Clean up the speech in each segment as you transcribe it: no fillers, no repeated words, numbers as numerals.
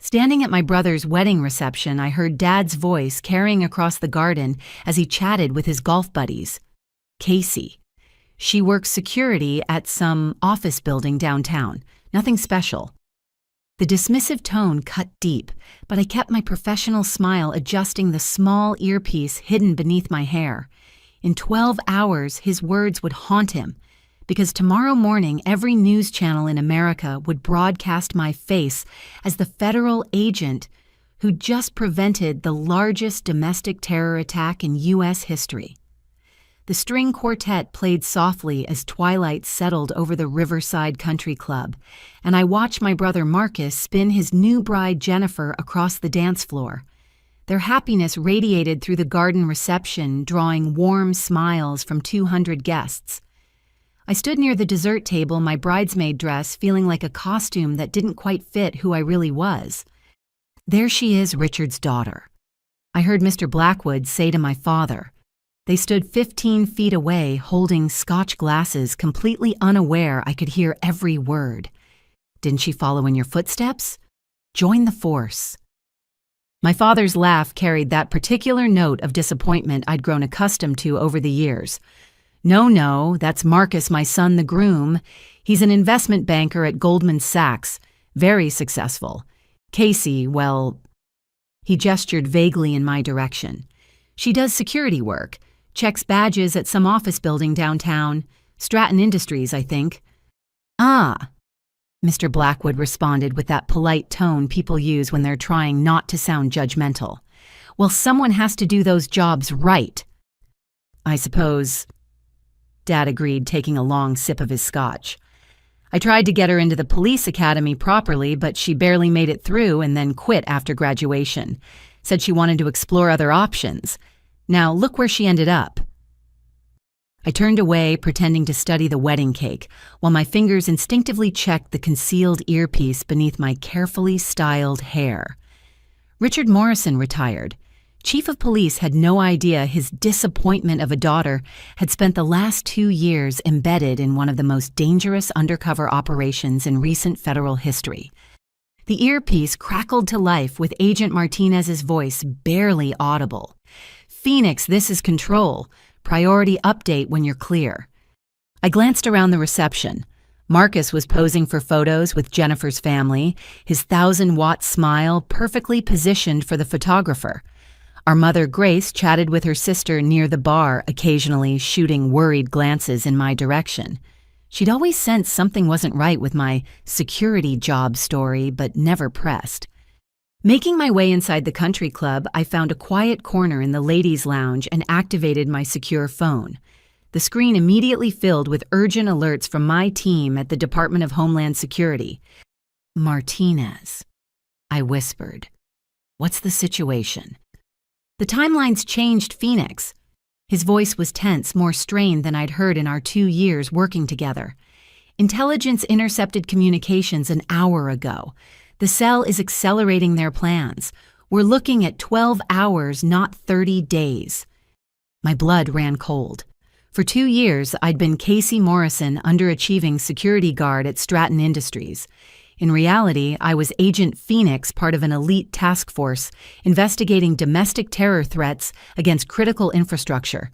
Standing at my brother's wedding reception, I heard Dad's voice carrying across the garden as he chatted with his golf buddies. Casey. She works security at some office building downtown. Nothing special. The dismissive tone cut deep, but I kept my professional smile adjusting the small earpiece hidden beneath my hair. In 12 hours, his words would haunt him, because tomorrow morning every news channel in America would broadcast my face as the federal agent who just prevented the largest domestic terror attack in U.S. history. The string quartet played softly as twilight settled over the Riverside Country Club, and I watched my brother Marcus spin his new bride Jennifer across the dance floor. Their happiness radiated through the garden reception, drawing warm smiles from 200 guests. I stood near the dessert table, my bridesmaid dress feeling like a costume that didn't quite fit who I really was. There she is, Richard's daughter. I heard Mr. Blackwood say to my father. They stood 15 feet away, holding Scotch glasses, completely unaware I could hear every word. Didn't she follow in your footsteps? Join the force. My father's laugh carried that particular note of disappointment I'd grown accustomed to over the years. No, that's Marcus, my son, the groom. He's an investment banker at Goldman Sachs, very successful. Casey, well, he gestured vaguely in my direction. She does security work. Checks badges at some office building downtown. Stratton Industries, I think. Ah, Mr. Blackwood responded with that polite tone people use when they're trying not to sound judgmental. Well, someone has to do those jobs right. I suppose, Dad agreed, taking a long sip of his scotch. I tried to get her into the police academy properly, but she barely made it through and then quit after graduation. Said she wanted to explore other options. Now, look where she ended up. I turned away, pretending to study the wedding cake, while my fingers instinctively checked the concealed earpiece beneath my carefully styled hair. Richard Morrison retired. Chief of police had no idea his disappointment of a daughter had spent the last 2 years embedded in one of the most dangerous undercover operations in recent federal history. The earpiece crackled to life with Agent Martinez's voice barely audible. Phoenix, this is Control. Priority update when you're clear. I glanced around the reception. Marcus was posing for photos with Jennifer's family, his 1,000-watt smile perfectly positioned for the photographer. Our mother, Grace, chatted with her sister near the bar, occasionally shooting worried glances in my direction. She'd always sensed something wasn't right with my security job story, but never pressed. Making my way inside the country club, I found a quiet corner in the ladies' lounge and activated my secure phone. The screen immediately filled with urgent alerts from my team at the Department of Homeland Security. Martinez, I whispered. What's the situation? The timeline's changed, Phoenix. His voice was tense, more strained than I'd heard in our 2 years working together. Intelligence intercepted communications an hour ago. The cell is accelerating their plans. We're looking at 12 hours, not 30 days. My blood ran cold. For 2 years, I'd been Casey Morrison, underachieving security guard at Stratton Industries. In reality, I was Agent Phoenix, part of an elite task force, investigating domestic terror threats against critical infrastructure.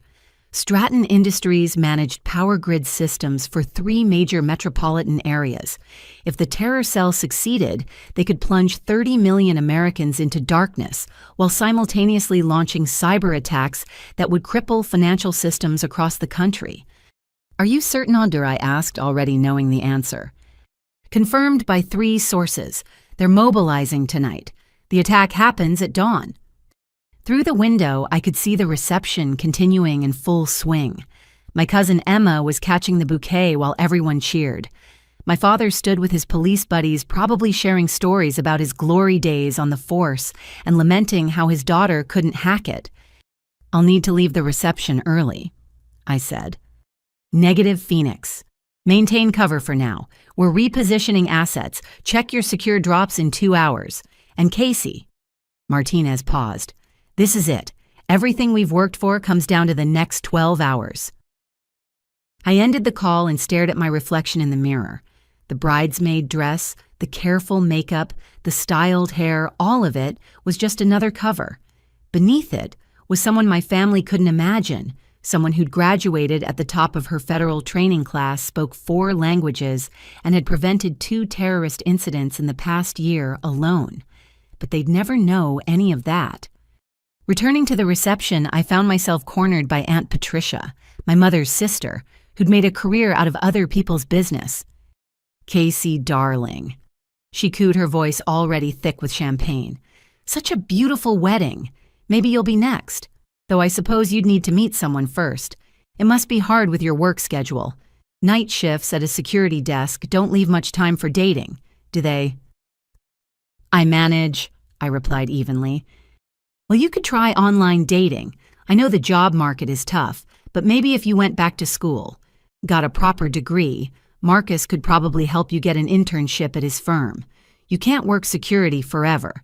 Stratton Industries managed power grid systems for 3 major metropolitan areas. If the terror cell succeeded, they could plunge 30 million Americans into darkness while simultaneously launching cyber attacks that would cripple financial systems across the country. Are you certain, Alder? I asked, already knowing the answer. Confirmed by 3 sources. They're mobilizing tonight. The attack happens at dawn. Through the window, I could see the reception continuing in full swing. My cousin Emma was catching the bouquet while everyone cheered. My father stood with his police buddies, probably sharing stories about his glory days on the force and lamenting how his daughter couldn't hack it. I'll need to leave the reception early, I said. Negative, Phoenix. Maintain cover for now. We're repositioning assets. Check your secure drops in 2 hours. And Casey. Martinez paused. This is it. Everything we've worked for comes down to the next 12 hours. I ended the call and stared at my reflection in the mirror. The bridesmaid dress, The careful makeup, the styled hair, all of it was just another cover. Beneath it was someone my family couldn't imagine, someone who'd graduated at the top of her federal training class, spoke 4 languages, and had prevented 2 terrorist incidents in the past year alone. But they'd never know any of that. Returning to the reception, I found myself cornered by Aunt Patricia, my mother's sister, who'd made a career out of other people's business. "Casey, darling." She cooed, her voice already thick with champagne. "Such a beautiful wedding. Maybe you'll be next. Though I suppose you'd need to meet someone first. It must be hard with your work schedule. Night shifts at a security desk don't leave much time for dating, do they?" "I manage," I replied evenly. "Well, you could try online dating. I know the job market is tough, but maybe if you went back to school, got a proper degree, Marcus could probably help you get an internship at his firm. You can't work security forever."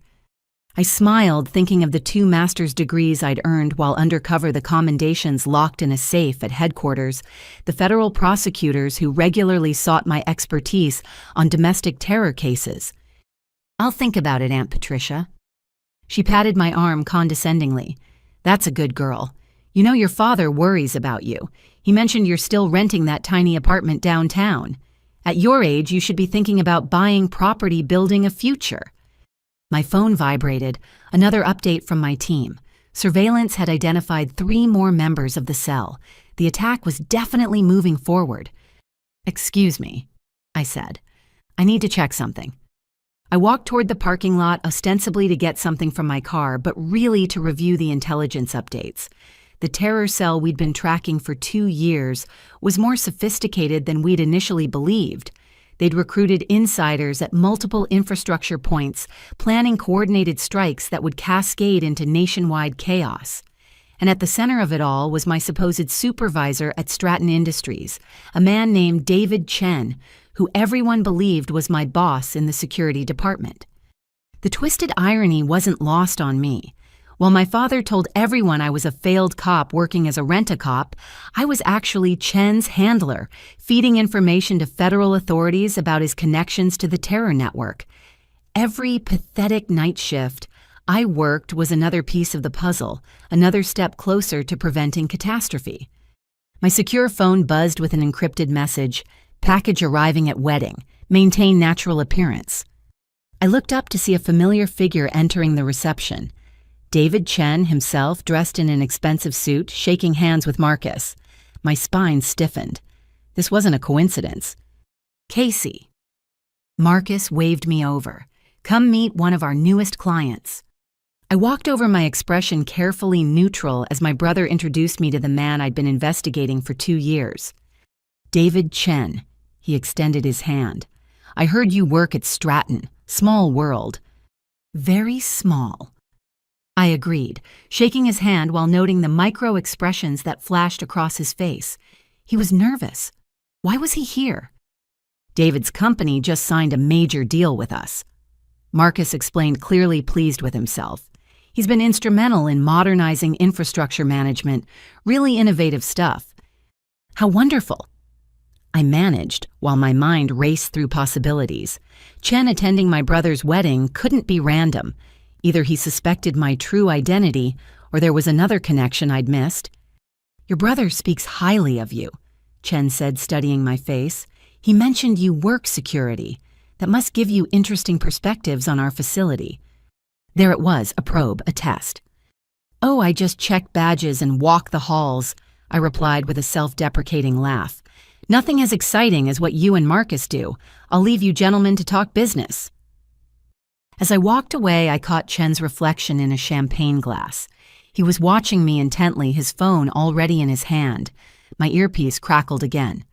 I smiled, thinking of the 2 master's degrees I'd earned while undercover, the commendations locked in a safe at headquarters, the federal prosecutors who regularly sought my expertise on domestic terror cases. "I'll think about it, Aunt Patricia." She patted my arm condescendingly. "That's a good girl. You know, your father worries about you. He mentioned you're still renting that tiny apartment downtown. At your age, you should be thinking about buying property, building a future." My phone vibrated, another update from my team. Surveillance had identified 3 more members of the cell. The attack was definitely moving forward. "Excuse me," I said. "I need to check something." I walked toward the parking lot, ostensibly to get something from my car, but really to review the intelligence updates. The terror cell we'd been tracking for 2 years was more sophisticated than we'd initially believed. They'd recruited insiders at multiple infrastructure points, planning coordinated strikes that would cascade into nationwide chaos. And at the center of it all was my supposed supervisor at Stratton Industries, a man named David Chen, who everyone believed was my boss in the security department. The twisted irony wasn't lost on me. While my father told everyone I was a failed cop working as a rent-a-cop, I was actually Chen's handler, feeding information to federal authorities about his connections to the terror network. Every pathetic night shift I worked was another piece of the puzzle, another step closer to preventing catastrophe. My secure phone buzzed with an encrypted message: "Package arriving at wedding. Maintain natural appearance." I looked up to see a familiar figure entering the reception. David Chen himself, dressed in an expensive suit, shaking hands with Marcus. My spine stiffened. This wasn't a coincidence. "Casey." Marcus waved me over. "Come meet one of our newest clients." I walked over, my expression carefully neutral, as my brother introduced me to the man I'd been investigating for 2 years. "David Chen." He extended his hand. "I heard you work at Stratton. Small world." "Very small." I agreed, shaking his hand while noting the micro-expressions that flashed across his face. He was nervous. Why was he here? "David's company just signed a major deal with us." Marcus explained, clearly pleased with himself. "He's been instrumental in modernizing infrastructure management, really innovative stuff." "How wonderful." I managed, while my mind raced through possibilities. Chen attending my brother's wedding couldn't be random. Either he suspected my true identity, or there was another connection I'd missed. "Your brother speaks highly of you," Chen said, studying my face. "He mentioned you work security. That must give you interesting perspectives on our facility." There it was, a probe, a test. "Oh, I just check badges and walk the halls," I replied with a self-deprecating laugh. "Nothing as exciting as what you and Marcus do. I'll leave you gentlemen to talk business." As I walked away, I caught Chen's reflection in a champagne glass. He was watching me intently, his phone already in his hand. My earpiece crackled again.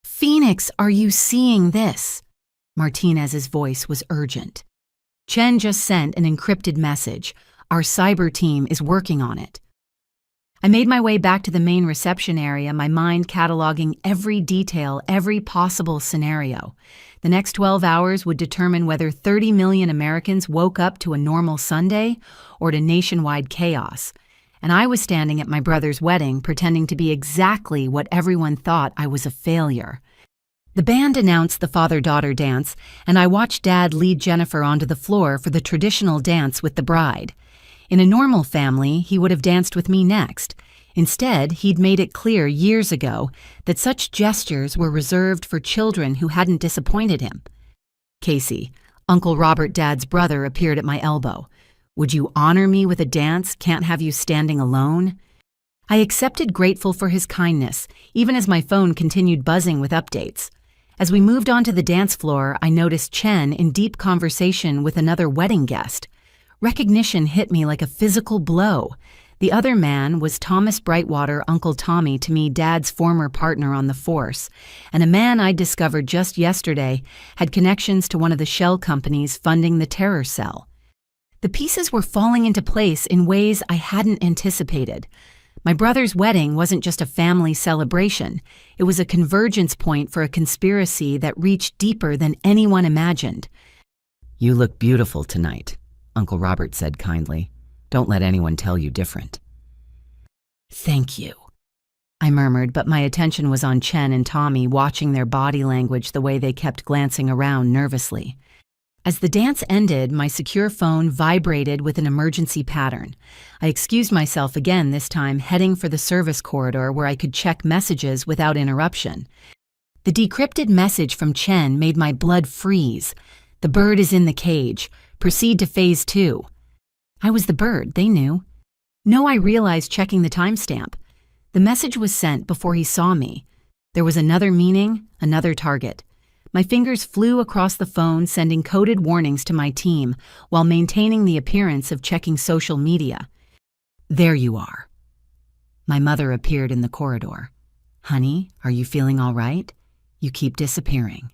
"Phoenix, are you seeing this?" Martinez's voice was urgent. Chen just sent an encrypted message. "Our cyber team is working on it." I made my way back to the main reception area, my mind cataloging every detail, every possible scenario. The next 12 hours would determine whether 30 million Americans woke up to a normal Sunday or to nationwide chaos. And I was standing at my brother's wedding, pretending to be exactly what everyone thought I was: a failure. The band announced the father-daughter dance, and I watched Dad lead Jennifer onto the floor for the traditional dance with the bride. In a normal family, he would have danced with me next. Instead, he'd made it clear years ago that such gestures were reserved for children who hadn't disappointed him. Casey, Uncle Robert Dad's brother, appeared at my elbow. "Would you honor me with a dance? Can't have you standing alone." I accepted, grateful for his kindness, even as my phone continued buzzing with updates. As we moved onto the dance floor, I noticed Chen in deep conversation with another wedding guest. Recognition hit me like a physical blow. The other man was Thomas Brightwater, Uncle Tommy, to me, Dad's former partner on the force, and a man I'd discovered just yesterday had connections to one of the shell companies funding the terror cell. The pieces were falling into place in ways I hadn't anticipated. My brother's wedding wasn't just a family celebration. It was a convergence point for a conspiracy that reached deeper than anyone imagined. "You look beautiful tonight," Uncle Robert said kindly. "Don't let anyone tell you different." "Thank you," I murmured, but my attention was on Chen and Tommy, watching their body language, the way they kept glancing around nervously. As the dance ended, my secure phone vibrated with an emergency pattern. I excused myself again, this time heading for the service corridor where I could check messages without interruption. The decrypted message from Chen made my blood freeze. "The bird is in the cage. Proceed to phase 2. I was the bird, they knew. No, I realized, checking the timestamp. The message was sent before he saw me. There was another meaning, another target. My fingers flew across the phone, sending coded warnings to my team while maintaining the appearance of checking social media. "There you are." My mother appeared in the corridor. "Honey, are you feeling all right? You keep disappearing."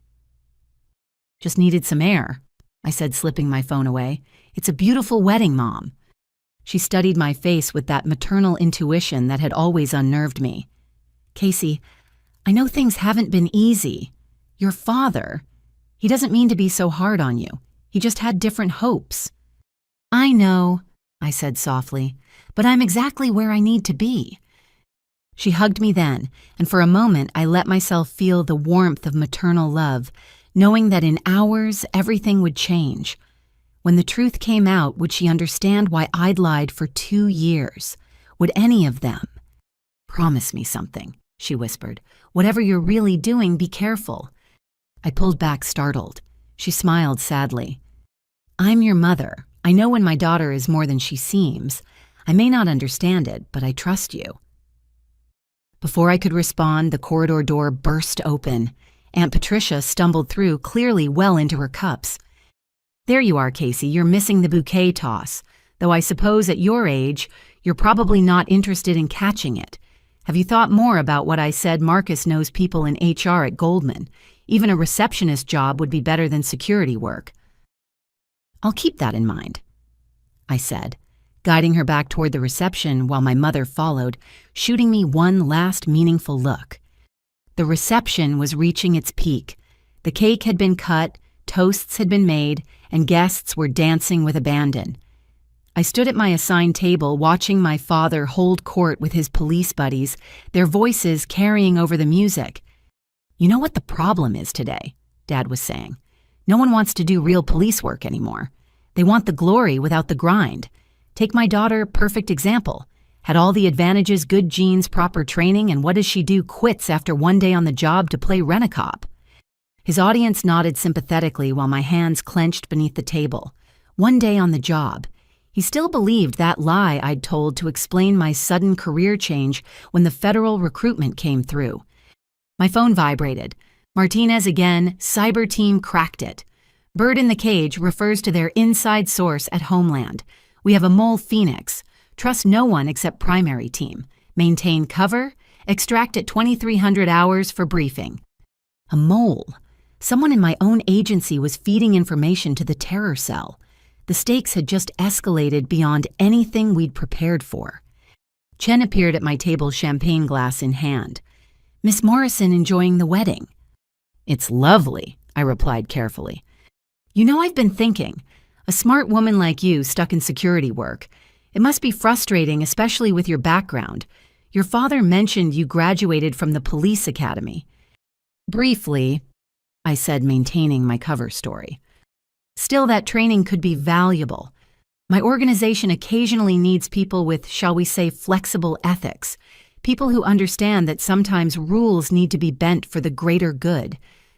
"Just needed some air," I said, slipping my phone away. "It's a beautiful wedding, Mom." She studied my face with that maternal intuition that had always unnerved me. "Casey, I know things haven't been easy. Your father, he doesn't mean to be so hard on you. He just had different hopes." "I know," I said softly, "but I'm exactly where I need to be." She hugged me then, and for a moment I let myself feel the warmth of maternal love, knowing that in hours everything would change. When the truth came out, would she understand why I'd lied for 2 years? Would any of them? "Promise me something," she whispered. "Whatever you're really doing, be careful." I pulled back, startled. She smiled sadly. "I'm your mother. I know when my daughter is more than she seems. I may not understand it, but I trust you." Before I could respond, the corridor door burst open. Aunt Patricia stumbled through, clearly well into her cups. "There you are, Casey. You're missing the bouquet toss. Though I suppose at your age, you're probably not interested in catching it. Have you thought more about what I said? Marcus knows people in HR at Goldman. Even a receptionist job would be better than security work." "I'll keep that in mind," I said, guiding her back toward the reception while my mother followed, shooting me one last meaningful look. The reception was reaching its peak. The cake had been cut, toasts had been made, and guests were dancing with abandon. I stood at my assigned table, watching my father hold court with his police buddies, their voices carrying over the music. "You know what the problem is today?" Dad was saying. "No one wants to do real police work anymore. They want the glory without the grind. Take my daughter, perfect example. Had all the advantages, good genes, proper training, and what does she do? Quits after one day on the job to play rent-a-cop." His audience nodded sympathetically while my hands clenched beneath the table. One day on the job. He still believed that lie I'd told to explain my sudden career change when the federal recruitment came through. My phone vibrated. Martinez again, cyber team cracked it. "Bird in the cage" refers to their inside source at Homeland. "We have a mole Phoenix. Trust no one except primary team. Maintain cover. Extract at 2300 hours for briefing." A mole. Someone in my own agency was feeding information to the terror cell. The stakes had just escalated beyond anything we'd prepared for. Chen appeared at my table, champagne glass in hand. "Miss Morrison enjoying the wedding?" "It's lovely," I replied carefully. "You know, I've been thinking, a smart woman like you stuck in security work. It must be frustrating, especially with your background. Your father mentioned you graduated from the police academy." Briefly, I said, maintaining my cover story. Still, that training could be valuable. My organization occasionally needs people with, shall we say, flexible ethics. People who understand that sometimes rules need to be bent for the greater good.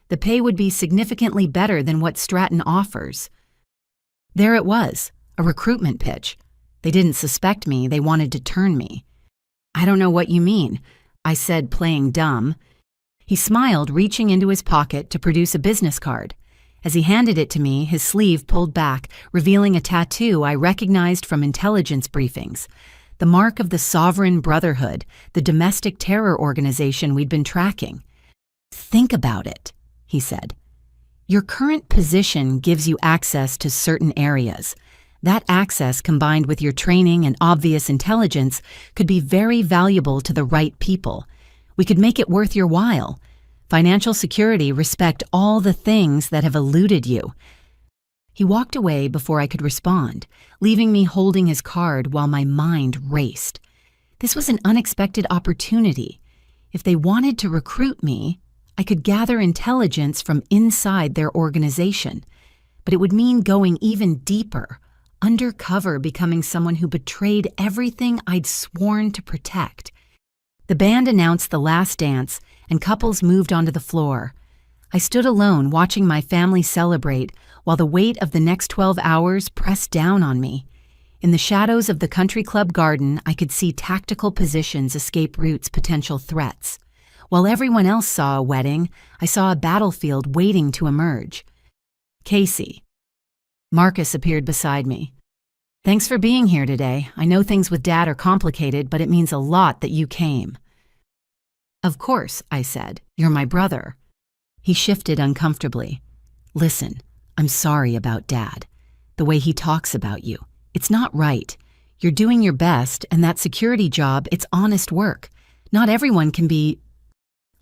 The pay would be significantly better than what Stratton offers. There it was, a recruitment pitch. They didn't suspect me, they wanted to turn me. I don't know what you mean, I said, playing dumb. He smiled, reaching into his pocket to produce a business card. As he handed it to me, his sleeve pulled back, revealing a tattoo I recognized from intelligence briefings. The mark of the Sovereign Brotherhood, the domestic terror organization we'd been tracking. Think about it, he said. Your current position gives you access to certain areas. That access, combined with your training and obvious intelligence, could be very valuable to the right people. We could make it worth your while. Financial security respect all the things that have eluded you. He walked away before I could respond, leaving me holding his card while my mind raced. This was an unexpected opportunity. If they wanted to recruit me, I could gather intelligence from inside their organization. But it would mean going even deeper, undercover, becoming someone who betrayed everything I'd sworn to protect. The band announced the last dance, and couples moved onto the floor. I stood alone watching my family celebrate while the weight of the next 12 hours pressed down on me. In the shadows of the country club garden, I could see tactical positions escape routes potential threats. While everyone else saw a wedding, I saw a battlefield waiting to emerge. Casey. Marcus appeared beside me. Thanks for being here today. I know things with Dad are complicated, but it means a lot that you came. Of course, I said. You're my brother. He shifted uncomfortably. Listen, I'm sorry about Dad. The way he talks about you. It's not right. You're doing your best, and that security job, it's honest work. Not everyone can be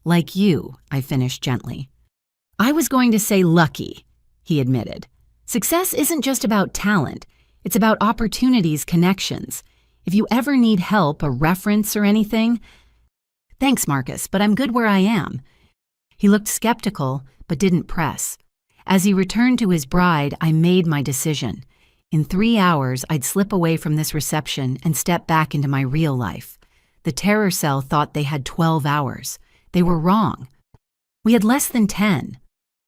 like you, I finished gently. I was going to say lucky, he admitted. Success isn't just about talent. It's about opportunities, connections. If you ever need help, a reference or anything... Thanks, Marcus, but I'm good where I am. He looked skeptical, but didn't press. As he returned to his bride, I made my decision. In 3 hours, I'd slip away from this reception and step back into my real life. The terror cell thought they had 12 hours. They were wrong. We had less than 10.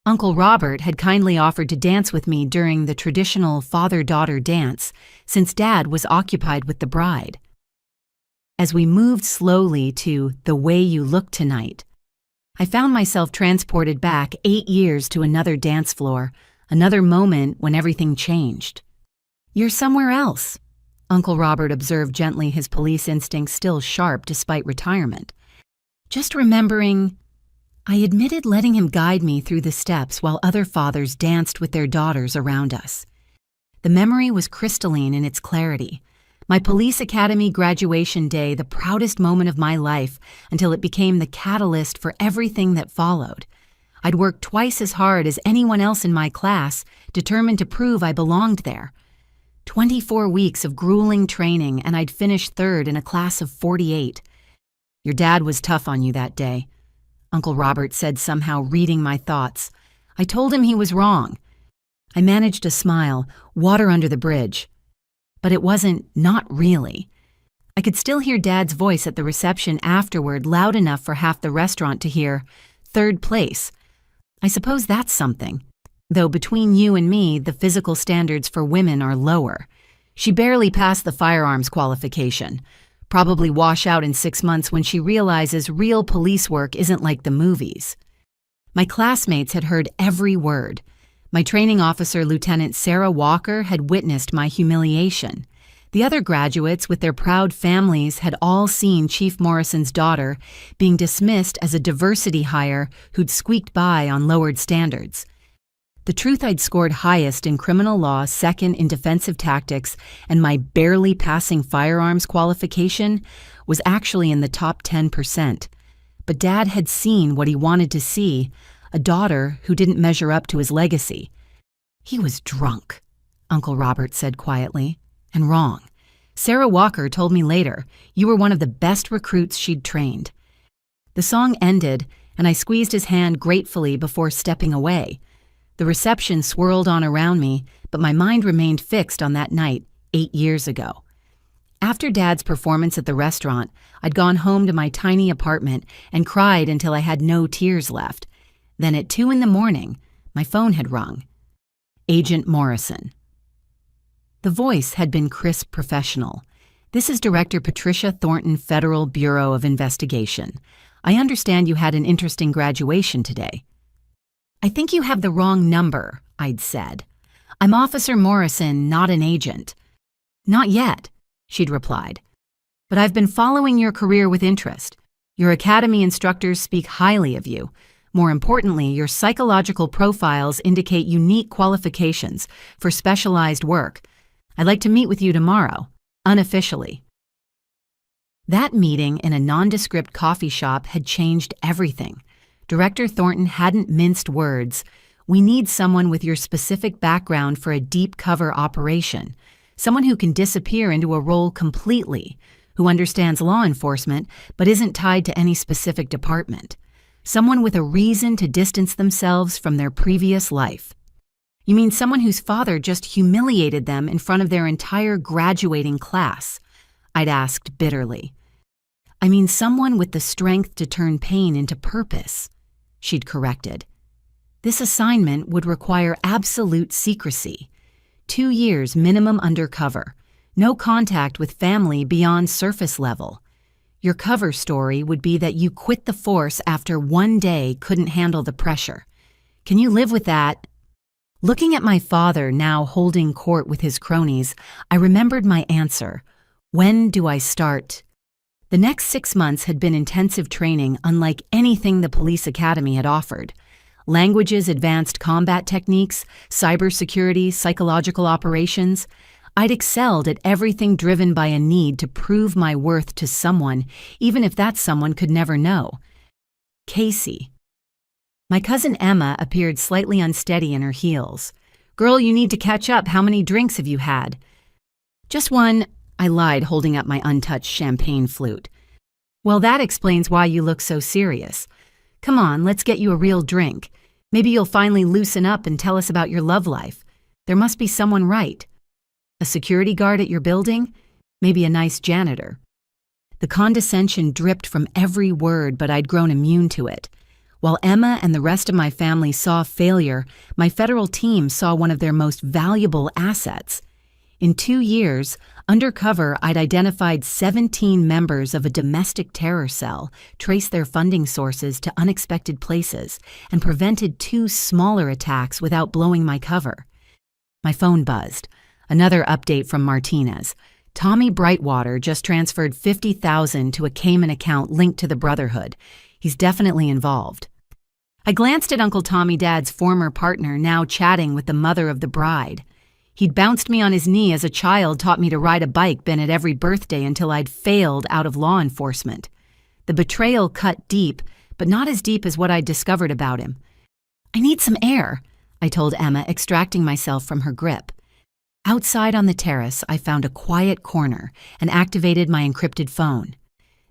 Uncle Robert had kindly offered to dance with me during the traditional father-daughter dance, since Dad was occupied with the bride. As we moved slowly to The Way You Look Tonight, I found myself transported back 8 years to another dance floor, another moment when everything changed. You're somewhere else, Uncle Robert observed gently, his police instincts still sharp despite retirement. Just remembering, I admitted letting him guide me through the steps while other fathers danced with their daughters around us. The memory was crystalline in its clarity. My police academy graduation day, the proudest moment of my life, until it became the catalyst for everything that followed. I'd worked twice as hard as anyone else in my class, determined to prove I belonged there. 24 weeks of grueling training, and I'd finished third in a class of 48. Your dad was tough on you that day, Uncle Robert said, somehow reading my thoughts. I told him he was wrong. I managed a smile, water under the bridge. But it wasn't not really. I could still hear Dad's voice at the reception afterward, loud enough for half the restaurant to hear, "Third place." I suppose that's something. Though between you and me, the physical standards for women are lower. She barely passed the firearms qualification. Probably wash out in 6 months when she realizes real police work isn't like the movies. My classmates had heard every word. My training officer, Lieutenant Sarah Walker, had witnessed my humiliation. The other graduates, with their proud families, had all seen Chief Morrison's daughter being dismissed as a diversity hire who'd squeaked by on lowered standards. The truth I'd scored highest in criminal law, second in defensive tactics, and my barely passing firearms qualification was actually in the top 10%. But Dad had seen what he wanted to see, a daughter who didn't measure up to his legacy. He was drunk, Uncle Robert said quietly, and wrong. Sarah Walker told me later, you were one of the best recruits she'd trained. The song ended, and I squeezed his hand gratefully before stepping away. The reception swirled on around me, but my mind remained fixed on that night 8 years ago. After Dad's performance at the restaurant, I'd gone home to my tiny apartment and cried until I had no tears left. Then at 2 in the morning, my phone had rung. Agent Morrison. The voice had been crisp professional. "This is Director Patricia Thornton, Federal Bureau of Investigation. I understand you had an interesting graduation today." "I think you have the wrong number," I'd said. "I'm Officer Morrison, not an agent." "Not yet," she'd replied. "But I've been following your career with interest. Your academy instructors speak highly of you. More importantly, your psychological profiles indicate unique qualifications for specialized work. I'd like to meet with you tomorrow, unofficially." That meeting in a nondescript coffee shop had changed everything. Director Thornton hadn't minced words. "We need someone with your specific background for a deep cover operation. Someone who can disappear into a role completely, who understands law enforcement but isn't tied to any specific department. Someone with a reason to distance themselves from their previous life." "You mean someone whose father just humiliated them in front of their entire graduating class?" I'd asked bitterly. "I mean someone with the strength to turn pain into purpose," she'd corrected. "This assignment would require absolute secrecy. 2 years minimum undercover. No contact with family beyond surface level. Your cover story would be that you quit the force after 1 day couldn't handle the pressure. Can you live with that?" Looking at my father now holding court with his cronies, I remembered my answer. When do I start? The next 6 months had been intensive training unlike anything the police academy had offered. Languages, advanced combat techniques, cybersecurity, psychological operations. I'd excelled at everything driven by a need to prove my worth to someone, even if that someone could never know. Casey. My cousin Emma appeared slightly unsteady in her heels. "Girl, you need to catch up. How many drinks have you had?" "Just one," I lied, holding up my untouched champagne flute. "Well, that explains why you look so serious. Come on, let's get you a real drink. Maybe you'll finally loosen up and tell us about your love life. There must be someone right. A security guard at your building? Maybe a nice janitor." The condescension dripped from every word, but I'd grown immune to it. While Emma and the rest of my family saw failure, my federal team saw one of their most valuable assets. In 2 years, undercover, I'd identified 17 members of a domestic terror cell, traced their funding sources to unexpected places, and prevented 2 smaller attacks without blowing my cover. My phone buzzed. Another update from Martinez. Tommy Brightwater just transferred $50,000 to a Cayman account linked to the Brotherhood. He's definitely involved. I glanced at Uncle Tommy Dad's former partner, now chatting with the mother of the bride. He'd bounced me on his knee as a child, taught me to ride a bike, been at every birthday until I'd failed out of law enforcement. The betrayal cut deep, but not as deep as what I'd discovered about him. "I need some air," I told Emma, extracting myself from her grip. Outside on the terrace, I found a quiet corner and activated my encrypted phone.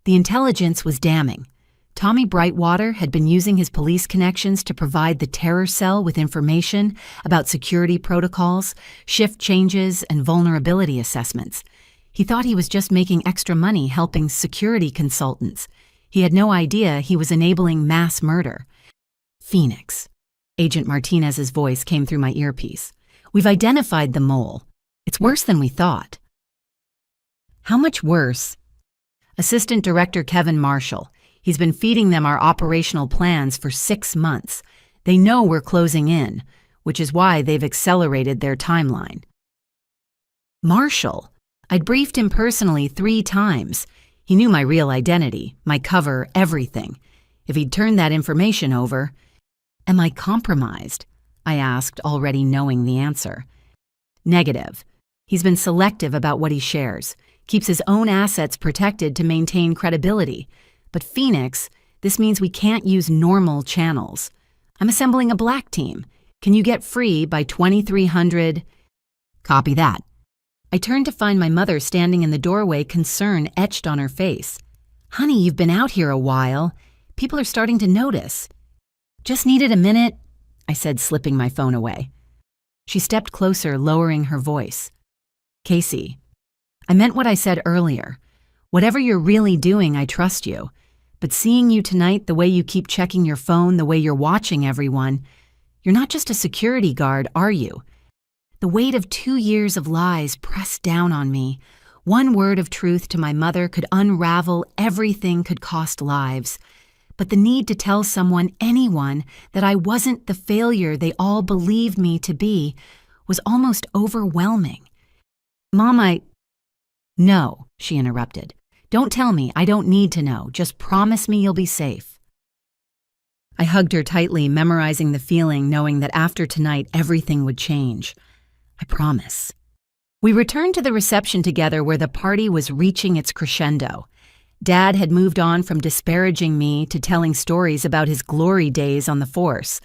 The intelligence was damning. Tommy Brightwater had been using his police connections to provide the terror cell with information about security protocols, shift changes, and vulnerability assessments. He thought he was just making extra money helping security consultants. He had no idea he was enabling mass murder. "Phoenix." Agent Martinez's voice came through my earpiece. "We've identified the mole. It's worse than we thought." "How much worse?" "Assistant Director Kevin Marshall. He's been feeding them our operational plans for 6 months. They know we're closing in, which is why they've accelerated their timeline." Marshall? I'd briefed him personally 3 times. He knew my real identity, my cover, everything. If he'd turned that information over... "Am I compromised?" I asked, already knowing the answer. "Negative. He's been selective about what he shares, keeps his own assets protected to maintain credibility. But Phoenix, this means we can't use normal channels. I'm assembling a black team. Can you get free by 2300? "Copy that." I turned to find my mother standing in the doorway, concern etched on her face. "Honey, you've been out here a while. People are starting to notice. Just needed a minute, I said, slipping my phone away. She stepped closer, lowering her voice. Casey, I meant what I said earlier. Whatever you're really doing, I trust you. But seeing you tonight, the way you keep checking your phone, the way you're watching everyone, you're not just a security guard, are you? The weight of 2 years of lies pressed down on me. One word of truth to my mother could unravel everything, could cost lives. But the need to tell someone, anyone, that I wasn't the failure they all believed me to be was almost overwhelming. Mom, No, she interrupted. Don't tell me, I don't need to know. Just promise me you'll be safe. I hugged her tightly, memorizing the feeling, knowing that after tonight everything would change. I promise. We returned to the reception together where the party was reaching its crescendo. Dad had moved on from disparaging me to telling stories about his glory days on the force.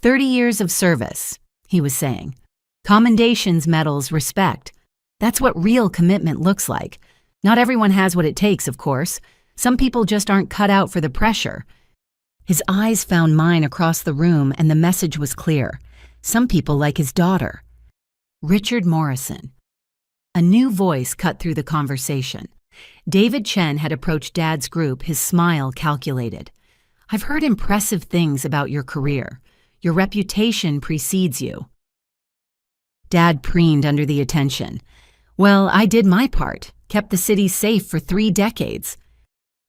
30 years of service, he was saying. Commendations, medals, respect. That's what real commitment looks like. Not everyone has what it takes, of course. Some people just aren't cut out for the pressure. His eyes found mine across the room, and the message was clear. Some people like his daughter. Richard Morrison. A new voice cut through the conversation. David Chen had approached Dad's group, his smile calculated. I've heard impressive things about your career. Your reputation precedes you. Dad preened under the attention. Well, I did my part, kept the city safe for 3 decades.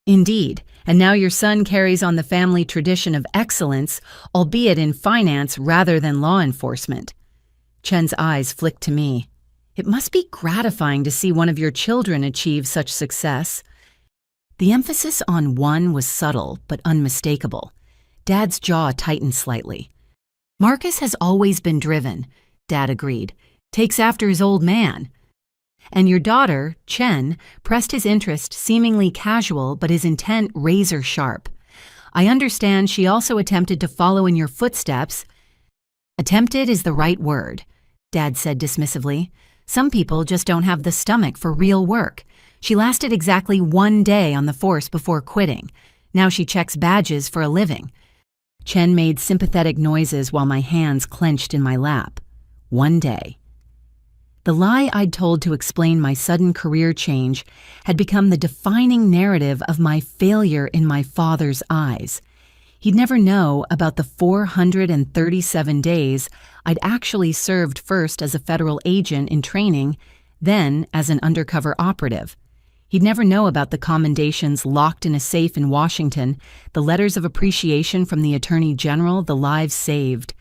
Indeed, and now your son carries on the family tradition of excellence, albeit in finance rather than law enforcement. Chen's eyes flicked to me. It must be gratifying to see one of your children achieve such success. The emphasis on one was subtle but unmistakable. Dad's jaw tightened slightly. Marcus has always been driven, Dad agreed. Takes after his old man. And your daughter, Chen, pressed his interest, seemingly casual but his intent razor sharp. I understand she also attempted to follow in your footsteps. Attempted is the right word, Dad said dismissively. Some people just don't have the stomach for real work. She lasted exactly 1 day on the force before quitting. Now she checks badges for a living. Chen made sympathetic noises while my hands clenched in my lap. 1 day. The lie I'd told to explain my sudden career change had become the defining narrative of my failure in my father's eyes. He'd never know about the 437 days I'd actually served, first as a federal agent in training, then as an undercover operative. He'd never know about the commendations locked in a safe in Washington, the letters of appreciation from the Attorney General, the lives saved.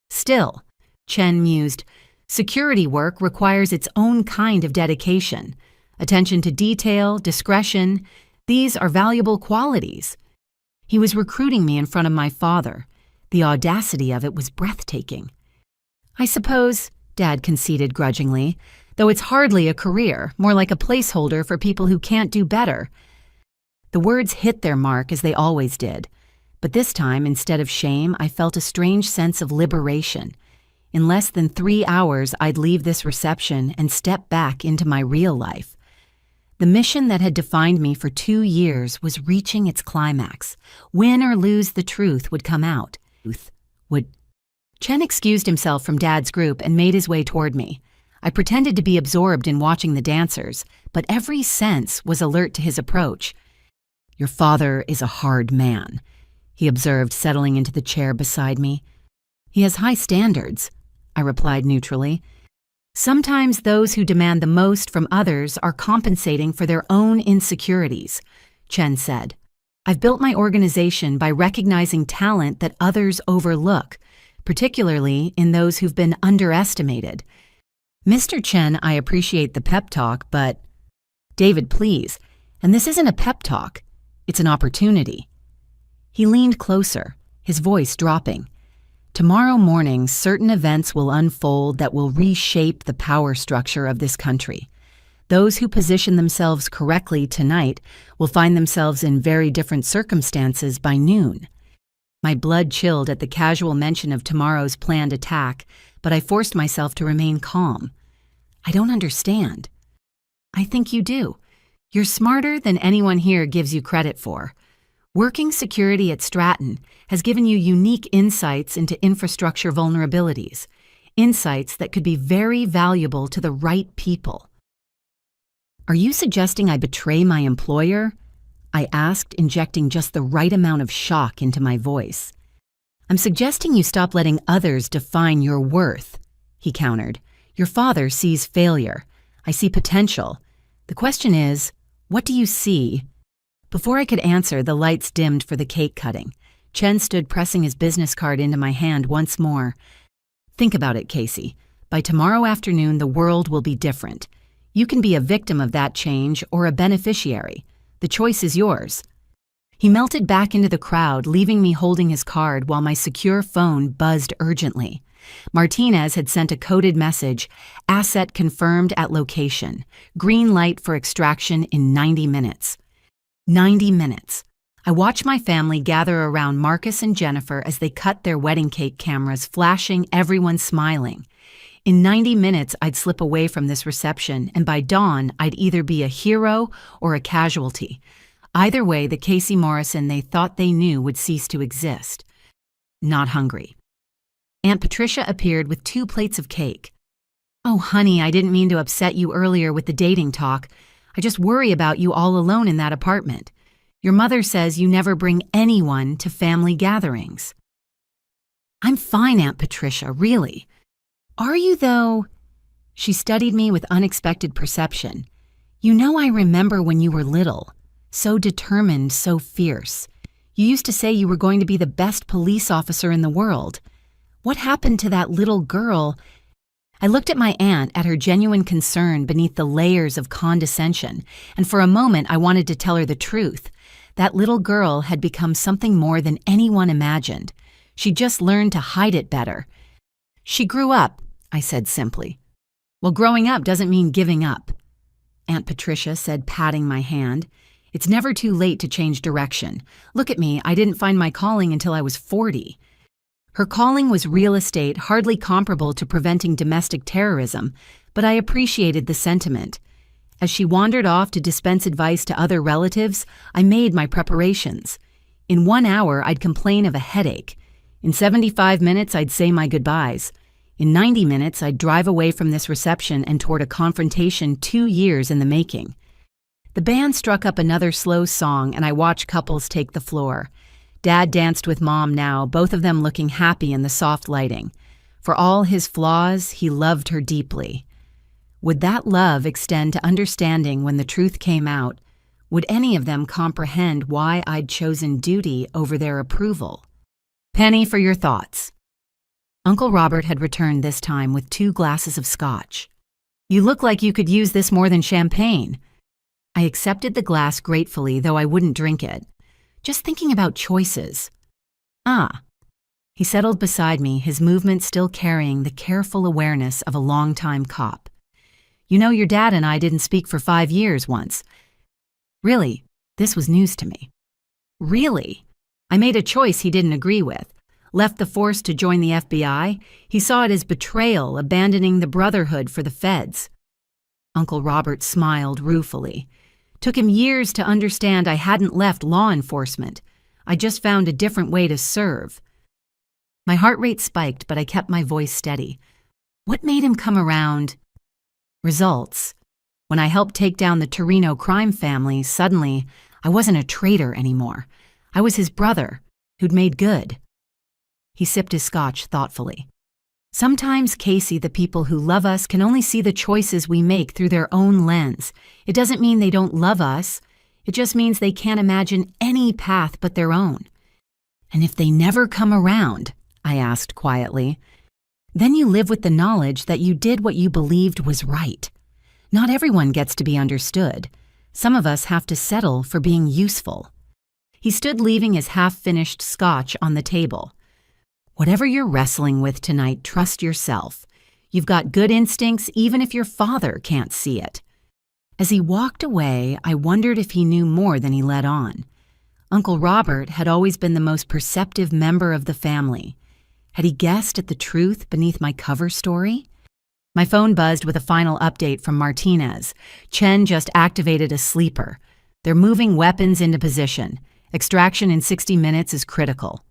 Still, Chen mused, security work requires its own kind of dedication. Attention to detail, discretion, these are valuable qualities. He was recruiting me in front of my father. The audacity of it was breathtaking. I suppose, Dad conceded grudgingly, though it's hardly a career, more like a placeholder for people who can't do better. The words hit their mark as they always did, but this time, instead of shame, I felt a strange sense of liberation. In less than 3 hours, I'd leave this reception and step back into my real life. The mission that had defined me for 2 years was reaching its climax. Win or lose, the truth would come out. Chen excused himself from Dad's group and made his way toward me. I pretended to be absorbed in watching the dancers, but every sense was alert to his approach. Your father is a hard man, he observed, settling into the chair beside me. He has high standards, I replied neutrally. Sometimes those who demand the most from others are compensating for their own insecurities, Chen said. I've built my organization by recognizing talent that others overlook, particularly in those who've been underestimated. Mr. Chen, I appreciate the pep talk, but... David, please. And this isn't a pep talk. It's an opportunity. He leaned closer, his voice dropping. Tomorrow morning, certain events will unfold that will reshape the power structure of this country. Those who position themselves correctly tonight will find themselves in very different circumstances by noon. My blood chilled at the casual mention of tomorrow's planned attack, but I forced myself to remain calm. I don't understand. I think you do. You're smarter than anyone here gives you credit for. Working security at Stratton has given you unique insights into infrastructure vulnerabilities, insights that could be very valuable to the right people. Are you suggesting I betray my employer? I asked, injecting just the right amount of shock into my voice. I'm suggesting you stop letting others define your worth, he countered. Your father sees failure. I see potential. The question is, what do you see? Before I could answer, the lights dimmed for the cake cutting. Chen stood pressing his business card into my hand once more. Think about it, Casey. By tomorrow afternoon, the world will be different. You can be a victim of that change or a beneficiary. The choice is yours. He melted back into the crowd, leaving me holding his card while my secure phone buzzed urgently. Martinez had sent a coded message, asset confirmed at location, green light for extraction in 90 minutes. 90 minutes. I watched my family gather around Marcus and Jennifer as they cut their wedding cake cameras, flashing, everyone smiling. In 90 minutes, I'd slip away from this reception, and by dawn, I'd either be a hero or a casualty. Either way, the Casey Morrison they thought they knew would cease to exist. Not hungry. Aunt Patricia appeared with 2 plates of cake. Oh, honey, I didn't mean to upset you earlier with the dating talk. I just worry about you all alone in that apartment. Your mother says you never bring anyone to family gatherings. I'm fine, Aunt Patricia, really. Are you, though? She studied me with unexpected perception. You know, I remember when you were little. So determined, so fierce. You used to say you were going to be the best police officer in the world. What happened to that little girl? I looked at my aunt, at her genuine concern beneath the layers of condescension, and for a moment I wanted to tell her the truth. That little girl had become something more than anyone imagined. She'd just learned to hide it better. She grew up, I said simply. Well, growing up doesn't mean giving up, Aunt Patricia said, patting my hand. It's never too late to change direction. Look at me, I didn't find my calling until I was 40. Her calling was real estate, hardly comparable to preventing domestic terrorism, but I appreciated the sentiment. As she wandered off to dispense advice to other relatives, I made my preparations. In 1 hour, I'd complain of a headache. In 75 minutes, I'd say my goodbyes. In 90 minutes, I'd drive away from this reception and toward a confrontation 2 years in the making. The band struck up another slow song, and I watched couples take the floor. Dad danced with Mom now, both of them looking happy in the soft lighting. For all his flaws, he loved her deeply. Would that love extend to understanding when the truth came out? Would any of them comprehend why I'd chosen duty over their approval? Penny, for your thoughts. Uncle Robert had returned this time with 2 glasses of scotch. You look like you could use this more than champagne. I accepted the glass gratefully, though I wouldn't drink it. Just thinking about choices. Ah. He settled beside me, his movements still carrying the careful awareness of a longtime cop. You know, your dad and I didn't speak for 5 years once. Really, this was news to me. Really? I made a choice he didn't agree with. Left the force to join the FBI. He saw it as betrayal, abandoning the brotherhood for the feds. Uncle Robert smiled ruefully. Took him years to understand I hadn't left law enforcement. I just found a different way to serve. My heart rate spiked, but I kept my voice steady. What made him come around? Results. When I helped take down the Torino crime family, suddenly, I wasn't a traitor anymore. I was his brother, who'd made good. He sipped his scotch thoughtfully. Sometimes, Casey, the people who love us can only see the choices we make through their own lens. It doesn't mean they don't love us. It just means they can't imagine any path but their own. And if they never come around, I asked quietly, then you live with the knowledge that you did what you believed was right. Not everyone gets to be understood. Some of us have to settle for being useful. He stood leaving his half-finished scotch on the table. Whatever you're wrestling with tonight, trust yourself. You've got good instincts even if your father can't see it. As he walked away, I wondered if he knew more than he let on. Uncle Robert had always been the most perceptive member of the family. Had he guessed at the truth beneath my cover story? My phone buzzed with a final update from Martinez. Chen just activated a sleeper. They're moving weapons into position. Extraction in 60 minutes is critical.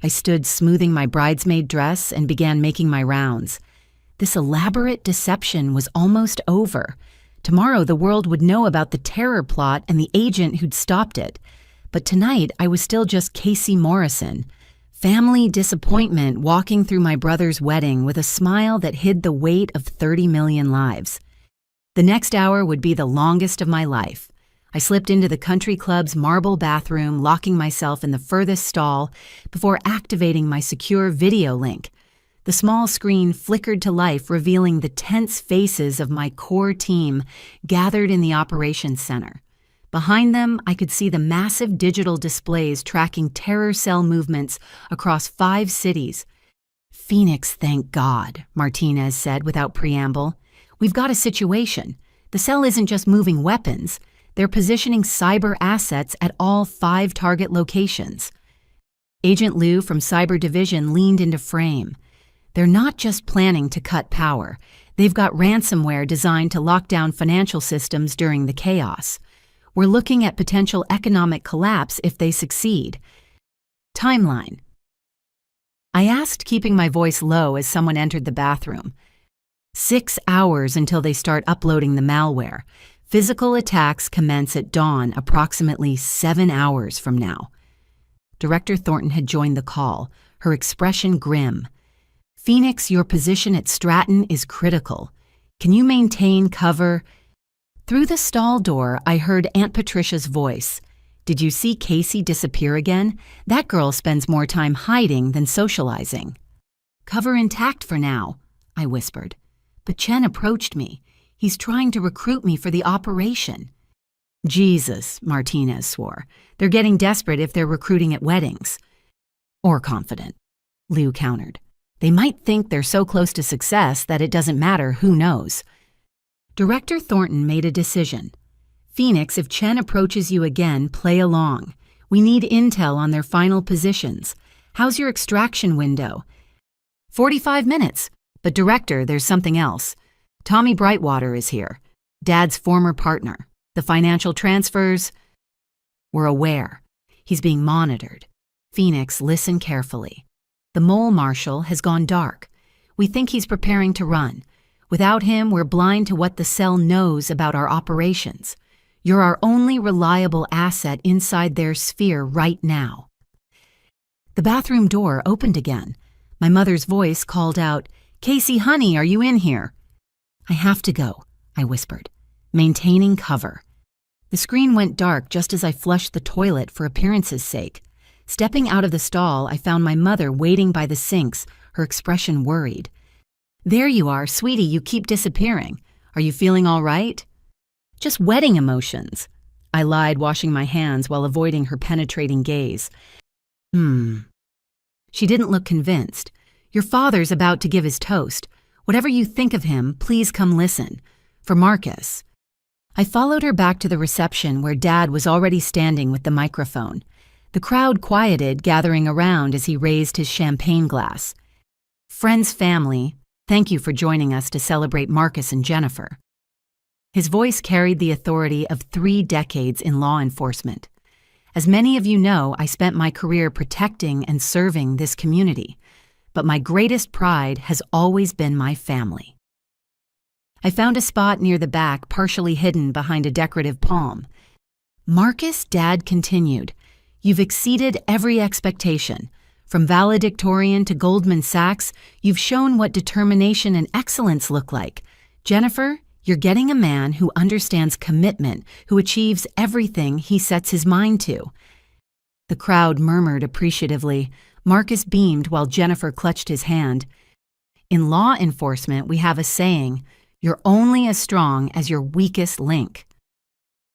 I stood smoothing my bridesmaid dress and began making my rounds. This elaborate deception was almost over. Tomorrow the world would know about the terror plot and the agent who'd stopped it. But tonight I was still just Casey Morrison. Family disappointment walking through my brother's wedding with a smile that hid the weight of 30 million lives. The next hour would be the longest of my life. I slipped into the country club's marble bathroom, locking myself in the furthest stall before activating my secure video link. The small screen flickered to life, revealing the tense faces of my core team gathered in the operations center. Behind them, I could see the massive digital displays tracking terror cell movements across 5 cities. "Phoenix, thank God," Martinez said without preamble. "We've got a situation. The cell isn't just moving weapons. They're positioning cyber assets at all 5 target locations." Agent Liu from Cyber Division leaned into frame. "They're not just planning to cut power. They've got ransomware designed to lock down financial systems during the chaos. We're looking at potential economic collapse if they succeed." Timeline. I asked, keeping my voice low as someone entered the bathroom. 6 hours until they start uploading the malware. Physical attacks commence at dawn, approximately 7 hours from now. Director Thornton had joined the call, her expression grim. "Phoenix, your position at Stratton is critical. Can you maintain cover?" Through the stall door, I heard Aunt Patricia's voice. "Did you see Casey disappear again? That girl spends more time hiding than socializing." "Cover intact for now," I whispered. But Chen approached me. "He's trying to recruit me for the operation." "Jesus," Martinez swore. "They're getting desperate if they're recruiting at weddings." "Or confident," Liu countered. "They might think they're so close to success that it doesn't matter who knows." Director Thornton made a decision. "Phoenix, if Chen approaches you again, play along. We need intel on their final positions. How's your extraction window?" 45 minutes. "But Director, there's something else. Tommy Brightwater is here. Dad's former partner. The financial transfers..." "We're aware. He's being monitored. Phoenix, listen carefully. The mole marshal has gone dark. We think he's preparing to run. Without him, we're blind to what the cell knows about our operations. You're our only reliable asset inside their sphere right now." The bathroom door opened again. My mother's voice called out, "Casey, honey, are you in here?" "I have to go," I whispered, maintaining cover. The screen went dark just as I flushed the toilet for appearance's sake. Stepping out of the stall, I found my mother waiting by the sinks, her expression worried. "There you are, sweetie, you keep disappearing. Are you feeling all right?" "Just wedding emotions," I lied, washing my hands while avoiding her penetrating gaze. She didn't look convinced. "Your father's about to give his toast. Whatever you think of him, please come listen. For Marcus." I followed her back to the reception where Dad was already standing with the microphone. The crowd quieted, gathering around as he raised his champagne glass. "Friends, family, thank you for joining us to celebrate Marcus and Jennifer." His voice carried the authority of 3 decades in law enforcement. As many of you know, I spent my career protecting and serving this community, but my greatest pride has always been my family. I found a spot near the back, partially hidden behind a decorative palm. "Marcus," Dad continued, "you've exceeded every expectation. From valedictorian to Goldman Sachs, you've shown what determination and excellence look like. Jennifer, you're getting a man who understands commitment, who achieves everything he sets his mind to." The crowd murmured appreciatively. Marcus beamed while Jennifer clutched his hand. "In law enforcement, we have a saying, you're only as strong as your weakest link."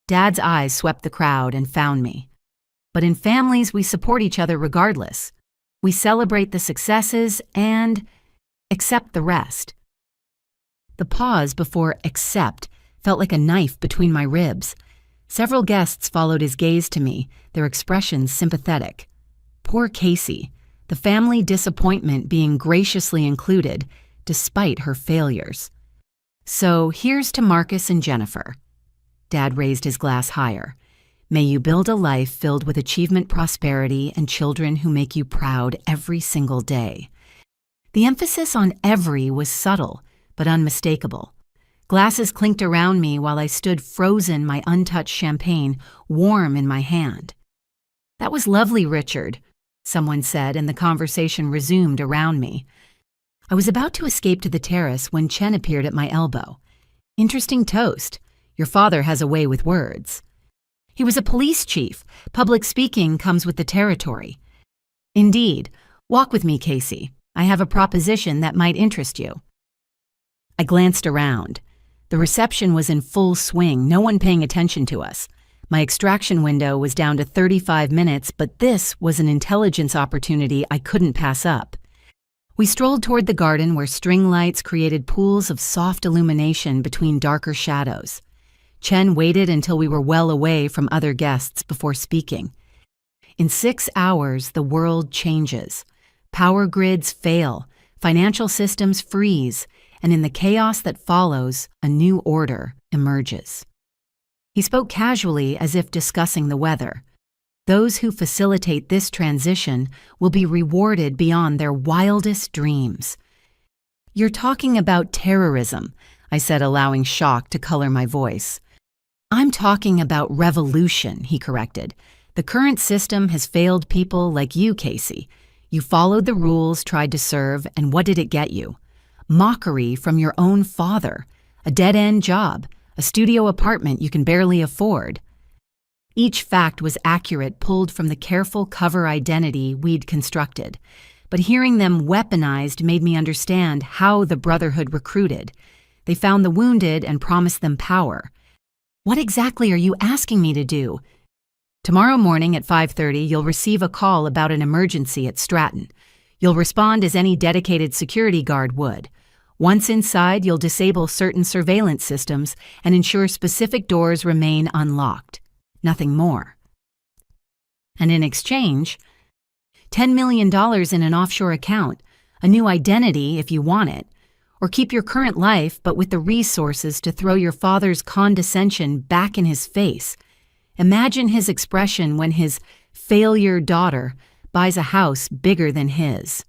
Dad's eyes swept the crowd and found me. "But in families, we support each other regardless. We celebrate the successes and accept the rest." The pause before "accept" felt like a knife between my ribs. Several guests followed his gaze to me, their expressions sympathetic. Poor Casey, the family disappointment being graciously included, despite her failures. "So here's to Marcus and Jennifer." Dad raised his glass higher. May you build a life filled with achievement, prosperity, and children who make you proud every single day. The emphasis on every was subtle, but unmistakable. Glasses clinked around me while I stood frozen, my untouched champagne warm in my hand. "That was lovely, Richard," someone said, and the conversation resumed around me. I was about to escape to the terrace when Chen appeared at my elbow. "Interesting toast. Your father has a way with words." He was a police chief. Public speaking comes with the territory. "Indeed. Walk with me, Casey. I have a proposition that might interest you." I glanced around. The reception was in full swing, no one paying attention to us. My extraction window was down to 35 minutes, but this was an intelligence opportunity I couldn't pass up. We strolled toward the garden where string lights created pools of soft illumination between darker shadows. Chen waited until we were well away from other guests before speaking. In 6 hours, the world changes. Power grids fail, financial systems freeze, and in the chaos that follows, a new order emerges. He spoke casually as if discussing the weather. Those who facilitate this transition will be rewarded beyond their wildest dreams. "You're talking about terrorism," I said, allowing shock to color my voice. "I'm talking about revolution," he corrected. "The current system has failed people like you, Casey. You followed the rules, tried to serve, and what did it get you? Mockery from your own father, a dead-end job, a studio apartment you can barely afford." Each fact was accurate, pulled from the careful cover identity we'd constructed. But hearing them weaponized made me understand how the Brotherhood recruited. They found the wounded and promised them power. "What exactly are you asking me to do?" "Tomorrow morning at 5:30, you'll receive a call about an emergency at Stratton. You'll respond as any dedicated security guard would. Once inside, you'll disable certain surveillance systems and ensure specific doors remain unlocked. Nothing more. And in exchange, $10 million in an offshore account, a new identity if you want it, or keep your current life but with the resources to throw your father's condescension back in his face. Imagine his expression when his failure daughter buys a house bigger than his."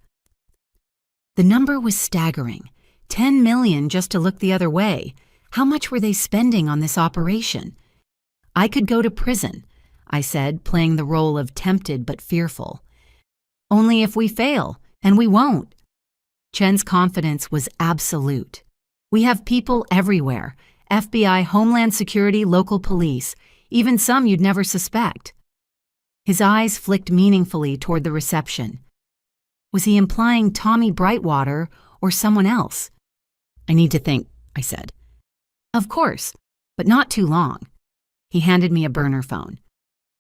The number was staggering. 10 million just to look the other way. How much were they spending on this operation? "I could go to prison," I said, playing the role of tempted but fearful. "Only if we fail, and we won't." Chen's confidence was absolute. "We have people everywhere. FBI, Homeland Security, local police, even some you'd never suspect." His eyes flicked meaningfully toward the reception. Was he implying Tommy Brightwater or someone else? "I need to think," I said. "Of course, but not too long." He handed me a burner phone.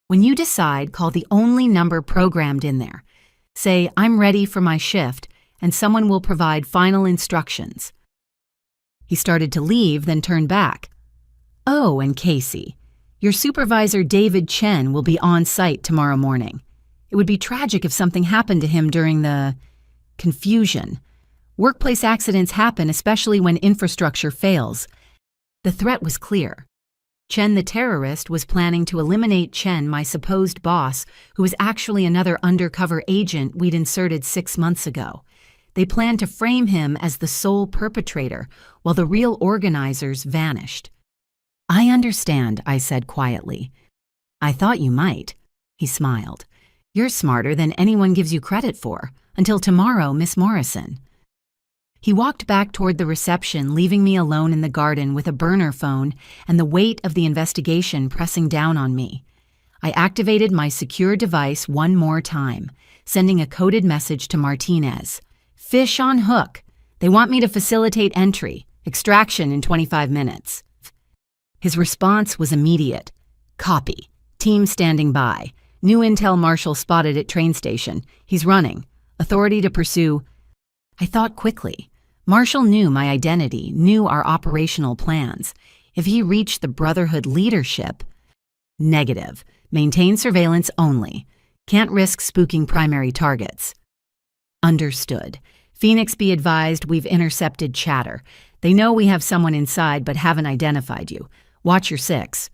"When you decide, call the only number programmed in there. Say, 'I'm ready for my shift,' and someone will provide final instructions." He started to leave, then turned back. "Oh, and Casey, your supervisor David Chen will be on site tomorrow morning. It would be tragic if something happened to him during the confusion. Workplace accidents happen, especially when infrastructure fails." The threat was clear. Chen the terrorist was planning to eliminate Chen, my supposed boss, who was actually another undercover agent we'd inserted 6 months ago. They planned to frame him as the sole perpetrator, while the real organizers vanished. "I understand," I said quietly. "I thought you might." He smiled. "You're smarter than anyone gives you credit for. Until tomorrow, Miss Morrison." He walked back toward the reception, leaving me alone in the garden with a burner phone and the weight of the investigation pressing down on me. I activated my secure device one more time, sending a coded message to Martinez. "Fish on hook. They want me to facilitate entry. Extraction in 25 minutes. His response was immediate. "Copy. Team standing by. New intel marshal spotted at train station. He's running. Authority to pursue." I thought quickly. Marshall knew my identity, knew our operational plans. If he reached the Brotherhood leadership... Negative. Maintain surveillance only. Can't risk spooking primary targets. Understood. Phoenix, be advised we've intercepted chatter. They know we have someone inside but haven't identified you. Watch your 6.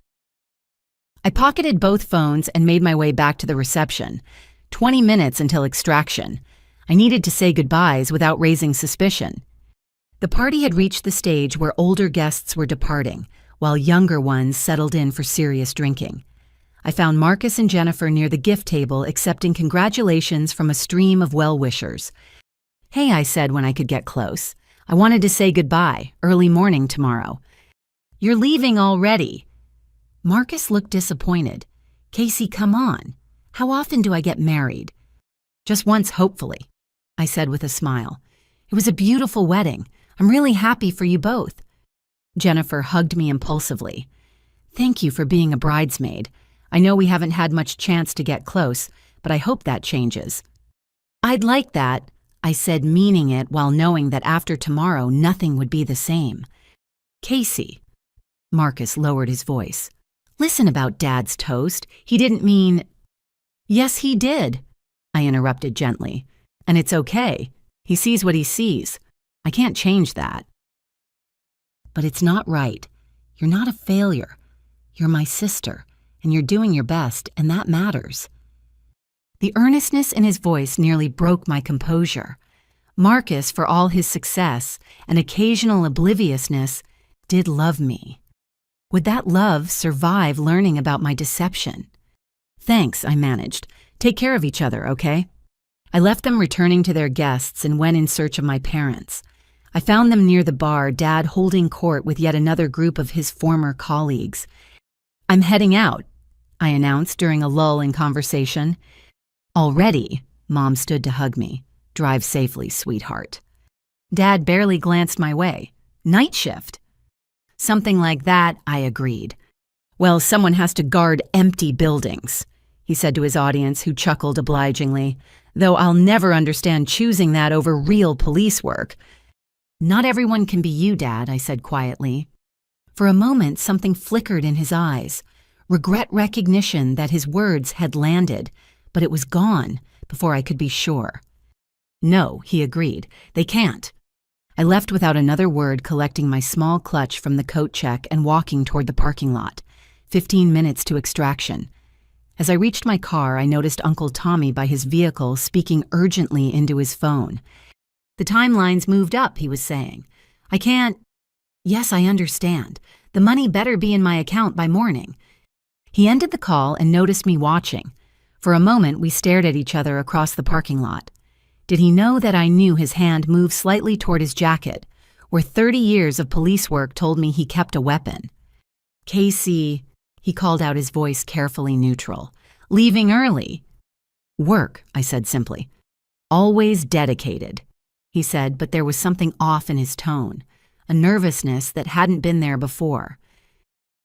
I pocketed both phones and made my way back to the reception. 20 minutes until extraction. I needed to say goodbyes without raising suspicion. The party had reached the stage where older guests were departing, while younger ones settled in for serious drinking. I found Marcus and Jennifer near the gift table accepting congratulations from a stream of well-wishers. "Hey," I said when I could get close. "I wanted to say goodbye, early morning tomorrow." "You're leaving already." Marcus looked disappointed. "Casey, come on. How often do I get married?" "Just once, hopefully," I said with a smile. "It was a beautiful wedding. I'm really happy for you both." Jennifer hugged me impulsively. "Thank you for being a bridesmaid. I know we haven't had much chance to get close, but I hope that changes." "I'd like that," I said, meaning it while knowing that after tomorrow nothing would be the same. "Casey," Marcus lowered his voice, "listen about Dad's toast. He didn't mean—" "Yes, he did," I interrupted gently. "And it's okay. He sees what he sees. I can't change that." "But it's not right. You're not a failure. You're my sister, and you're doing your best, and that matters." The earnestness in his voice nearly broke my composure. Marcus, for all his success and occasional obliviousness, did love me. Would that love survive learning about my deception? "Thanks," I managed. "Take care of each other, okay?" I left them returning to their guests and went in search of my parents. I found them near the bar, Dad holding court with yet another group of his former colleagues. "I'm heading out," I announced during a lull in conversation. "Already?" Mom stood to hug me. "Drive safely, sweetheart." Dad barely glanced my way. "Night shift?" "Something like that," I agreed. "Well, someone has to guard empty buildings," he said to his audience, who chuckled obligingly, "though I'll never understand choosing that over real police work." "Not everyone can be you, Dad," I said quietly. For a moment, something flickered in his eyes, regret recognition that his words had landed, but it was gone before I could be sure. "No," he agreed, "they can't." I left without another word, collecting my small clutch from the coat check and walking toward the parking lot. 15 minutes to extraction. As I reached my car, I noticed Uncle Tommy by his vehicle speaking urgently into his phone. "The timeline's moved up," he was saying. "I can't—" "Yes, I understand. The money better be in my account by morning." He ended the call and noticed me watching. For a moment, we stared at each other across the parking lot. Did he know that I knew his hand moved slightly toward his jacket, where 30 years of police work told me he kept a weapon? "Casey," he called out, his voice carefully neutral. "Leaving early?" "Work," I said simply. "Always dedicated," he said, but there was something off in his tone, a nervousness that hadn't been there before.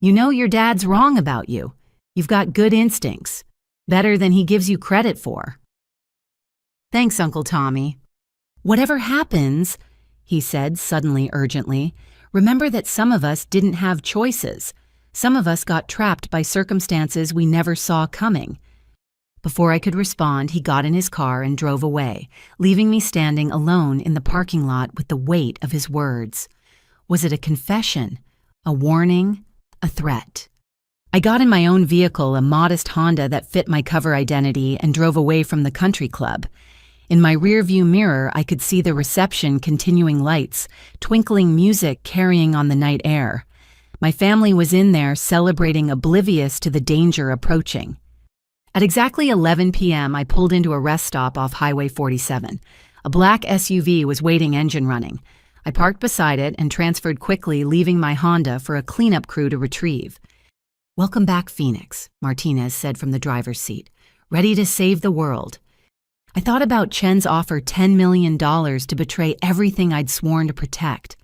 "You know your dad's wrong about you. You've got good instincts, better than he gives you credit for." "Thanks, Uncle Tommy." "Whatever happens," he said suddenly urgently, "remember that some of us didn't have choices. Some of us got trapped by circumstances we never saw coming." Before I could respond, he got in his car and drove away, leaving me standing alone in the parking lot with the weight of his words. Was it a confession, a warning, a threat? I got in my own vehicle, a modest Honda that fit my cover identity, and drove away from the country club. In my rearview mirror, I could see the reception, continuing lights, twinkling music carrying on the night air. My family was in there celebrating, oblivious to the danger approaching. At exactly 11 p.m., I pulled into a rest stop off Highway 47. A black SUV was waiting, engine running. I parked beside it and transferred quickly, leaving my Honda for a cleanup crew to retrieve. "Welcome back, Phoenix," Martinez said from the driver's seat. "Ready to save the world." I thought about Chen's offer $10 million to betray everything I'd sworn to protect.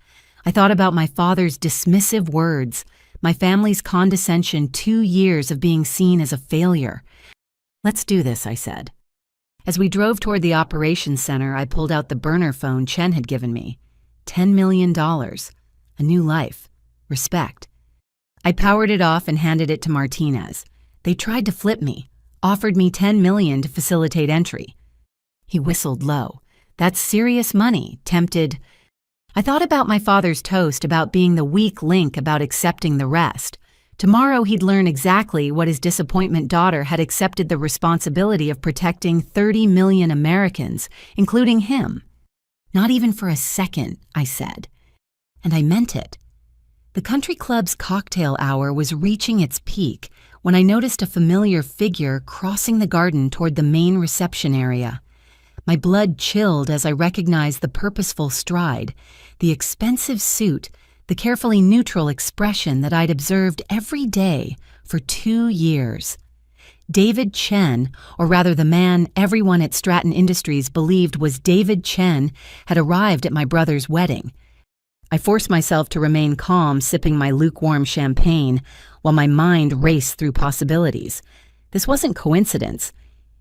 I thought about my father's dismissive words, my family's condescension, 2 years of being seen as a failure. "Let's do this," I said. As we drove toward the operations center, I pulled out the burner phone Chen had given me. $10 million. A new life. Respect. I powered it off and handed it to Martinez. "They tried to flip me, offered me $10 million to facilitate entry." He whistled low. "That's serious money, tempted." I thought about my father's toast, about being the weak link, about accepting the rest. Tomorrow he'd learn exactly what his disappointment daughter had accepted the responsibility of protecting 30 million Americans, including him. Not even for a second, I said. And I meant it. The country club's cocktail hour was reaching its peak when I noticed a familiar figure crossing the garden toward the main reception area. My blood chilled as I recognized the purposeful stride, the expensive suit, the carefully neutral expression that I'd observed every day for 2 years. David Chen, or rather the man everyone at Stratton Industries believed was David Chen, had arrived at my brother's wedding. I forced myself to remain calm, sipping my lukewarm champagne, while my mind raced through possibilities. This wasn't coincidence.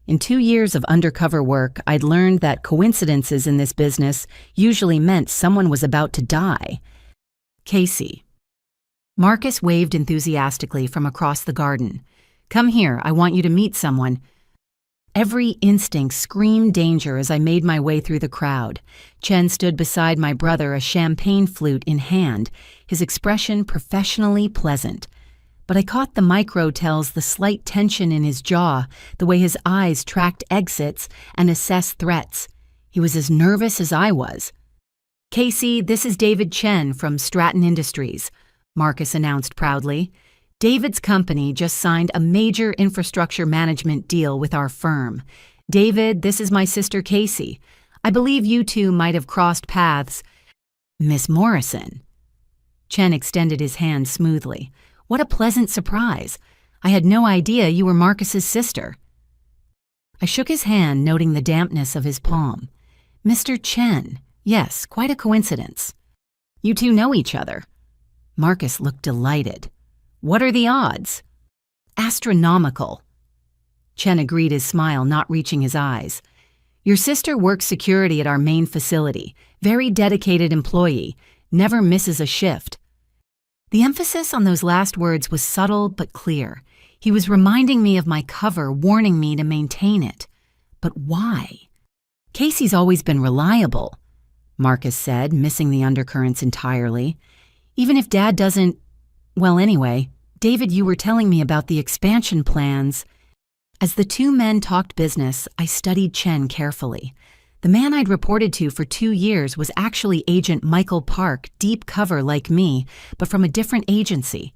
In 2 years of undercover work, I'd learned that coincidences in this business usually meant someone was about to die. Casey. Marcus waved enthusiastically from across the garden. Come here, I want you to meet someone. Every instinct screamed danger as I made my way through the crowd. Chen stood beside my brother, a champagne flute in hand, his expression professionally pleasant. But I caught the micro tells, the slight tension in his jaw, the way his eyes tracked exits and assessed threats. He was as nervous as I was. Casey, this is David Chen from Stratton Industries, Marcus announced proudly. David's company just signed a major infrastructure management deal with our firm. David, this is my sister Casey. I believe you two might have crossed paths. Miss Morrison. Chen extended his hand smoothly. What a pleasant surprise. I had no idea you were Marcus's sister. I shook his hand, noting the dampness of his palm. Mr. Chen. Yes, quite a coincidence. You two know each other. Marcus looked delighted. What are the odds? Astronomical. Chen agreed, his smile not reaching his eyes. Your sister works security at our main facility. Very dedicated employee. Never misses a shift. The emphasis on those last words was subtle but clear. He was reminding me of my cover, warning me to maintain it. But why? Casey's always been reliable, Marcus said, missing the undercurrents entirely. Even if Dad doesn't... Well, anyway, David, you were telling me about the expansion plans. As the two men talked business, I studied Chen carefully. The man I'd reported to for 2 years was actually Agent Michael Park, deep cover like me, but from a different agency.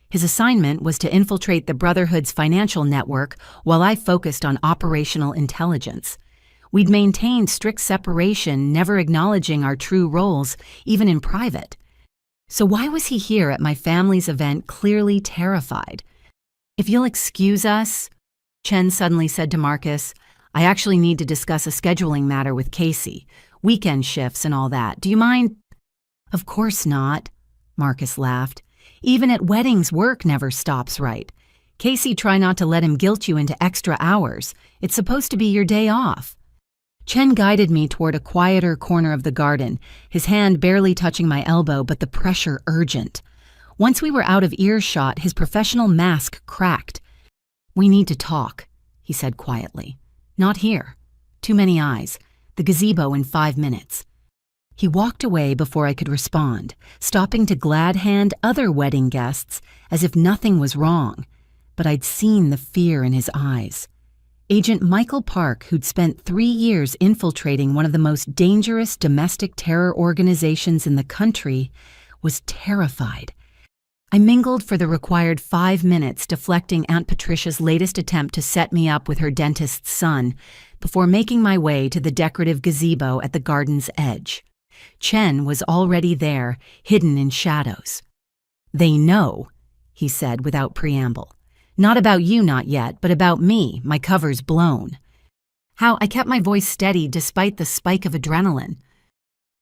His assignment was to infiltrate the Brotherhood's financial network while I focused on operational intelligence. We'd maintained strict separation, never acknowledging our true roles, even in private. So why was he here at my family's event, clearly terrified? If you'll excuse us, Chen suddenly said to Marcus, I actually need to discuss a scheduling matter with Casey. Weekend shifts and all that. Do you mind? Of course not, Marcus laughed. Even at weddings, work never stops, right? Casey, try not to let him guilt you into extra hours. It's supposed to be your day off. Chen guided me toward a quieter corner of the garden, his hand barely touching my elbow, but the pressure urgent. Once we were out of earshot, his professional mask cracked. We need to talk, he said quietly. Not here. Too many eyes. The gazebo in 5 minutes. He walked away before I could respond, stopping to glad hand other wedding guests as if nothing was wrong. But I'd seen the fear in his eyes. Agent Michael Park, who'd spent 3 years infiltrating one of the most dangerous domestic terror organizations in the country, was terrified. I mingled for the required 5 minutes, deflecting Aunt Patricia's latest attempt to set me up with her dentist's son, before making my way to the decorative gazebo at the garden's edge. Chen was already there, hidden in shadows. They know, he said without preamble. Not about you, not yet, but about me, my cover's blown. How I kept my voice steady despite the spike of adrenaline.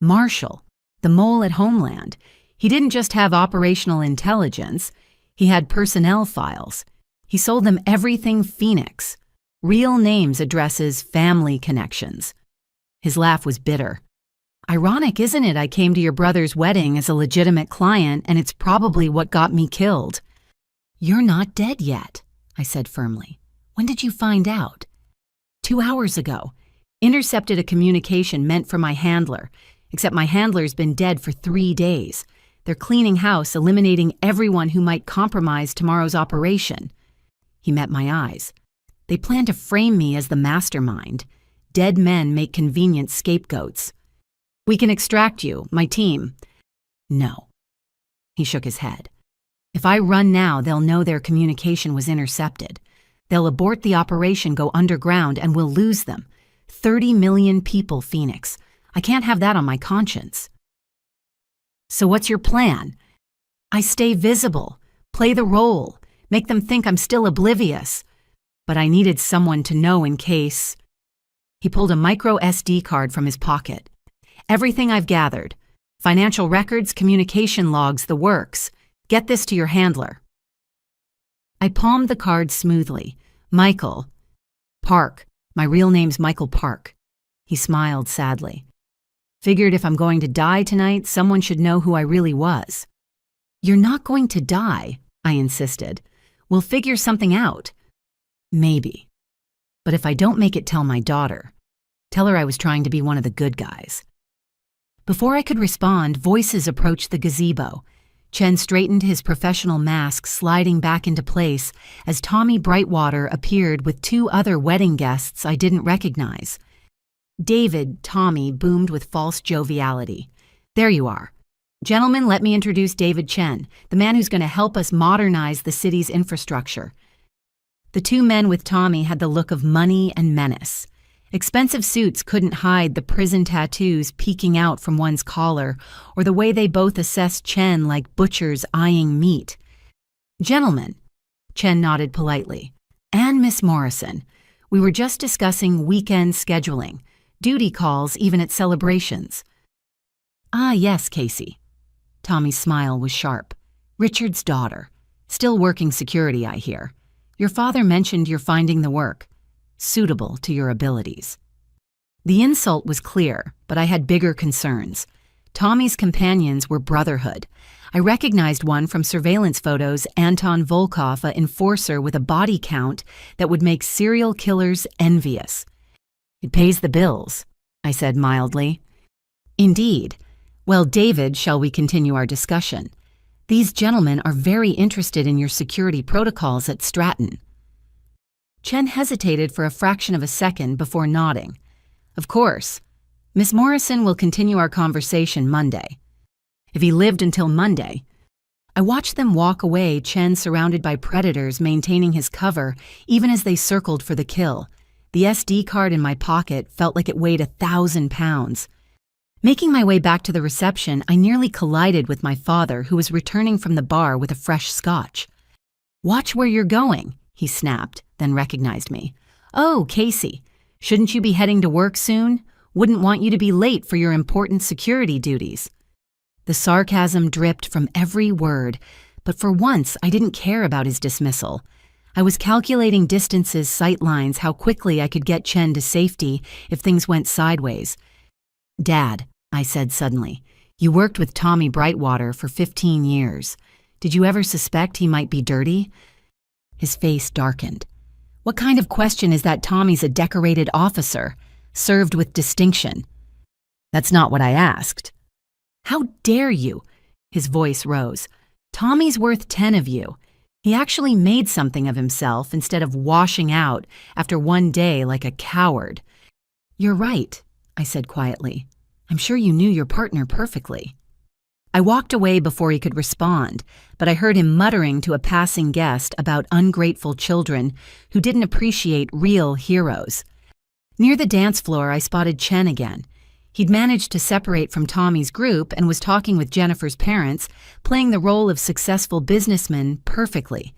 Marshall, the mole at Homeland, he didn't just have operational intelligence, he had personnel files. He sold them everything Phoenix. Real names, addresses, family connections. His laugh was bitter. Ironic, isn't it? I came to your brother's wedding as a legitimate client, and it's probably what got me killed. You're not dead yet, I said firmly. When did you find out? 2 hours ago. Intercepted a communication meant for my handler, except my handler's been dead for 3 days. They're cleaning house, eliminating everyone who might compromise tomorrow's operation. He met my eyes. They plan to frame me as the mastermind. Dead men make convenient scapegoats. We can extract you, my team. No. He shook his head. If I run now, they'll know their communication was intercepted. They'll abort the operation, go underground, and we'll lose them. 30 million people, Phoenix. I can't have that on my conscience. So what's your plan? I stay visible, play the role, make them think I'm still oblivious. But I needed someone to know in case. He pulled a micro SD card from his pocket. Everything I've gathered. Financial records, communication logs, the works. Get this to your handler. I palmed the card smoothly. Michael. Park. My real name's Michael Park. He smiled sadly. Figured if I'm going to die tonight, someone should know who I really was. You're not going to die, I insisted. We'll figure something out. Maybe. But if I don't make it, tell my daughter. Tell her I was trying to be one of the good guys. Before I could respond, voices approached the gazebo. Chen straightened his professional mask, sliding back into place as Tommy Brightwater appeared with two other wedding guests I didn't recognize. David, Tommy boomed with false joviality. There you are. Gentlemen, let me introduce David Chen, the man who's going to help us modernize the city's infrastructure. The two men with Tommy had the look of money and menace. Expensive suits couldn't hide the prison tattoos peeking out from one's collar, or the way they both assessed Chen like butchers eyeing meat. Gentlemen, Chen nodded politely, and Miss Morrison. We were just discussing weekend scheduling, duty calls even at celebrations. Ah, yes, Casey. Tommy's smile was sharp. Richard's daughter. Still working security, I hear. Your father mentioned you're finding the work. Suitable to your abilities. The insult was clear, but I had bigger concerns. Tommy's companions were brotherhood. I recognized one from surveillance photos, Anton Volkov, an enforcer with a body count that would make serial killers envious. It pays the bills, I said mildly. Indeed. Well, David, shall we continue our discussion? These gentlemen are very interested in your security protocols at Stratton. Chen hesitated for a fraction of a second before nodding. Of course. Miss Morrison will continue our conversation Monday. If he lived until Monday. I watched them walk away, Chen surrounded by predators maintaining his cover even as they circled for the kill. The SD card in my pocket felt like it weighed 1,000 pounds. Making my way back to the reception, I nearly collided with my father, who was returning from the bar with a fresh scotch. Watch where you're going, he snapped, then recognized me. Oh, Casey, shouldn't you be heading to work soon? Wouldn't want you to be late for your important security duties. The sarcasm dripped from every word, but for once I didn't care about his dismissal. I was calculating distances, sight lines, how quickly I could get Chen to safety if things went sideways. Dad, I said suddenly, you worked with Tommy Brightwater for 15 years. Did you ever suspect he might be dirty? His face darkened. What kind of question is that Tommy's a decorated officer, served with distinction? That's not what I asked. How dare you? His voice rose. Tommy's worth 10 of you. He actually made something of himself instead of washing out after one day like a coward. You're right, I said quietly. I'm sure you knew your partner perfectly. I walked away before he could respond, but I heard him muttering to a passing guest about ungrateful children who didn't appreciate real heroes. Near the dance floor, I spotted Chen again. He'd managed to separate from Tommy's group and was talking with Jennifer's parents, playing the role of successful businessman perfectly.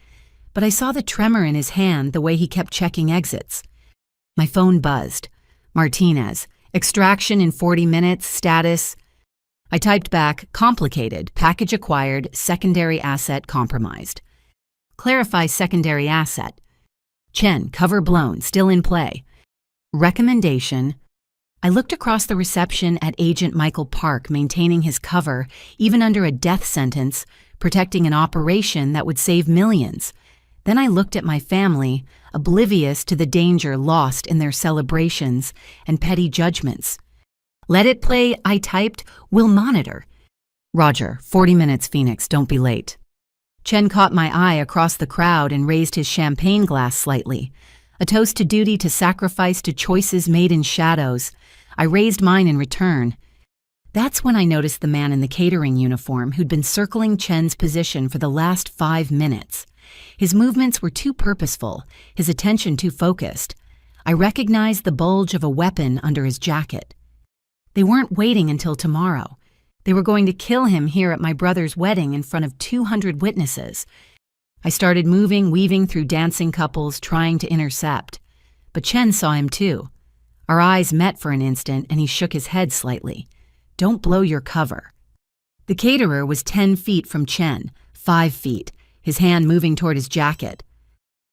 But I saw the tremor in his hand the way he kept checking exits. My phone buzzed. Martinez. Extraction in 40 minutes, status. I typed back, complicated, package acquired, secondary asset compromised. Clarify secondary asset. Chen, cover blown, still in play. Recommendation. I looked across the reception at Agent Michael Park maintaining his cover, even under a death sentence, protecting an operation that would save millions. Then I looked at my family, oblivious to the danger lost in their celebrations and petty judgments. Let it play, I typed, we'll monitor. Roger, 40 minutes, Phoenix, don't be late. Chen caught my eye across the crowd and raised his champagne glass slightly. A toast to duty, to sacrifice, to choices made in shadows. I raised mine in return. That's when I noticed the man in the catering uniform who'd been circling Chen's position for the last 5 minutes. His movements were too purposeful, his attention too focused. I recognized the bulge of a weapon under his jacket. They weren't waiting until tomorrow. They were going to kill him here at my brother's wedding in front of 200 witnesses. I started moving, weaving through dancing couples, trying to intercept. But Chen saw him too. Our eyes met for an instant and he shook his head slightly. Don't blow your cover. The caterer was 10 feet from Chen, 5 feet, his hand moving toward his jacket.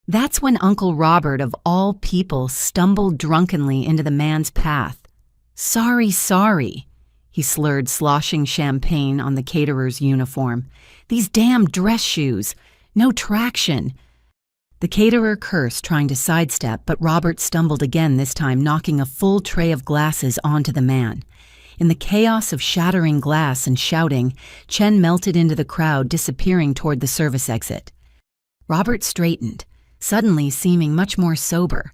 That's when Uncle Robert, of all people, stumbled drunkenly into the man's path. Sorry, he slurred, sloshing champagne on the caterer's uniform. These damn dress shoes. No traction. The caterer cursed, trying to sidestep, but Robert stumbled again, this time knocking a full tray of glasses onto the man. In the chaos of shattering glass and shouting, Chen melted into the crowd, disappearing toward the service exit. Robert straightened, suddenly seeming much more sober.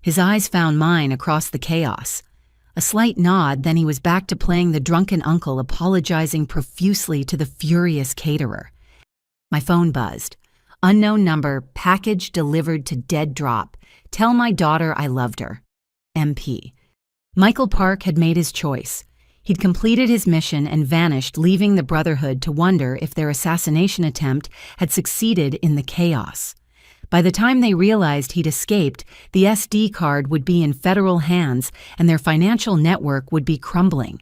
His eyes found mine across the chaos. A slight nod, then he was back to playing the drunken uncle, apologizing profusely to the furious caterer. My phone buzzed. Unknown number, package delivered to dead drop. Tell my daughter I loved her. MP. Michael Park had made his choice. He'd completed his mission and vanished, leaving the Brotherhood to wonder if their assassination attempt had succeeded in the chaos. By the time they realized he'd escaped, the SD card would be in federal hands and their financial network would be crumbling.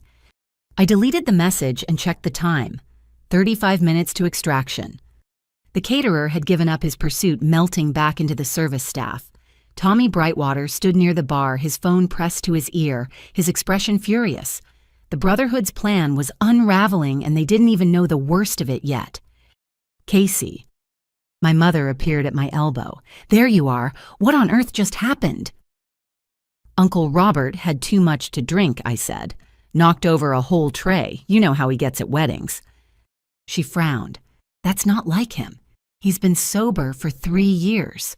I deleted the message and checked the time. 35 minutes to extraction. The caterer had given up his pursuit, melting back into the service staff. Tommy Brightwater stood near the bar, his phone pressed to his ear, his expression furious. The Brotherhood's plan was unraveling and they didn't even know the worst of it yet. Casey. My mother appeared at my elbow. There you are. What on earth just happened? Uncle Robert had too much to drink, I said. Knocked over a whole tray. You know how he gets at weddings. She frowned. That's not like him. He's been sober for 3 years.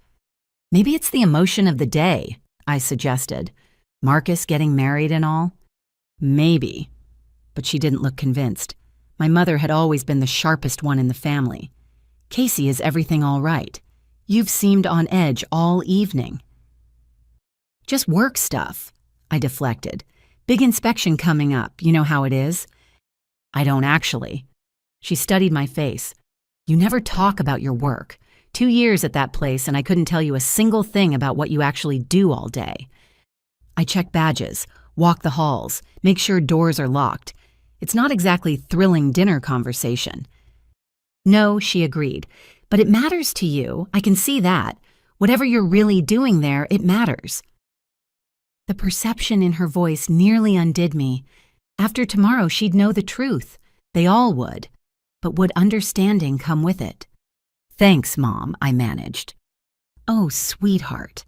Maybe it's the emotion of the day, I suggested. Marcus getting married and all. Maybe. But she didn't look convinced. My mother had always been the sharpest one in the family. Casey, is everything all right? You've seemed on edge all evening. Just work stuff, I deflected. Big inspection coming up, you know how it is. I don't actually. She studied my face. You never talk about your work. 2 years at that place and I couldn't tell you a single thing about what you actually do all day. I check badges, walk the halls, make sure doors are locked. It's not exactly thrilling dinner conversation. No, she agreed, but it matters to you. I can see that. Whatever you're really doing there, it matters. The perception in her voice nearly undid me. After tomorrow, she'd know the truth. They all would. But would understanding come with it? Thanks, Mom, I managed. Oh, sweetheart.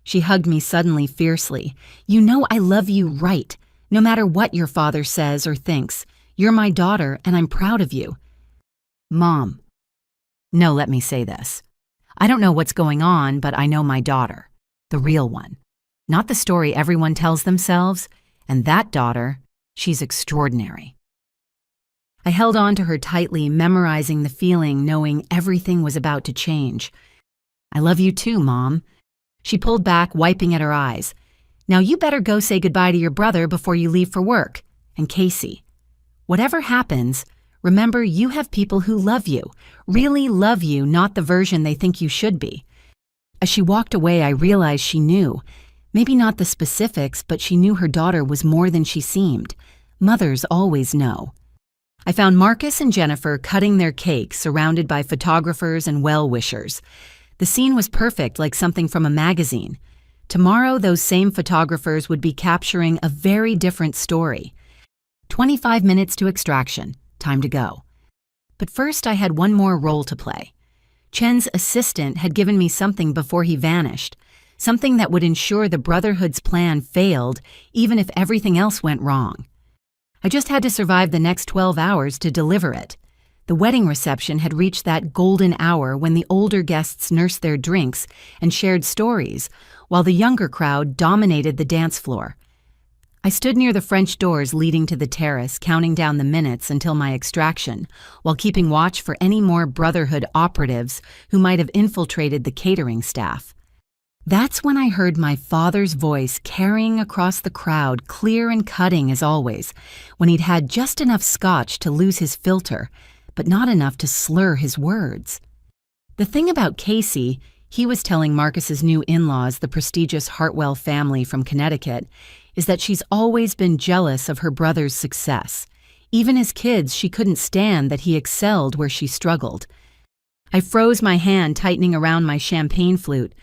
She hugged me suddenly, fiercely. You know I love you right. No matter what your father says or thinks. You're my daughter, and I'm proud of you. Mom. No, let me say this. I don't know what's going on, but I know my daughter. The real one. Not the story everyone tells themselves. And that daughter, she's extraordinary. I held on to her tightly, memorizing the feeling, knowing everything was about to change. I love you too, Mom. She pulled back, wiping at her eyes. Now you better go say goodbye to your brother before you leave for work. And Casey, whatever happens, remember you have people who love you, really love you, not the version they think you should be. As she walked away, I realized she knew. Maybe not the specifics, but she knew her daughter was more than she seemed. Mothers always know. I found Marcus and Jennifer cutting their cake, surrounded by photographers and well-wishers. The scene was perfect, like something from a magazine. Tomorrow, those same photographers would be capturing a very different story. 25 minutes to extraction. Time to go. But first, I had one more role to play. Chen's assistant had given me something before he vanished, something that would ensure the Brotherhood's plan failed, even if everything else went wrong. I just had to survive the next 12 hours to deliver it. The wedding reception had reached that golden hour when the older guests nursed their drinks and shared stories, while the younger crowd dominated the dance floor. I stood near the French doors leading to the terrace, counting down the minutes until my extraction, while keeping watch for any more Brotherhood operatives who might have infiltrated the catering staff. That's when I heard my father's voice carrying across the crowd, clear and cutting as always, when he'd had just enough scotch to lose his filter, but not enough to slur his words. The thing about Casey, he was telling Marcus's new in-laws, the prestigious Hartwell family from Connecticut, is that she's always been jealous of her brother's success. Even as kids, she couldn't stand that he excelled where she struggled. I froze my hand tightening around my champagne flute.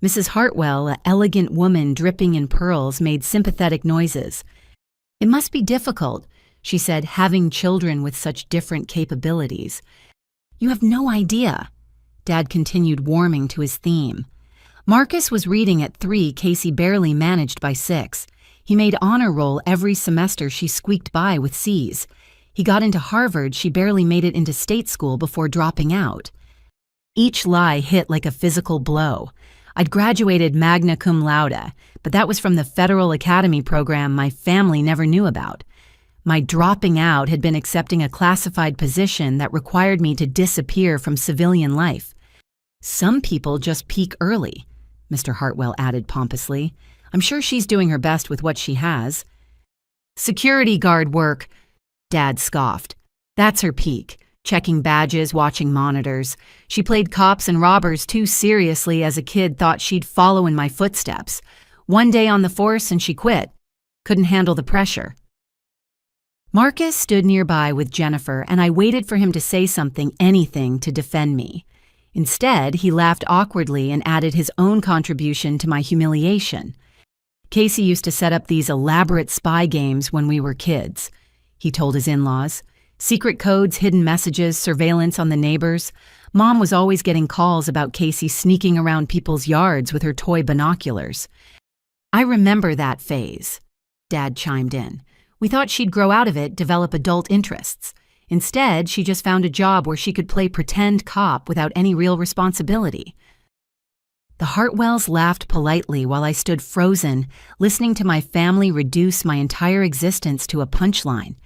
Mrs. Hartwell, an elegant woman dripping in pearls, made sympathetic noises. "It must be difficult," she said, "having children with such different capabilities." "You have no idea." Dad continued, warming to his theme. Marcus was reading at 3, Casey barely managed by 6. He made honor roll every semester, she squeaked by with C's. He got into Harvard, she barely made it into state school before dropping out. Each lie hit like a physical blow. I'd graduated magna cum laude, but that was from the Federal Academy program my family never knew about. My dropping out had been accepting a classified position that required me to disappear from civilian life. "Some people just peak early," Mr. Hartwell added pompously. "I'm sure she's doing her best with what she has." "Security guard work," Dad scoffed. "That's her peak. Checking badges, watching monitors. She played cops and robbers too seriously as a kid, thought she'd follow in my footsteps. One day on the force and she quit. Couldn't handle the pressure." Marcus stood nearby with Jennifer, and I waited for him to say something, anything, to defend me. Instead, he laughed awkwardly and added his own contribution to my humiliation. "Casey used to set up these elaborate spy games when we were kids," he told his in-laws. "Secret codes, hidden messages, surveillance on the neighbors. Mom was always getting calls about Casey sneaking around people's yards with her toy binoculars." "I remember that phase," Dad chimed in. "We thought she'd grow out of it, develop adult interests. Instead, she just found a job where she could play pretend cop without any real responsibility." The Hartwells laughed politely while I stood frozen, listening to my family reduce my entire existence to a punchline.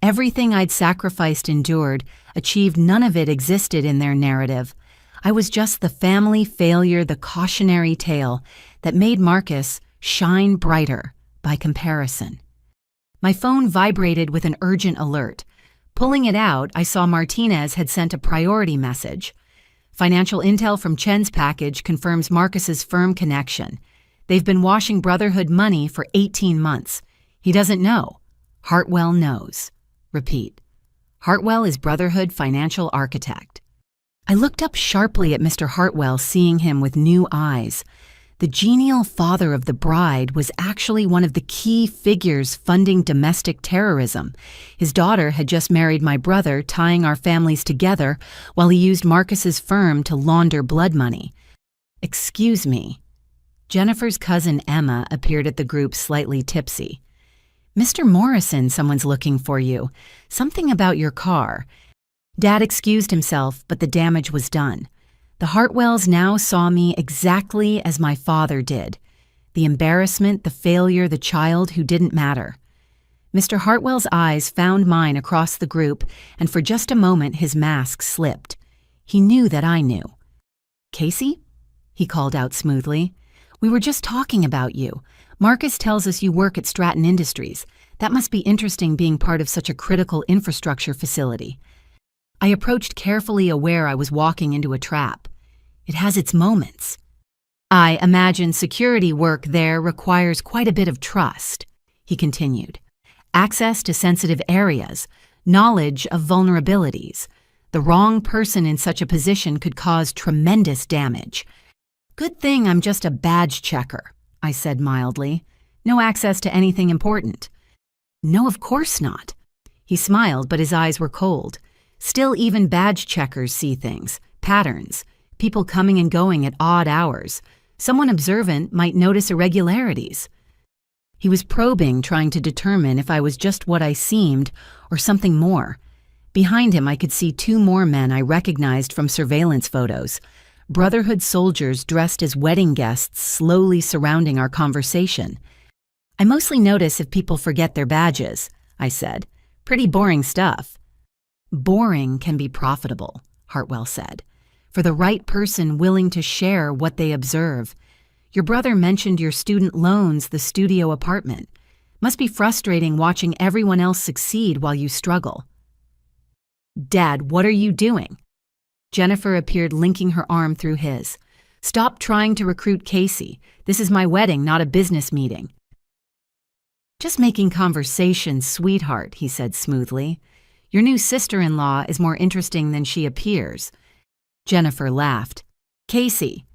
Everything I'd sacrificed, endured, achieved, none of it existed in their narrative. I was just the family failure, the cautionary tale that made Marcus shine brighter by comparison. My phone vibrated with an urgent alert. Pulling it out, I saw Martinez had sent a priority message. "Financial intel from Chen's package confirms Marcus's firm connection. They've been washing Brotherhood money for 18 months. He doesn't know. Hartwell knows." Repeat. Hartwell is Brotherhood financial architect. I looked up sharply at Mr. Hartwell, seeing him with new eyes. The genial father of the bride was actually one of the key figures funding domestic terrorism. His daughter had just married my brother, tying our families together while he used Marcus's firm to launder blood money. "Excuse me." Jennifer's cousin Emma appeared at the group, slightly tipsy. "Mr. Morrison, someone's looking for you. Something about your car." Dad excused himself, but the damage was done. The Hartwells now saw me exactly as my father did. The embarrassment, the failure, the child who didn't matter. Mr. Hartwell's eyes found mine across the group, and for just a moment his mask slipped. He knew that I knew. "Casey?" he called out smoothly. "We were just talking about you. Marcus tells us you work at Stratton Industries. That must be interesting, being part of such a critical infrastructure facility." I approached carefully, aware I was walking into a trap. "It has its moments." "I imagine security work there requires quite a bit of trust," he continued. "Access to sensitive areas, knowledge of vulnerabilities. The wrong person in such a position could cause tremendous damage. Good thing I'm just a badge checker," I said mildly. "No access to anything important." "No, of course not." He smiled, but his eyes were cold. "Still, even badge checkers see things, patterns, people coming and going at odd hours. Someone observant might notice irregularities." He was probing, trying to determine if I was just what I seemed or something more. Behind him, I could see two more men I recognized from surveillance photos. Brotherhood soldiers dressed as wedding guests slowly surrounding our conversation. "I mostly notice if people forget their badges," I said. "Pretty boring stuff." "Boring can be profitable," Hartwell said, "for the right person willing to share what they observe. Your brother mentioned your student loans, the studio apartment. Must be frustrating watching everyone else succeed while you struggle." "Dad, what are you doing?" Jennifer appeared, linking her arm through his. "Stop trying to recruit Casey. This is my wedding, not a business meeting." "Just making conversation, sweetheart," he said smoothly. "Your new sister-in-law is more interesting than she appears." Jennifer laughed. "Casey.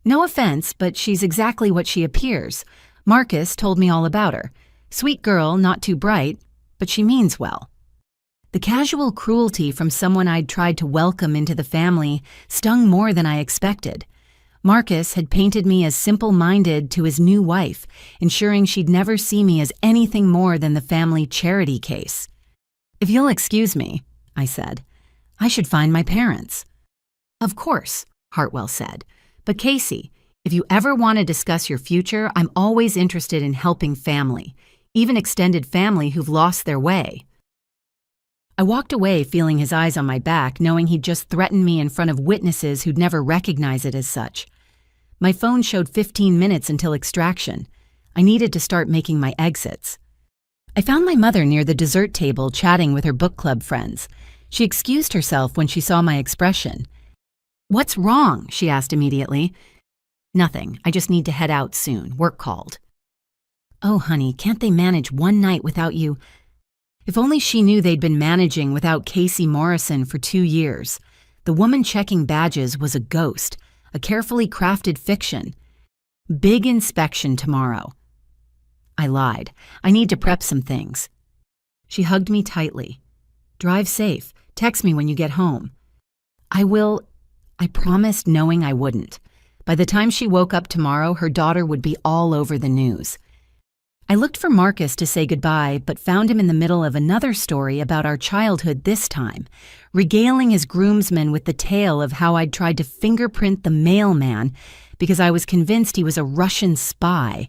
No offense, but she's exactly what she appears. Marcus told me all about her. Sweet girl, not too bright, but she means well." The casual cruelty from someone I'd tried to welcome into the family stung more than I expected. Marcus had painted me as simple-minded to his new wife, ensuring she'd never see me as anything more than the family charity case. "If you'll excuse me," I said, "I should find my parents." "Of course," Hartwell said. "But Casey, if you ever want to discuss your future, I'm always interested in helping family, even extended family who've lost their way." I walked away feeling his eyes on my back, knowing he'd just threatened me in front of witnesses who'd never recognize it as such. My phone showed 15 minutes until extraction. I needed to start making my exits. I found my mother near the dessert table chatting with her book club friends. She excused herself when she saw my expression. "What's wrong?" she asked immediately. "Nothing. I just need to head out soon. Work called." "Oh, honey, can't they manage one night without you?" If only she knew they'd been managing without Casey Morrison for 2 years. The woman checking badges was a ghost, a carefully crafted fiction. "Big inspection tomorrow." I lied. "I need to prep some things." She hugged me tightly. "Drive safe. Text me when you get home." "I will," I promised, knowing I wouldn't. By the time she woke up tomorrow, her daughter would be all over the news. I looked for Marcus to say goodbye, but found him in the middle of another story about our childhood this time, regaling his groomsmen with the tale of how I'd tried to fingerprint the mailman because I was convinced he was a Russian spy.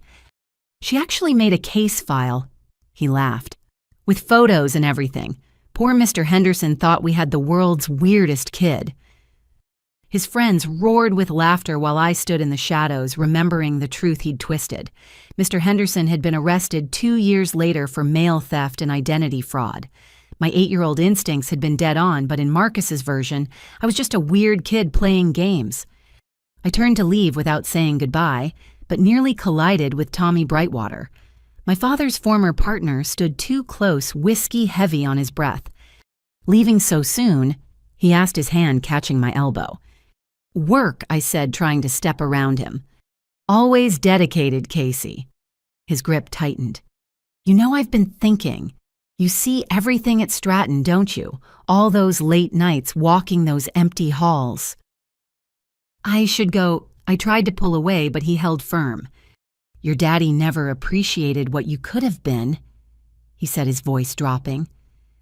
"She actually made a case file," he laughed, "with photos and everything. Poor Mr. Henderson thought we had the world's weirdest kid." His friends roared with laughter while I stood in the shadows, remembering the truth he'd twisted. Mr. Henderson had been arrested 2 years later for mail theft and identity fraud. My 8-year-old instincts had been dead on, but in Marcus's version, I was just a weird kid playing games. I turned to leave without saying goodbye, but nearly collided with Tommy Brightwater. My father's former partner stood too close, whiskey heavy on his breath. "Leaving so soon?" he asked, his hand catching my elbow. "Work," I said, trying to step around him. "Always dedicated, Casey." His grip tightened. "You know, I've been thinking. You see everything at Stratton, don't you? All those late nights walking those empty halls." "I should go." I tried to pull away, but he held firm. "Your daddy never appreciated what you could have been," he said, his voice dropping.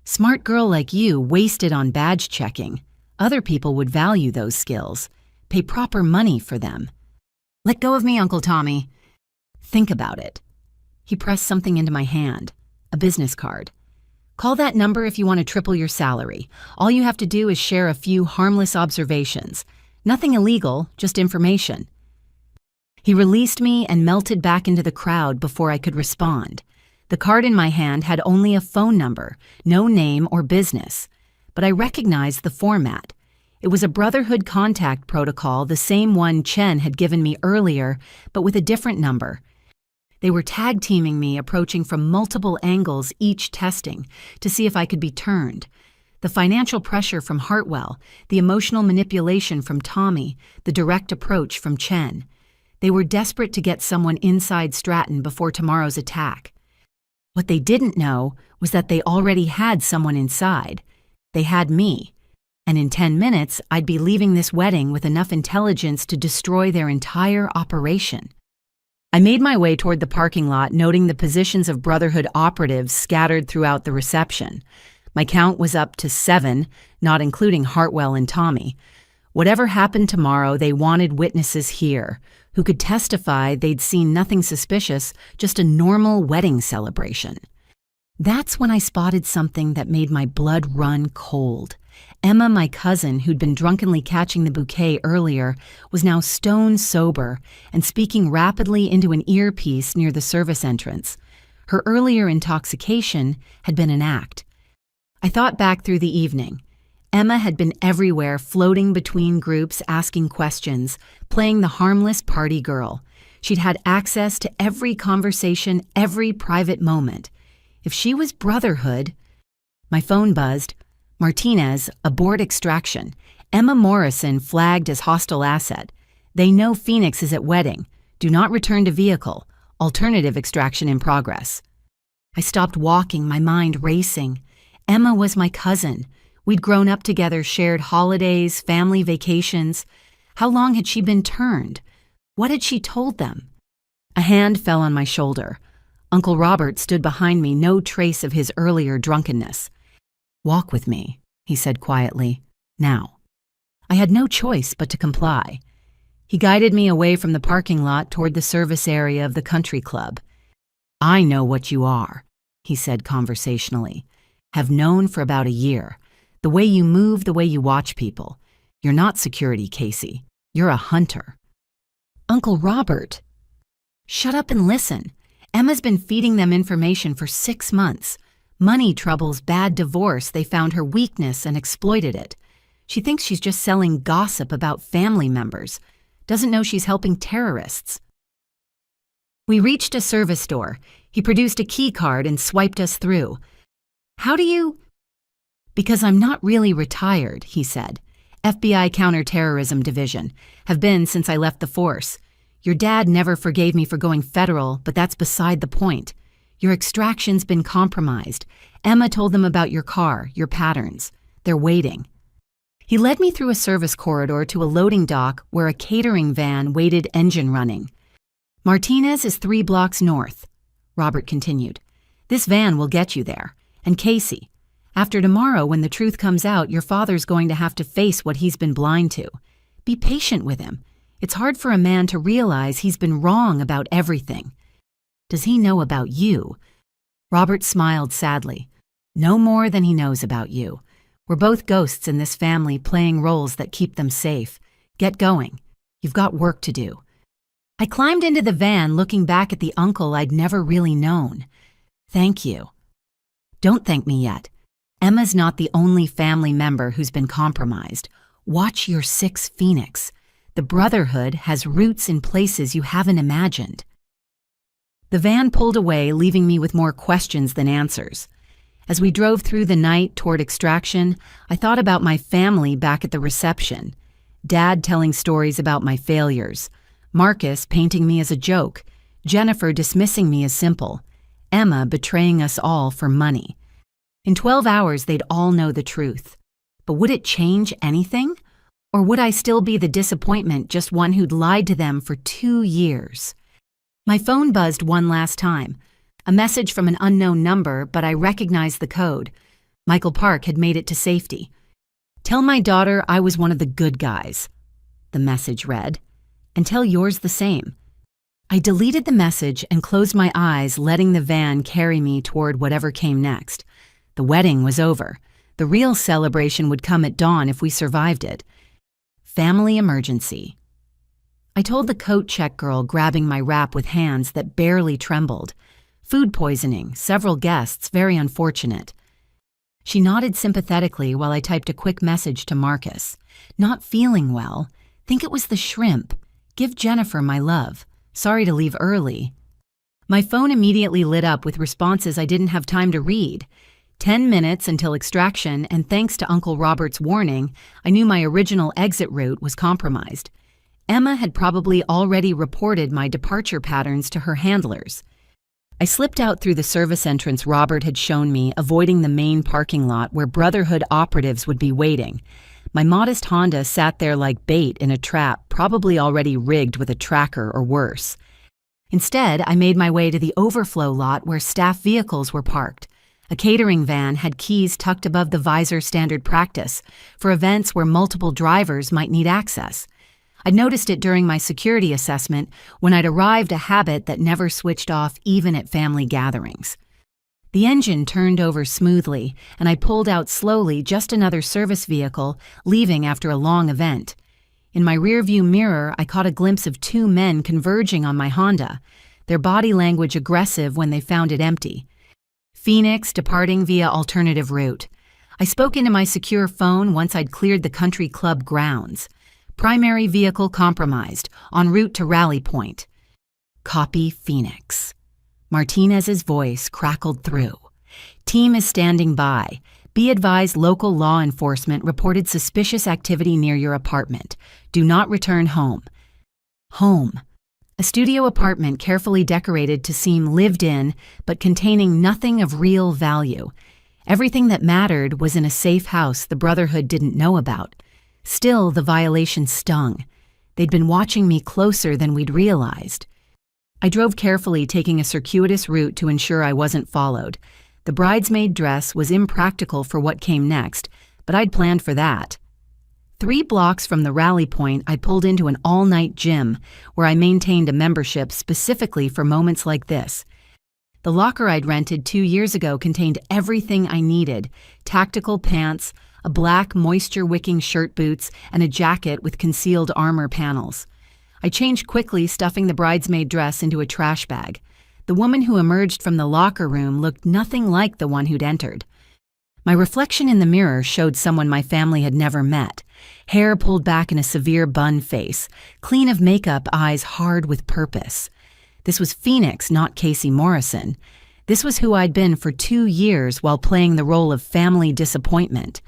"Smart girl like you wasted on badge checking. Other people would value those skills. Pay proper money for them." "Let go of me, Uncle Tommy." "Think about it." He pressed something into my hand, a business card. "Call that number if you want to triple your salary. All you have to do is share a few harmless observations. Nothing illegal, just information." He released me and melted back into the crowd before I could respond. The card in my hand had only a phone number, no name or business. But I recognized the format. It was a Brotherhood contact protocol, the same one Chen had given me earlier, but with a different number. They were tag-teaming me, approaching from multiple angles, each testing, to see if I could be turned. The financial pressure from Hartwell, the emotional manipulation from Tommy, the direct approach from Chen. They were desperate to get someone inside Stratton before tomorrow's attack. What they didn't know was that they already had someone inside. They had me. And in 10 minutes, I'd be leaving this wedding with enough intelligence to destroy their entire operation. I made my way toward the parking lot, noting the positions of Brotherhood operatives scattered throughout the reception. My count was up to 7, not including Hartwell and Tommy. Whatever happened tomorrow, they wanted witnesses here, who could testify they'd seen nothing suspicious, just a normal wedding celebration. That's when I spotted something that made my blood run cold. Emma, my cousin, who'd been drunkenly catching the bouquet earlier, was now stone sober and speaking rapidly into an earpiece near the service entrance. Her earlier intoxication had been an act. I thought back through the evening. Emma had been everywhere, floating between groups, asking questions, playing the harmless party girl. She'd had access to every conversation, every private moment. If she was Brotherhood... My phone buzzed. Martinez, abort extraction. Emma Morrison flagged as hostile asset. They know Phoenix is at wedding. Do not return to vehicle. Alternative extraction in progress. I stopped walking, my mind racing. Emma was my cousin. We'd grown up together, shared holidays, family vacations. How long had she been turned? What had she told them? A hand fell on my shoulder. Uncle Robert stood behind me, no trace of his earlier drunkenness. "Walk with me," he said quietly. "Now." I had no choice but to comply. He guided me away from the parking lot toward the service area of the country club. "I know what you are," he said conversationally. "Have known for about a year. The way you move, the way you watch people. You're not security, Casey. You're a hunter." "Uncle Robert." "Shut up and listen. Emma's been feeding them information for 6 months. Money troubles, bad divorce, they found her weakness and exploited it. She thinks she's just selling gossip about family members. Doesn't know she's helping terrorists." We reached a service door. He produced a key card and swiped us through. "How do you—" "Because I'm not really retired," he said. "FBI Counterterrorism Division. Have been since I left the force. Your dad never forgave me for going federal, but that's beside the point. Your extraction's been compromised. Emma told them about your car, your patterns. They're waiting." He led me through a service corridor to a loading dock where a catering van waited, engine running. "Martinez is 3 blocks north," Robert continued. "This van will get you there. And Casey, after tomorrow, when the truth comes out, your father's going to have to face what he's been blind to. Be patient with him. It's hard for a man to realize he's been wrong about everything. Does he know about you?" Robert smiled sadly. "No more than he knows about you. We're both ghosts in this family playing roles that keep them safe. Get going. You've got work to do." I climbed into the van, looking back at the uncle I'd never really known. "Thank you." "Don't thank me yet. Emma's not the only family member who's been compromised. Watch your 6 Phoenix. The Brotherhood has roots in places you haven't imagined." The van pulled away, leaving me with more questions than answers. As we drove through the night toward extraction, I thought about my family back at the reception. Dad telling stories about my failures. Marcus painting me as a joke. Jennifer dismissing me as simple. Emma betraying us all for money. In 12 hours, they'd all know the truth. But would it change anything? Or would I still be the disappointment, just one who'd lied to them for 2 years? My phone buzzed one last time. A message from an unknown number, but I recognized the code. Michael Park had made it to safety. "Tell my daughter I was one of the good guys," the message read. "And tell yours the same." I deleted the message and closed my eyes, letting the van carry me toward whatever came next. The wedding was over. The real celebration would come at dawn if we survived it. Family emergency. I told the coat check girl, grabbing my wrap with hands that barely trembled. "Food poisoning, several guests, very unfortunate." She nodded sympathetically while I typed a quick message to Marcus. "Not feeling well. Think it was the shrimp. Give Jennifer my love. Sorry to leave early." My phone immediately lit up with responses I didn't have time to read. 10 minutes until extraction, and thanks to Uncle Robert's warning, I knew my original exit route was compromised. Emma had probably already reported my departure patterns to her handlers. I slipped out through the service entrance Robert had shown me, avoiding the main parking lot where Brotherhood operatives would be waiting. My modest Honda sat there like bait in a trap, probably already rigged with a tracker or worse. Instead, I made my way to the overflow lot where staff vehicles were parked. A catering van had keys tucked above the visor standard practice for events where multiple drivers might need access. I'd noticed it during my security assessment when I'd arrived, a habit that never switched off even at family gatherings. The engine turned over smoothly, and I pulled out slowly, just another service vehicle, leaving after a long event. In my rearview mirror, I caught a glimpse of two men converging on my Honda, their body language aggressive when they found it empty. Phoenix departing via alternative route. I spoke into my secure phone once I'd cleared the country club grounds. Primary vehicle compromised, en route to rally point. Copy Phoenix. Martinez's voice crackled through. Team is standing by. Be advised, local law enforcement reported suspicious activity near your apartment. Do not return home. Home. A studio apartment carefully decorated to seem lived in, but containing nothing of real value. Everything that mattered was in a safe house the Brotherhood didn't know about. Still, the violation stung. They'd been watching me closer than we'd realized. I drove carefully, taking a circuitous route to ensure I wasn't followed. The bridesmaid dress was impractical for what came next, but I'd planned for that. 3 blocks from the rally point, I pulled into an all-night gym where I maintained a membership specifically for moments like this. The locker I'd rented 2 years ago contained everything I needed: tactical pants, a black moisture-wicking shirt, boots, and a jacket with concealed armor panels. I changed quickly, stuffing the bridesmaid dress into a trash bag. The woman who emerged from the locker room looked nothing like the one who'd entered. My reflection in the mirror showed someone my family had never met. Hair pulled back in a severe bun face, clean of makeup, eyes hard with purpose. This was Phoenix, not Casey Morrison. This was who I'd been for 2 years while playing the role of family disappointment.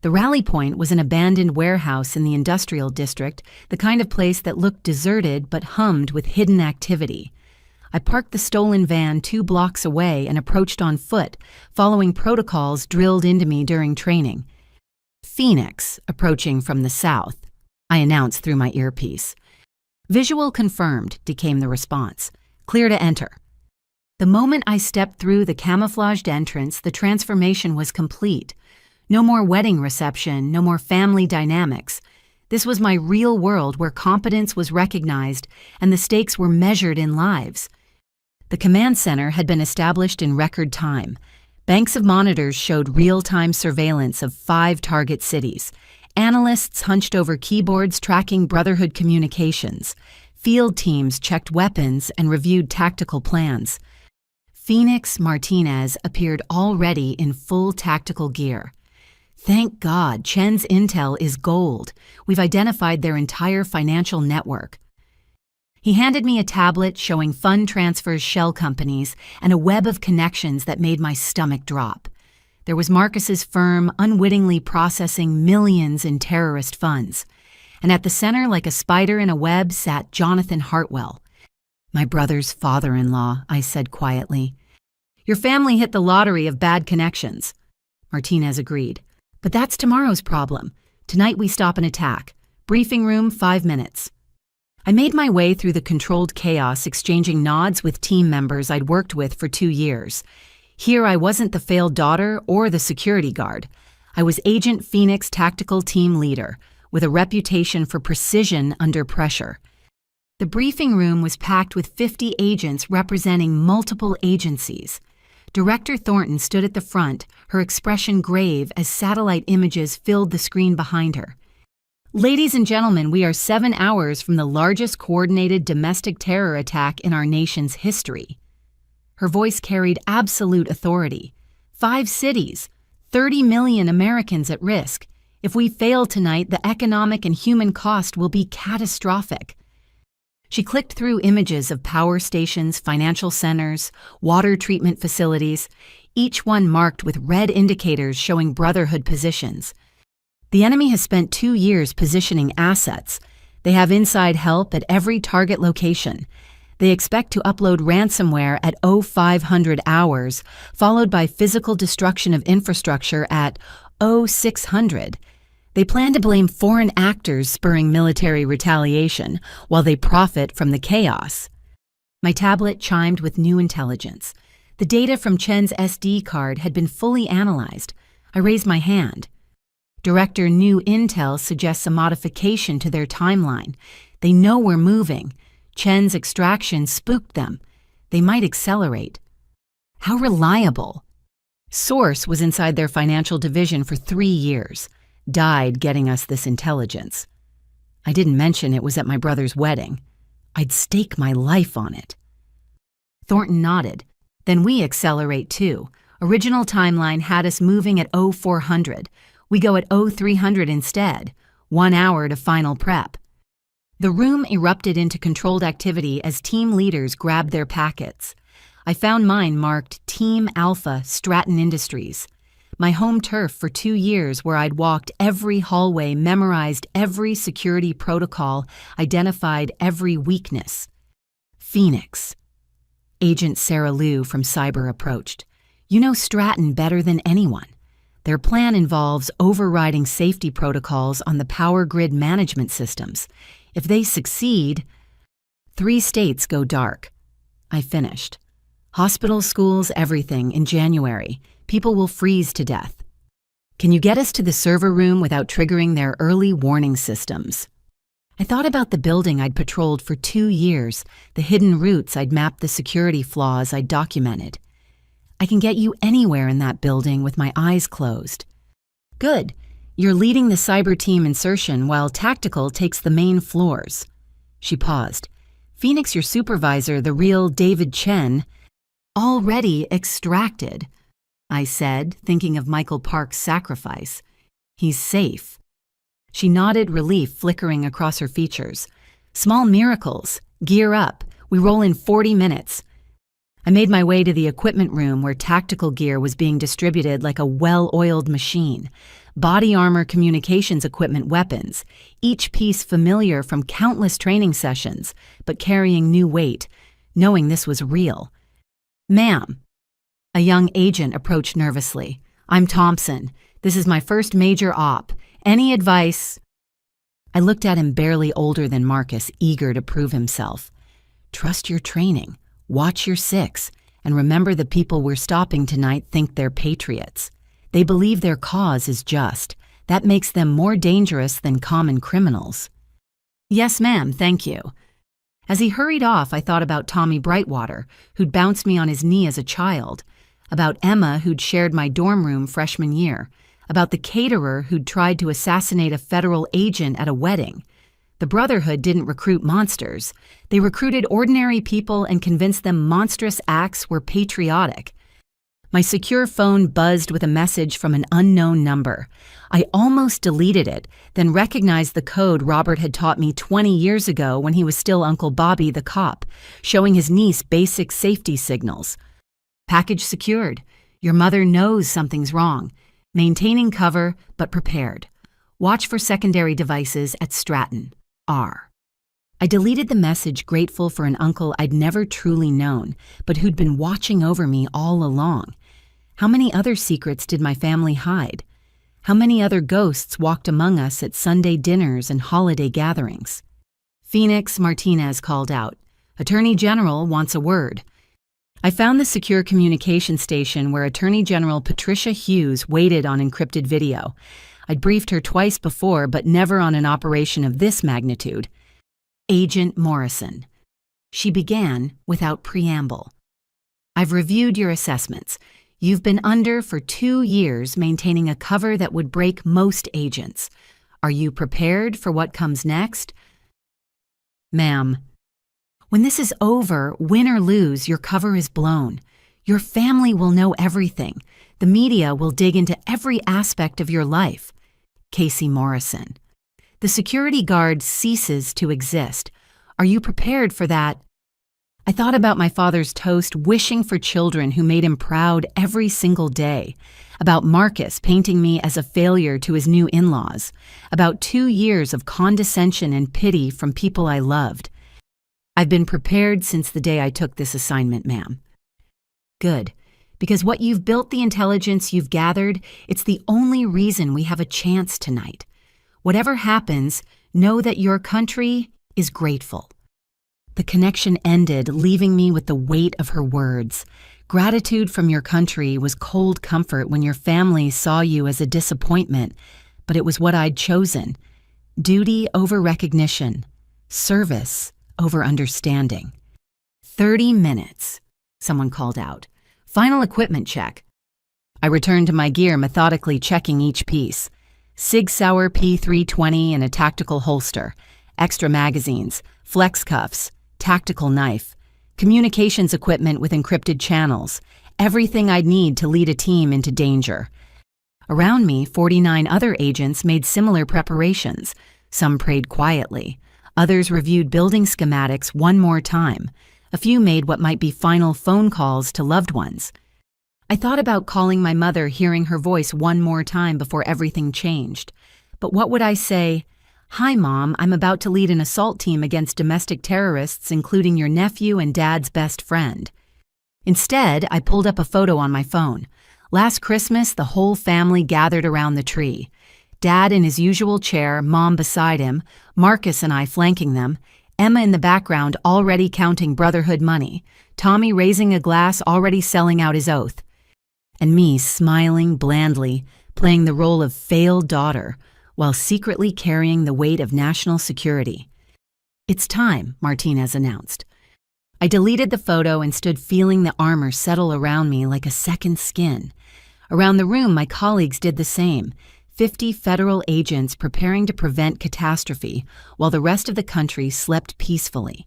The rally point was an abandoned warehouse in the industrial district, the kind of place that looked deserted but hummed with hidden activity. I parked the stolen van 2 blocks away and approached on foot, following protocols drilled into me during training. Phoenix, approaching from the south, I announced through my earpiece. Visual confirmed, came the response. Clear to enter. The moment I stepped through the camouflaged entrance, the transformation was complete. No more wedding reception, no more family dynamics. This was my real world where competence was recognized and the stakes were measured in lives. The command center had been established in record time. Banks of monitors showed real-time surveillance of 5 target cities. Analysts hunched over keyboards tracking Brotherhood communications. Field teams checked weapons and reviewed tactical plans. Phoenix Martinez appeared already in full tactical gear. Thank God, Chen's intel is gold. We've identified their entire financial network. He handed me a tablet showing fund transfers, shell companies, and a web of connections that made my stomach drop. There was Marcus's firm unwittingly processing millions in terrorist funds. And at the center, like a spider in a web, sat Jonathan Hartwell. My brother's father-in-law, I said quietly. Your family hit the lottery of bad connections. Martinez agreed. But that's tomorrow's problem. Tonight we stop an attack. Briefing room, 5 minutes. I made my way through the controlled chaos, exchanging nods with team members I'd worked with for 2 years. Here I wasn't the failed daughter or the security guard. I was Agent Phoenix, tactical team leader, with a reputation for precision under pressure. The briefing room was packed with 50 agents representing multiple agencies. Director Thornton stood at the front, her expression grave as satellite images filled the screen behind her. Ladies and gentlemen, we are 7 hours from the largest coordinated domestic terror attack in our nation's history. Her voice carried absolute authority. 5 cities, 30 million Americans at risk. If we fail tonight, the economic and human cost will be catastrophic. She clicked through images of power stations, financial centers, water treatment facilities, each one marked with red indicators showing Brotherhood positions. The enemy has spent 2 years positioning assets. They have inside help at every target location. They expect to upload ransomware at 0500 hours, followed by physical destruction of infrastructure at 0600. They plan to blame foreign actors spurring military retaliation while they profit from the chaos. My tablet chimed with new intelligence. The data from Chen's SD card had been fully analyzed. I raised my hand. Director New Intel suggests a modification to their timeline. They know we're moving. Chen's extraction spooked them. They might accelerate. How reliable? Source was inside their financial division for 3 years. Died getting us this intelligence. I didn't mention it was at my brother's wedding. I'd stake my life on it. Thornton nodded. Then we accelerate too. Original timeline had us moving at 0400. We go at 0300 instead. 1 hour to final prep. The room erupted into controlled activity as team leaders grabbed their packets. I found mine marked Team Alpha Stratton Industries. My home turf for 2 years where I'd walked every hallway, memorized every security protocol, identified every weakness. Phoenix. Agent Sarah Liu from Cyber approached. You know Stratton better than anyone. Their plan involves overriding safety protocols on the power grid management systems. If they succeed, 3 states go dark. I finished. Hospitals, schools, everything in January. People will freeze to death. Can you get us to the server room without triggering their early warning systems? I thought about the building I'd patrolled for 2 years, the hidden routes I'd mapped, the security flaws I'd documented. I can get you anywhere in that building with my eyes closed. Good. You're leading the cyber team insertion while tactical takes the main floors. She paused. Phoenix, your supervisor, the real David Chen, already extracted, I said, thinking of Michael Park's sacrifice. He's safe. She nodded, relief flickering across her features. Small miracles. Gear up. We roll in 40 minutes. I made my way to the equipment room where tactical gear was being distributed like a well-oiled machine. Body armor, communications equipment, weapons, each piece familiar from countless training sessions, but carrying new weight, knowing this was real. Ma'am. A young agent approached nervously. I'm Thompson. This is my first major op. Any advice? I looked at him, barely older than Marcus, eager to prove himself. Trust your training. Watch your 6. And remember, the people we're stopping tonight think they're patriots. They believe their cause is just. That makes them more dangerous than common criminals. Yes, ma'am, thank you. As he hurried off, I thought about Tommy Brightwater, who'd bounced me on his knee as a child, about Emma, who'd shared my dorm room freshman year, about the caterer who'd tried to assassinate a federal agent at a wedding. The Brotherhood didn't recruit monsters. They recruited ordinary people and convinced them monstrous acts were patriotic. My secure phone buzzed with a message from an unknown number. I almost deleted it, then recognized the code Robert had taught me 20 years ago when he was still Uncle Bobby the cop, showing his niece basic safety signals. Package secured. Your mother knows something's wrong. Maintaining cover, but prepared. Watch for secondary devices at Stratton. R. I deleted the message, grateful for an uncle I'd never truly known, but who'd been watching over me all along. How many other secrets did my family hide? How many other ghosts walked among us at Sunday dinners and holiday gatherings? Phoenix, Martinez called out. Attorney General wants a word. I found the secure communication station where Attorney General Patricia Hughes waited on encrypted video. I'd briefed her twice before, but never on an operation of this magnitude. Agent Morrison. She began without preamble. I've reviewed your assessments. You've been under for 2 years, maintaining a cover that would break most agents. Are you prepared for what comes next? Ma'am. When this is over, win or lose, your cover is blown. Your family will know everything. The media will dig into every aspect of your life. Casey Morrison. The security guard ceases to exist. Are you prepared for that? I thought about my father's toast, wishing for children who made him proud every single day. About Marcus painting me as a failure to his new in-laws. About 2 years of condescension and pity from people I loved. I've been prepared since the day I took this assignment, ma'am. Good. Because what you've built, the intelligence you've gathered, it's the only reason we have a chance tonight. Whatever happens, know that your country is grateful. The connection ended, leaving me with the weight of her words. Gratitude from your country was cold comfort when your family saw you as a disappointment, but it was what I'd chosen. Duty over recognition. Service over understanding. 30 minutes, someone called out. Final equipment check. I returned to my gear, methodically checking each piece. Sig Sauer P320 in a tactical holster, extra magazines, flex cuffs, tactical knife, communications equipment with encrypted channels, everything I'd need to lead a team into danger. Around me, 49 other agents made similar preparations. Some prayed quietly. Others reviewed building schematics one more time. A few made what might be final phone calls to loved ones. I thought about calling my mother, hearing her voice one more time before everything changed. But what would I say? Hi, Mom, I'm about to lead an assault team against domestic terrorists, including your nephew and Dad's best friend. Instead, I pulled up a photo on my phone. Last Christmas, the whole family gathered around the tree. Dad in his usual chair, Mom beside him, Marcus and I flanking them, Emma in the background already counting brotherhood money, Tommy raising a glass already selling out his oath, and me smiling blandly, playing the role of failed daughter, while secretly carrying the weight of national security. It's time, Martinez announced. I deleted the photo and stood feeling the armor settle around me like a second skin. Around the room, my colleagues did the same. 50 federal agents preparing to prevent catastrophe, while the rest of the country slept peacefully.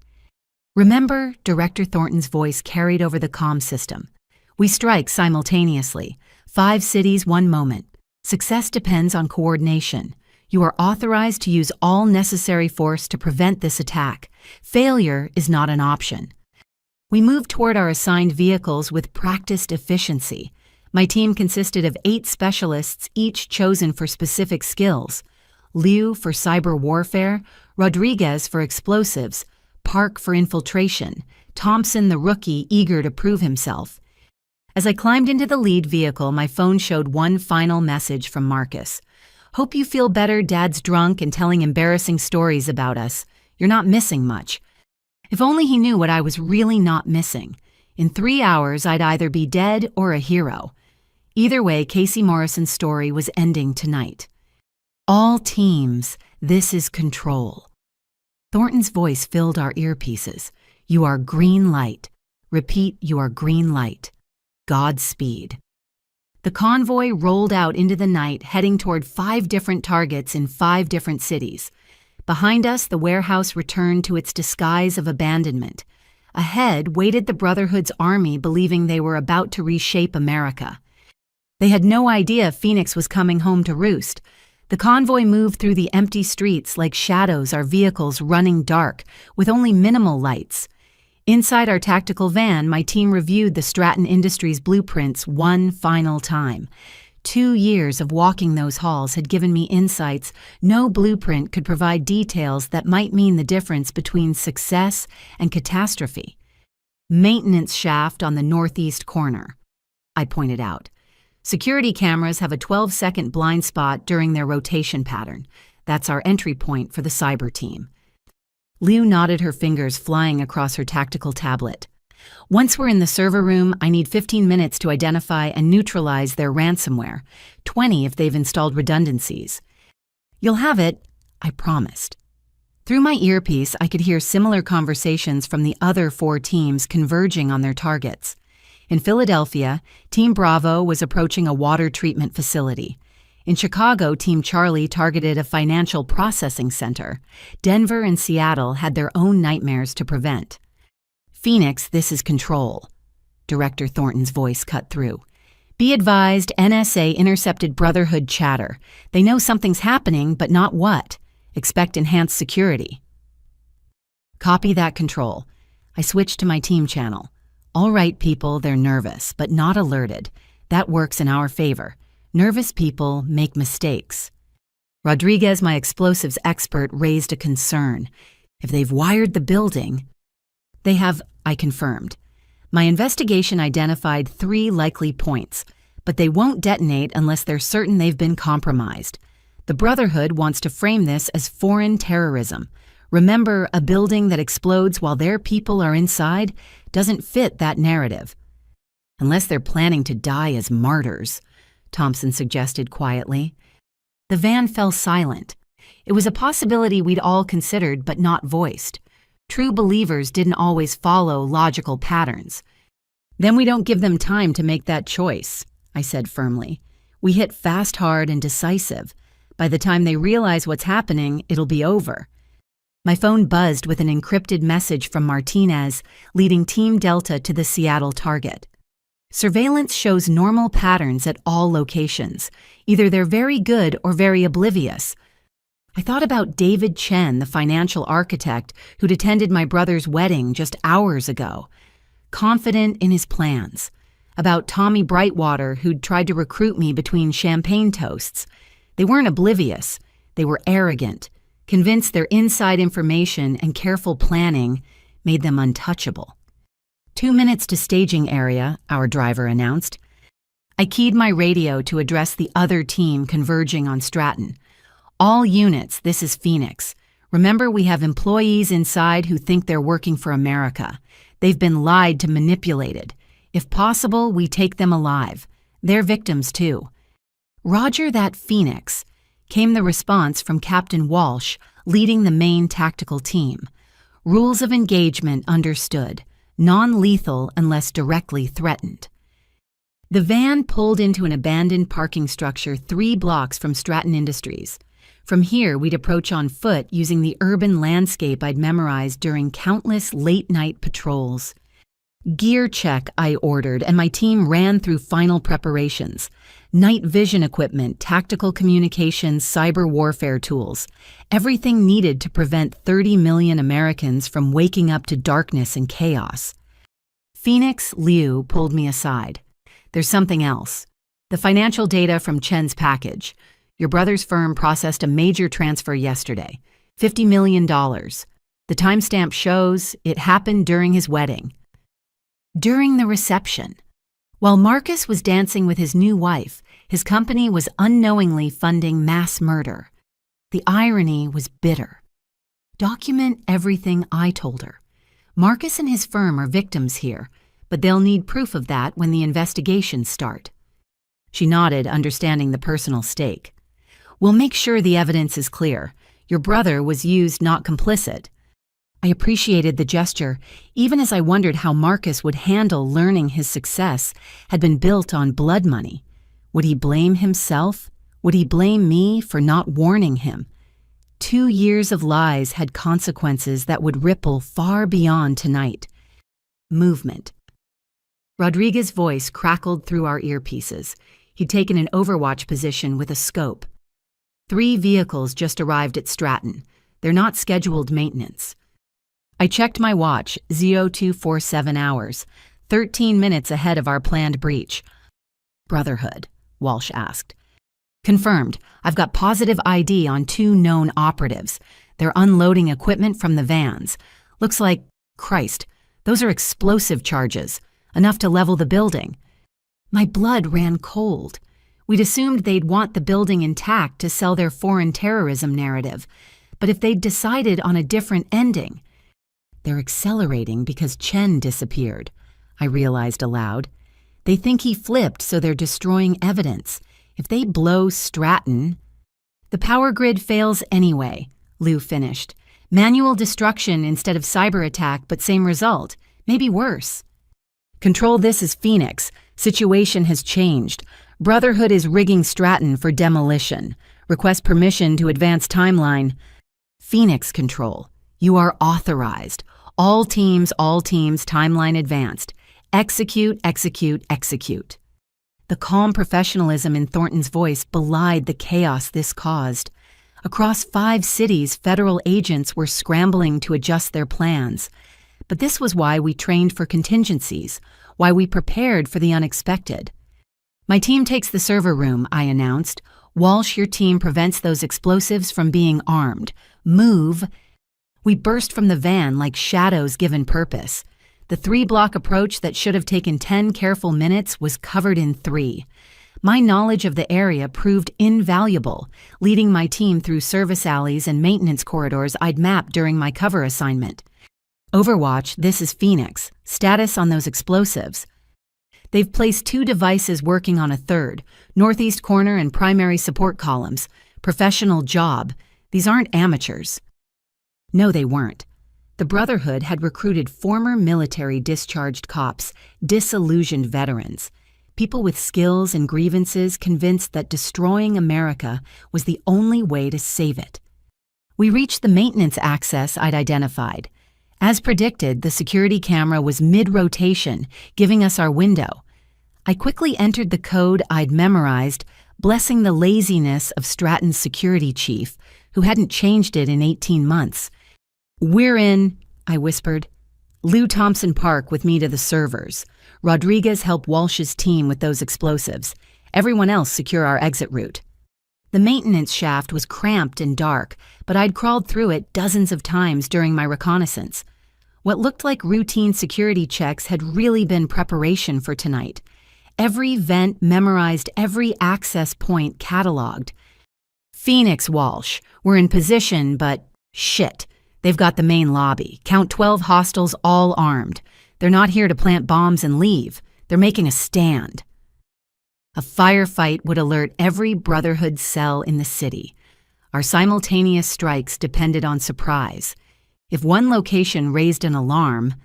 Remember, Director Thornton's voice carried over the comm system. We strike simultaneously. 5 cities, 1 moment. Success depends on coordination. You are authorized to use all necessary force to prevent this attack. Failure is not an option. We moved toward our assigned vehicles with practiced efficiency. My team consisted of 8 specialists, each chosen for specific skills. Liu for cyber warfare, Rodriguez for explosives, Park for infiltration, Thompson the rookie eager to prove himself. As I climbed into the lead vehicle, my phone showed one final message from Marcus. Hope you feel better. Dad's drunk and telling embarrassing stories about us. You're not missing much. If only he knew what I was really not missing. In 3 hours, I'd either be dead or a hero. Either way, Casey Morrison's story was ending tonight. All teams, this is control. Thornton's voice filled our earpieces. You are green light. Repeat, you are green light. Godspeed. The convoy rolled out into the night, heading toward 5 different targets in 5 different cities. Behind us, the warehouse returned to its disguise of abandonment. Ahead waited the Brotherhood's army, believing they were about to reshape America. They had no idea Phoenix was coming home to roost. The convoy moved through the empty streets like shadows, our vehicles running dark, with only minimal lights. Inside our tactical van, my team reviewed the Stratton Industries blueprints one final time. 2 years of walking those halls had given me insights no blueprint could provide, details that might mean the difference between success and catastrophe. Maintenance shaft on the northeast corner, I pointed out. Security cameras have a 12-second blind spot during their rotation pattern. That's our entry point for the cyber team. Liu nodded, her fingers flying across her tactical tablet. Once we're in the server room, I need 15 minutes to identify and neutralize their ransomware, 20 if they've installed redundancies. You'll have it, I promised. Through my earpiece, I could hear similar conversations from the other 4 teams converging on their targets. In Philadelphia, Team Bravo was approaching a water treatment facility. In Chicago, Team Charlie targeted a financial processing center. Denver and Seattle had their own nightmares to prevent. Phoenix, this is control. Director Thornton's voice cut through. Be advised, NSA intercepted Brotherhood chatter. They know something's happening, but not what. Expect enhanced security. Copy that, Control. I switched to my team channel. All right, people, they're nervous, but not alerted. That works in our favor. Nervous people make mistakes. Rodriguez, my explosives expert, raised a concern. If they've wired the building... They have, I confirmed. My investigation identified 3 likely points, but they won't detonate unless they're certain they've been compromised. The Brotherhood wants to frame this as foreign terrorism. Remember, a building that explodes while their people are inside doesn't fit that narrative. Unless they're planning to die as martyrs, Thompson suggested quietly. The van fell silent. It was a possibility we'd all considered but not voiced. True believers didn't always follow logical patterns. Then we don't give them time to make that choice, I said firmly. We hit fast, hard, and decisive. By the time they realize what's happening, it'll be over. My phone buzzed with an encrypted message from Martinez, leading Team Delta to the Seattle target. Surveillance shows normal patterns at all locations. Either they're very good or very oblivious. I thought about David Chen, the financial architect who'd attended my brother's wedding just hours ago, confident in his plans. About Tommy Brightwater, who'd tried to recruit me between champagne toasts. They weren't oblivious. They were arrogant, convinced their inside information and careful planning made them untouchable. 2 minutes to staging area, our driver announced. I keyed my radio to address the other team converging on Stratton. All units, this is Phoenix. Remember, we have employees inside who think they're working for America. They've been lied to, manipulated. If possible, we take them alive. They're victims too. Roger that, Phoenix, came the response from Captain Walsh, leading the main tactical team. Rules of engagement understood. Non-lethal unless directly threatened. The van pulled into an abandoned parking structure 3 blocks from Stratton Industries. From here, we'd approach on foot using the urban landscape I'd memorized during countless late-night patrols. Gear check, I ordered, and my team ran through final preparations. Night vision equipment, tactical communications, cyber warfare tools. Everything needed to prevent 30 million Americans from waking up to darkness and chaos. Phoenix Liu pulled me aside. There's something else. The financial data from Chen's package. Your brother's firm processed a major transfer yesterday. $50 million. The timestamp shows it happened during his wedding. During the reception. While Marcus was dancing with his new wife, his company was unknowingly funding mass murder. The irony was bitter. Document everything I told her. Marcus and his firm are victims here, but they'll need proof of that when the investigations start. She nodded, understanding the personal stake. We'll make sure the evidence is clear. Your brother was used, not complicit. I appreciated the gesture, even as I wondered how Marcus would handle learning his success had been built on blood money. Would he blame himself? Would he blame me for not warning him? 2 years of lies had consequences that would ripple far beyond tonight. Movement. Rodriguez's voice crackled through our earpieces. He'd taken an overwatch position with a scope. 3 vehicles just arrived at Stratton. They're not scheduled maintenance. I checked my watch, 0247 hours, 13 minutes ahead of our planned breach. Brotherhood, Walsh asked. Confirmed. I've got positive ID on 2 known operatives. They're unloading equipment from the vans. Looks like, Christ, those are explosive charges, enough to level the building. My blood ran cold. We'd assumed they'd want the building intact to sell their foreign terrorism narrative. But if they'd decided on a different ending... They're accelerating because Chen disappeared, I realized aloud. They think he flipped, so they're destroying evidence. If they blow Stratton... The power grid fails anyway, Liu finished. Manual destruction instead of cyber attack, but same result. Maybe worse. Control, this is Phoenix. Situation has changed. Brotherhood is rigging Stratton for demolition. Request permission to advance timeline. Phoenix Control. You are authorized. All teams, timeline advanced. Execute, execute, execute. The calm professionalism in Thornton's voice belied the chaos this caused. Across 5 cities, federal agents were scrambling to adjust their plans. But this was why we trained for contingencies, why we prepared for the unexpected. My team takes the server room, I announced. Walsh, your team prevents those explosives from being armed. Move. We burst from the van like shadows given purpose. The 3-block approach that should have taken 10 careful minutes was covered in 3. My knowledge of the area proved invaluable, leading my team through service alleys and maintenance corridors I'd mapped during my cover assignment. Overwatch, this is Phoenix. Status on those explosives. They've placed 2 devices working on a third, northeast corner and primary support columns. Professional job. These aren't amateurs. No, they weren't. The Brotherhood had recruited former military discharged cops, disillusioned veterans, people with skills and grievances convinced that destroying America was the only way to save it. We reached the maintenance access I'd identified. As predicted, the security camera was mid-rotation, giving us our window. I quickly entered the code I'd memorized, blessing the laziness of Stratton's security chief, who hadn't changed it in 18 months. "We're in," I whispered. "Lou Thompson Park with me to the servers. Rodriguez help Walsh's team with those explosives. Everyone else secure our exit route." The maintenance shaft was cramped and dark, but I'd crawled through it dozens of times during my reconnaissance. What looked like routine security checks had really been preparation for tonight. Every vent memorized, every access point cataloged. "Phoenix, Walsh. We're in position, but shit. They've got the main lobby. Count 12 hostiles all armed. They're not here to plant bombs and leave. They're making a stand." A firefight would alert every Brotherhood cell in the city. Our simultaneous strikes depended on surprise. If one location raised an alarm,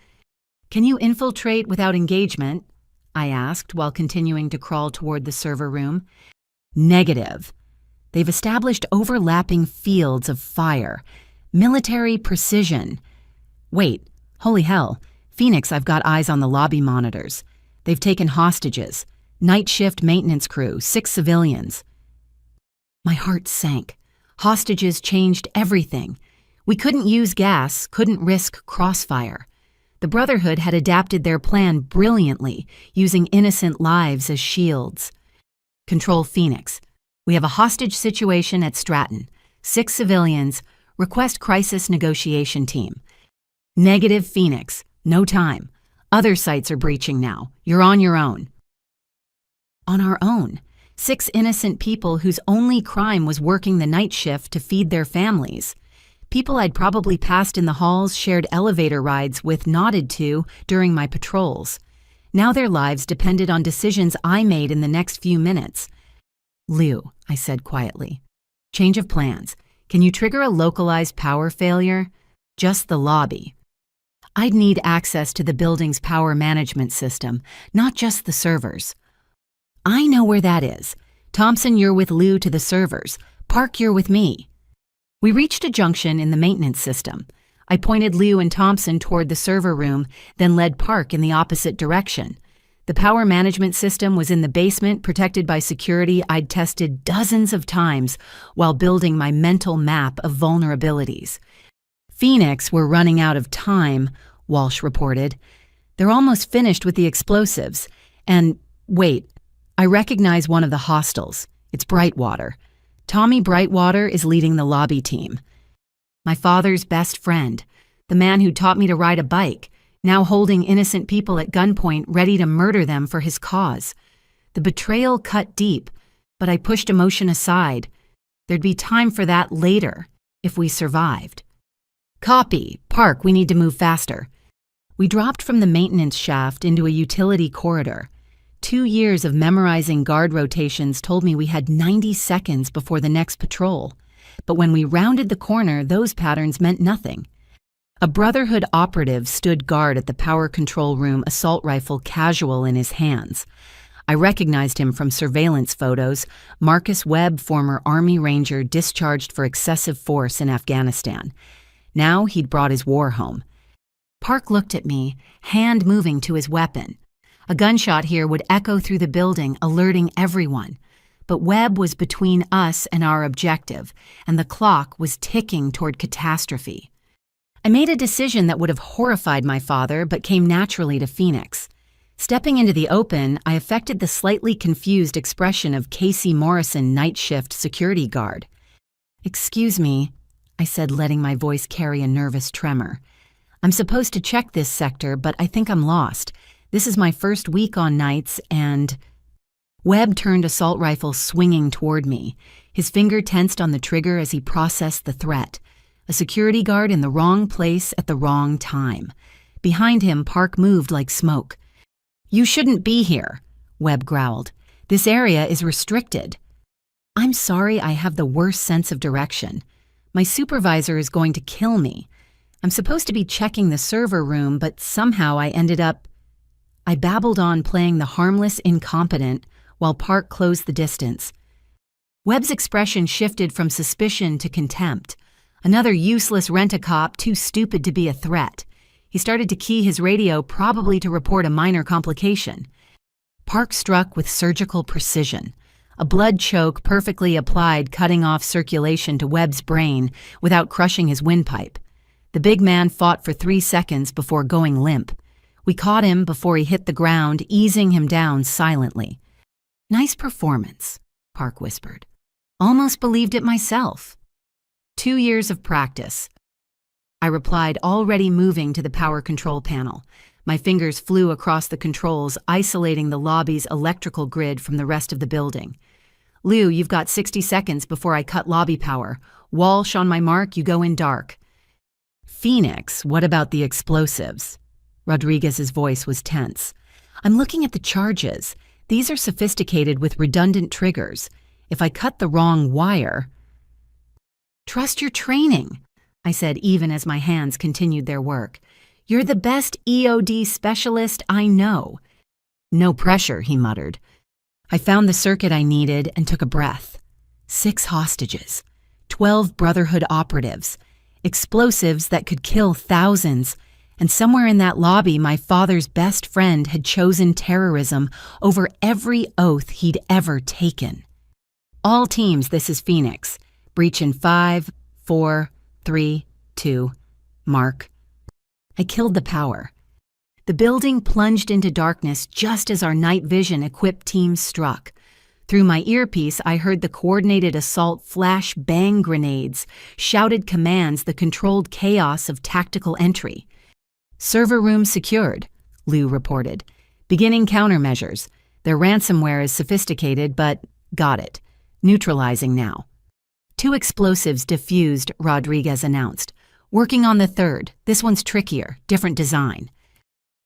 "Can you infiltrate without engagement?" I asked while continuing to crawl toward the server room. "Negative. They've established overlapping fields of fire. Military precision." "Wait, holy hell. Phoenix, I've got eyes on the lobby monitors. They've taken hostages. Night shift maintenance crew, 6 civilians." My heart sank. Hostages changed everything. We couldn't use gas, couldn't risk crossfire. The Brotherhood had adapted their plan brilliantly, using innocent lives as shields. "Control Phoenix. We have a hostage situation at Stratton. 6 civilians. Request crisis negotiation team." "Negative, Phoenix. No time. Other sites are breaching now. You're on your own." On our own. 6 innocent people whose only crime was working the night shift to feed their families. People I'd probably passed in the halls, shared elevator rides with, nodded to during my patrols. Now their lives depended on decisions I made in the next few minutes. "Lou," I said quietly. "Change of plans. Can you trigger a localized power failure? Just the lobby." I'd need access to the building's power management system, not just the servers. "I know where that is. Thompson, you're with Lou to the servers. Park, you're with me." We reached a junction in the maintenance system. I pointed Lou and Thompson toward the server room, then led Park in the opposite direction. The power management system was in the basement, protected by security I'd tested dozens of times while building my mental map of vulnerabilities. "Phoenix, we're running out of time," Walsh reported. "They're almost finished with the explosives. And wait, I recognize one of the hostiles. It's Brightwater. Tommy Brightwater is leading the lobby team. My father's best friend, the man who taught me to ride a bike, now holding innocent people at gunpoint ready to murder them for his cause. The betrayal cut deep, but I pushed emotion aside. There'd be time for that later, if we survived. "Copy. Park, we need to move faster." We dropped from the maintenance shaft into a utility corridor. 2 years of memorizing guard rotations told me we had 90 seconds before the next patrol. But when we rounded the corner, those patterns meant nothing. A Brotherhood operative stood guard at the power control room, assault rifle casual in his hands. I recognized him from surveillance photos. Marcus Webb, former Army Ranger discharged for excessive force in Afghanistan. Now he'd brought his war home. Park looked at me, hand moving to his weapon. A gunshot here would echo through the building, alerting everyone. But Webb was between us and our objective, and the clock was ticking toward catastrophe. I made a decision that would have horrified my father, but came naturally to Phoenix. Stepping into the open, I affected the slightly confused expression of Casey Morrison, night shift security guard. "Excuse me," I said, letting my voice carry a nervous tremor. "I'm supposed to check this sector, but I think I'm lost. This is my first week on nights, and..." Webb turned assault rifle swinging toward me. His finger tensed on the trigger as he processed the threat. A security guard in the wrong place at the wrong time. Behind him, Park moved like smoke. "You shouldn't be here," Webb growled. "This area is restricted." "I'm sorry, I have the worst sense of direction. My supervisor is going to kill me. I'm supposed to be checking the server room, but somehow I ended up—" I babbled on, playing the harmless incompetent, while Park closed the distance. Webb's expression shifted from suspicion to contempt. Another useless rent-a-cop, too stupid to be a threat. He started to key his radio, probably to report a minor complication. Park struck with surgical precision. A blood choke perfectly applied, cutting off circulation to Webb's brain without crushing his windpipe. The big man fought for 3 seconds before going limp. We caught him before he hit the ground, easing him down silently. "Nice performance," Park whispered. "Almost believed it myself." 2 years of practice, I replied, already moving to the power control panel. My fingers flew across the controls, isolating the lobby's electrical grid from the rest of the building. "Lou, you've got 60 seconds before I cut lobby power. Walsh, on my mark, you go in dark." "Phoenix, what about the explosives?" Rodriguez's voice was tense. "I'm looking at the charges. These are sophisticated with redundant triggers. If I cut the wrong wire—" "Trust your training," I said, even as my hands continued their work. "You're the best EOD specialist I know." "No pressure," he muttered. I found the circuit I needed and took a breath. 6 hostages, 12 Brotherhood operatives, explosives that could kill thousands, and somewhere in that lobby my father's best friend had chosen terrorism over every oath he'd ever taken. "All teams, this is Phoenix. Breach in 5, 4, 3, 2, mark." I killed the power. The building plunged into darkness just as our night vision-equipped teams struck. Through my earpiece, I heard the coordinated assault flash bang grenades, shouted commands, the controlled chaos of tactical entry. "Server room secured," Lou reported. "Beginning countermeasures. Their ransomware is sophisticated, but got it. Neutralizing now." 2 explosives diffused, Rodriguez announced. "Working on the 3rd. This one's trickier, different design."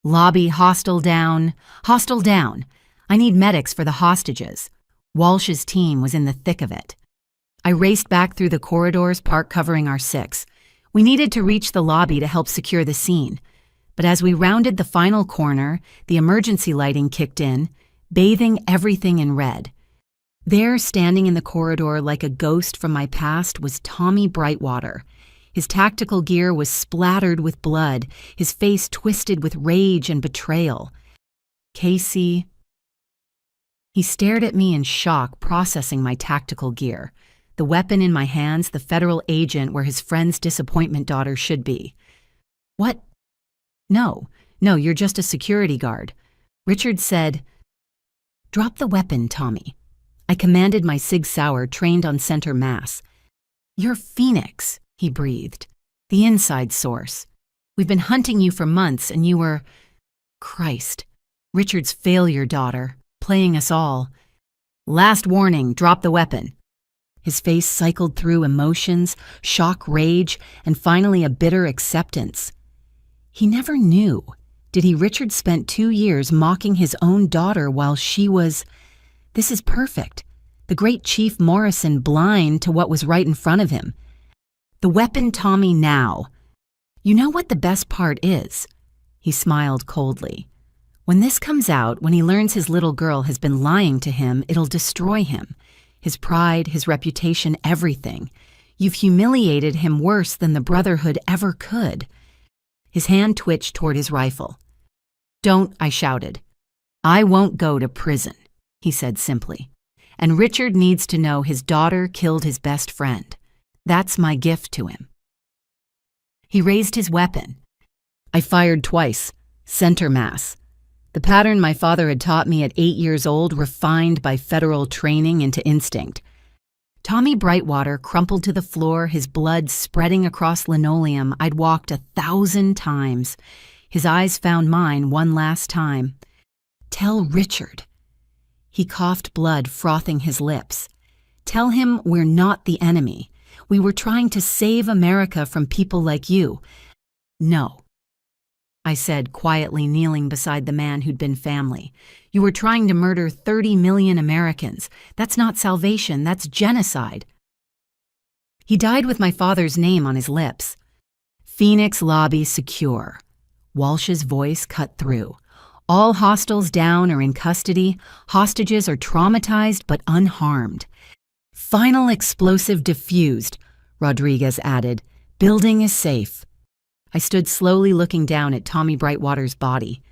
"Lobby hostile down. Hostile down. I need medics for the hostages." Walsh's team was in the thick of it. I raced back through the corridors, Park covering our 6. We needed to reach the lobby to help secure the scene. But as we rounded the final corner, the emergency lighting kicked in, bathing everything in red. There, standing in the corridor like a ghost from my past, was Tommy Brightwater. His tactical gear was splattered with blood, his face twisted with rage and betrayal. "Casey—" He stared at me in shock, processing my tactical gear. The weapon in my hands, the federal agent where his friend's disappointment daughter should be. "What? No, you're just a security guard." Richard said, "Drop the weapon, Tommy." I commanded my Sig Sauer, trained on center mass. "You're Phoenix," he breathed. "The inside source. We've been hunting you for months, and you were—" Christ. Richard's failure daughter, playing us all. "Last warning, drop the weapon." His face cycled through emotions, shock, rage, and finally a bitter acceptance. He never knew. Did he? Richard spent 2 years mocking his own daughter while she was— This is perfect. The great Chief Morrison blind to what was right in front of him. "The weapon, Tommy, now." "You know what the best part is?" He smiled coldly. "When this comes out, when he learns his little girl has been lying to him, it'll destroy him. His pride, his reputation, everything. You've humiliated him worse than the Brotherhood ever could." His hand twitched toward his rifle. "Don't," I shouted. "I won't go to prison," he said simply. "And Richard needs to know his daughter killed his best friend. That's my gift to him." He raised his weapon. I fired twice, center mass. The pattern my father had taught me at 8 years old, refined by federal training into instinct. Tommy Brightwater crumpled to the floor, his blood spreading across linoleum I'd walked 1,000 times. His eyes found mine one last time. "Tell Richard." He coughed blood, frothing his lips. "Tell him we're not the enemy. We were trying to save America from people like you." "No," I said, quietly kneeling beside the man who'd been family. "You were trying to murder 30 million Americans. That's not salvation, that's genocide." He died with my father's name on his lips. "Phoenix lobby secure." Walsh's voice cut through. "All hostiles down or in custody. Hostages are traumatized but unharmed." "Final explosive diffused," Rodriguez added. "Building is safe." I stood slowly looking down at Tommy Brightwater's body.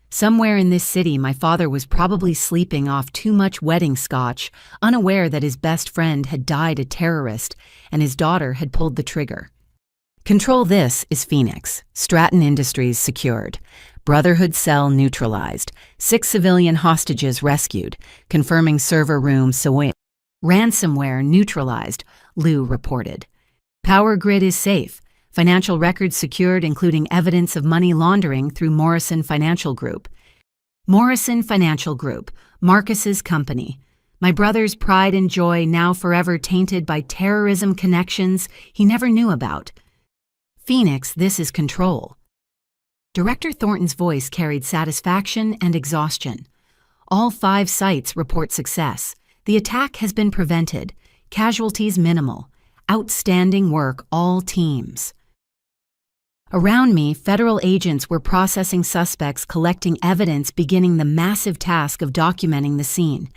Somewhere in this city, my father was probably sleeping off too much wedding scotch, unaware that his best friend had died a terrorist and his daughter had pulled the trigger. Control this is Phoenix. Stratton Industries secured. Brotherhood cell neutralized. 6 civilian hostages rescued. Confirming server room Sawin. Ransomware neutralized, Lou reported. Power grid is safe. Financial records secured, including evidence of money laundering through Morrison Financial Group. Morrison Financial Group, Marcus's company. My brother's pride and joy now forever tainted by terrorism connections he never knew about. Phoenix, this is control. Director Thornton's voice carried satisfaction and exhaustion. All 5 sites report success. The attack has been prevented. Casualties minimal. Outstanding work, all teams. Around me, federal agents were processing suspects, collecting evidence, beginning the massive task of documenting the scene.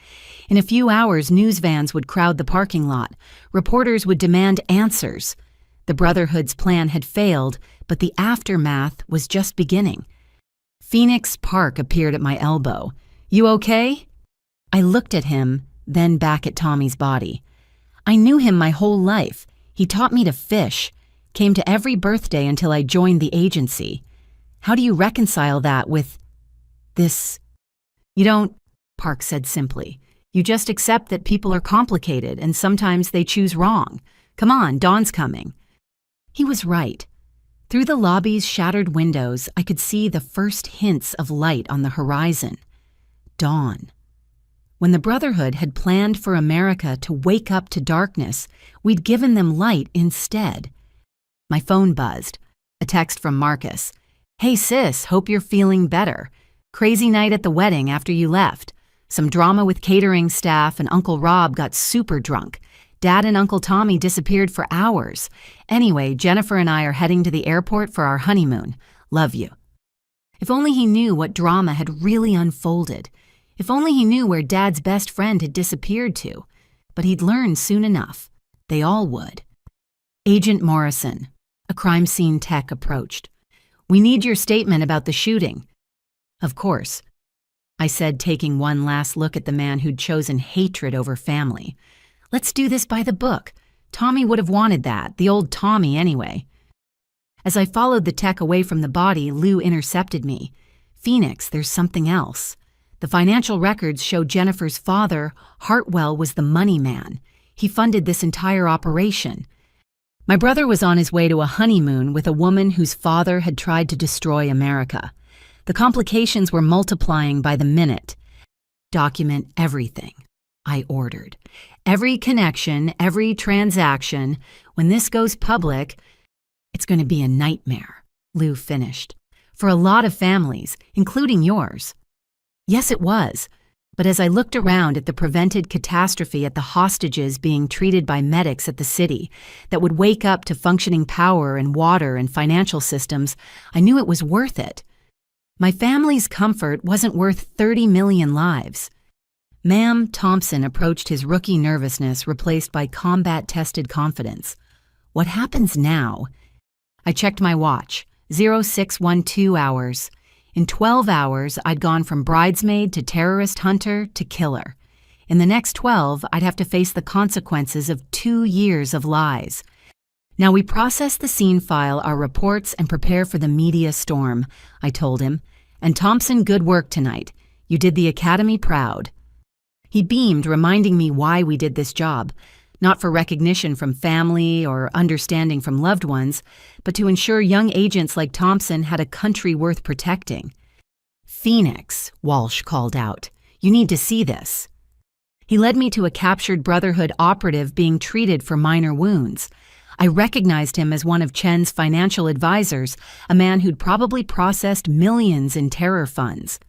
In a few hours, news vans would crowd the parking lot. Reporters would demand answers. The Brotherhood's plan had failed, but the aftermath was just beginning. Phoenix Park appeared at my elbow. "You okay?" I looked at him, then back at Tommy's body. I knew him my whole life. He taught me to fish. Came to every birthday until I joined the agency. How do you reconcile that with this? "You don't," Park said simply. "You just accept that people are complicated and sometimes they choose wrong. Come on, dawn's coming." He was right. Through the lobby's shattered windows, I could see the first hints of light on the horizon. Dawn. When the Brotherhood had planned for America to wake up to darkness, we'd given them light instead. My phone buzzed. A text from Marcus. "Hey sis, hope you're feeling better. Crazy night at the wedding after you left. Some drama with catering staff and Uncle Rob got super drunk. Dad and Uncle Tommy disappeared for hours. Anyway, Jennifer and I are heading to the airport for our honeymoon. Love you." If only he knew what drama had really unfolded. If only he knew where Dad's best friend had disappeared to. But he'd learn soon enough. They all would. "Agent Morrison." A crime scene tech approached. "We need your statement about the shooting." "Of course," I said, taking one last look at the man who'd chosen hatred over family. "Let's do this by the book. Tommy would have wanted that, the old Tommy anyway." As I followed the tech away from the body, Lou intercepted me. "Phoenix, there's something else. The financial records show Jennifer's father, Hartwell, was the money man. He funded this entire operation. My brother was on his way to a honeymoon with a woman whose father had tried to destroy America. The complications were multiplying by the minute. Document everything," I ordered. "Every connection, every transaction. When this goes public, it's going to be a nightmare," Lou finished. "For a lot of families, including yours." Yes, it was. But as I looked around at the prevented catastrophe at the hostages being treated by medics at the city that would wake up to functioning power and water and financial systems, I knew it was worth it. My family's comfort wasn't worth 30 million lives. Ma'am Thompson approached his rookie nervousness replaced by combat-tested confidence. "What happens now?" I checked my watch. 0612 hours. In 12 hours, I'd gone from bridesmaid to terrorist hunter to killer. In the next 12, I'd have to face the consequences of 2 years of lies. "Now we process the scene file, our reports, and prepare for the media storm," I told him. "And Thompson, good work tonight. You did the Academy proud." He beamed, reminding me why we did this job. Not for recognition from family or understanding from loved ones, but to ensure young agents like Thompson had a country worth protecting. "Phoenix," Walsh called out. "You need to see this." He led me to a captured Brotherhood operative being treated for minor wounds. I recognized him as one of Chen's financial advisors, a man who'd probably processed millions in terror funds.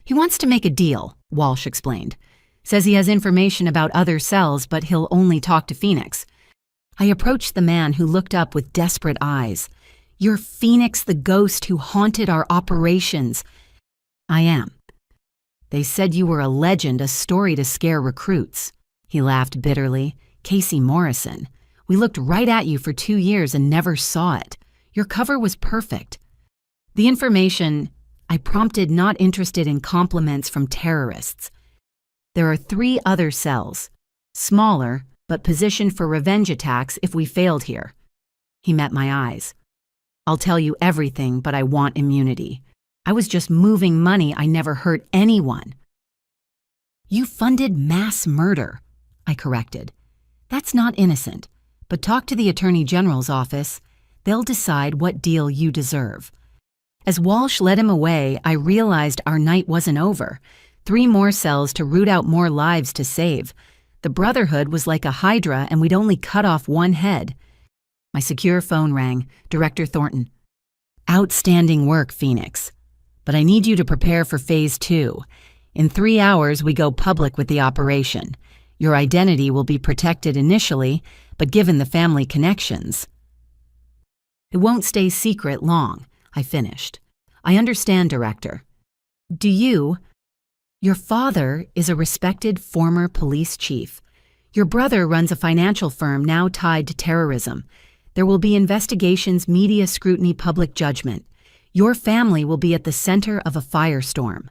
He wants to make a deal, Walsh explained. Says he has information about other cells, but he'll only talk to Phoenix. I approached the man who looked up with desperate eyes. You're Phoenix the ghost who haunted our operations. I am. They said you were a legend, a story to scare recruits. He laughed bitterly. Casey Morrison. We looked right at you for 2 years and never saw it. Your cover was perfect. The information I prompted, not interested in compliments from terrorists. There are 3 other cells, smaller, but positioned for revenge attacks if we failed here. He met my eyes. I'll tell you everything, but I want immunity. I was just moving money. I never hurt anyone. You funded mass murder, I corrected. That's not innocent, but talk to the Attorney General's office. They'll decide what deal you deserve. As Walsh led him away, I realized our night wasn't over. 3 more cells to root out more lives to save. The Brotherhood was like a hydra, and we'd only cut off one head. My secure phone rang. Director Thornton. Outstanding work, Phoenix. But I need you to prepare for Phase 2. In 3 hours, we go public with the operation. Your identity will be protected initially, but given the family connections, it won't stay secret long, I finished. I understand, Director. Do you? Your father is a respected former police chief. Your brother runs a financial firm now tied to terrorism. There will be investigations, media scrutiny, public judgment. Your family will be at the center of a firestorm.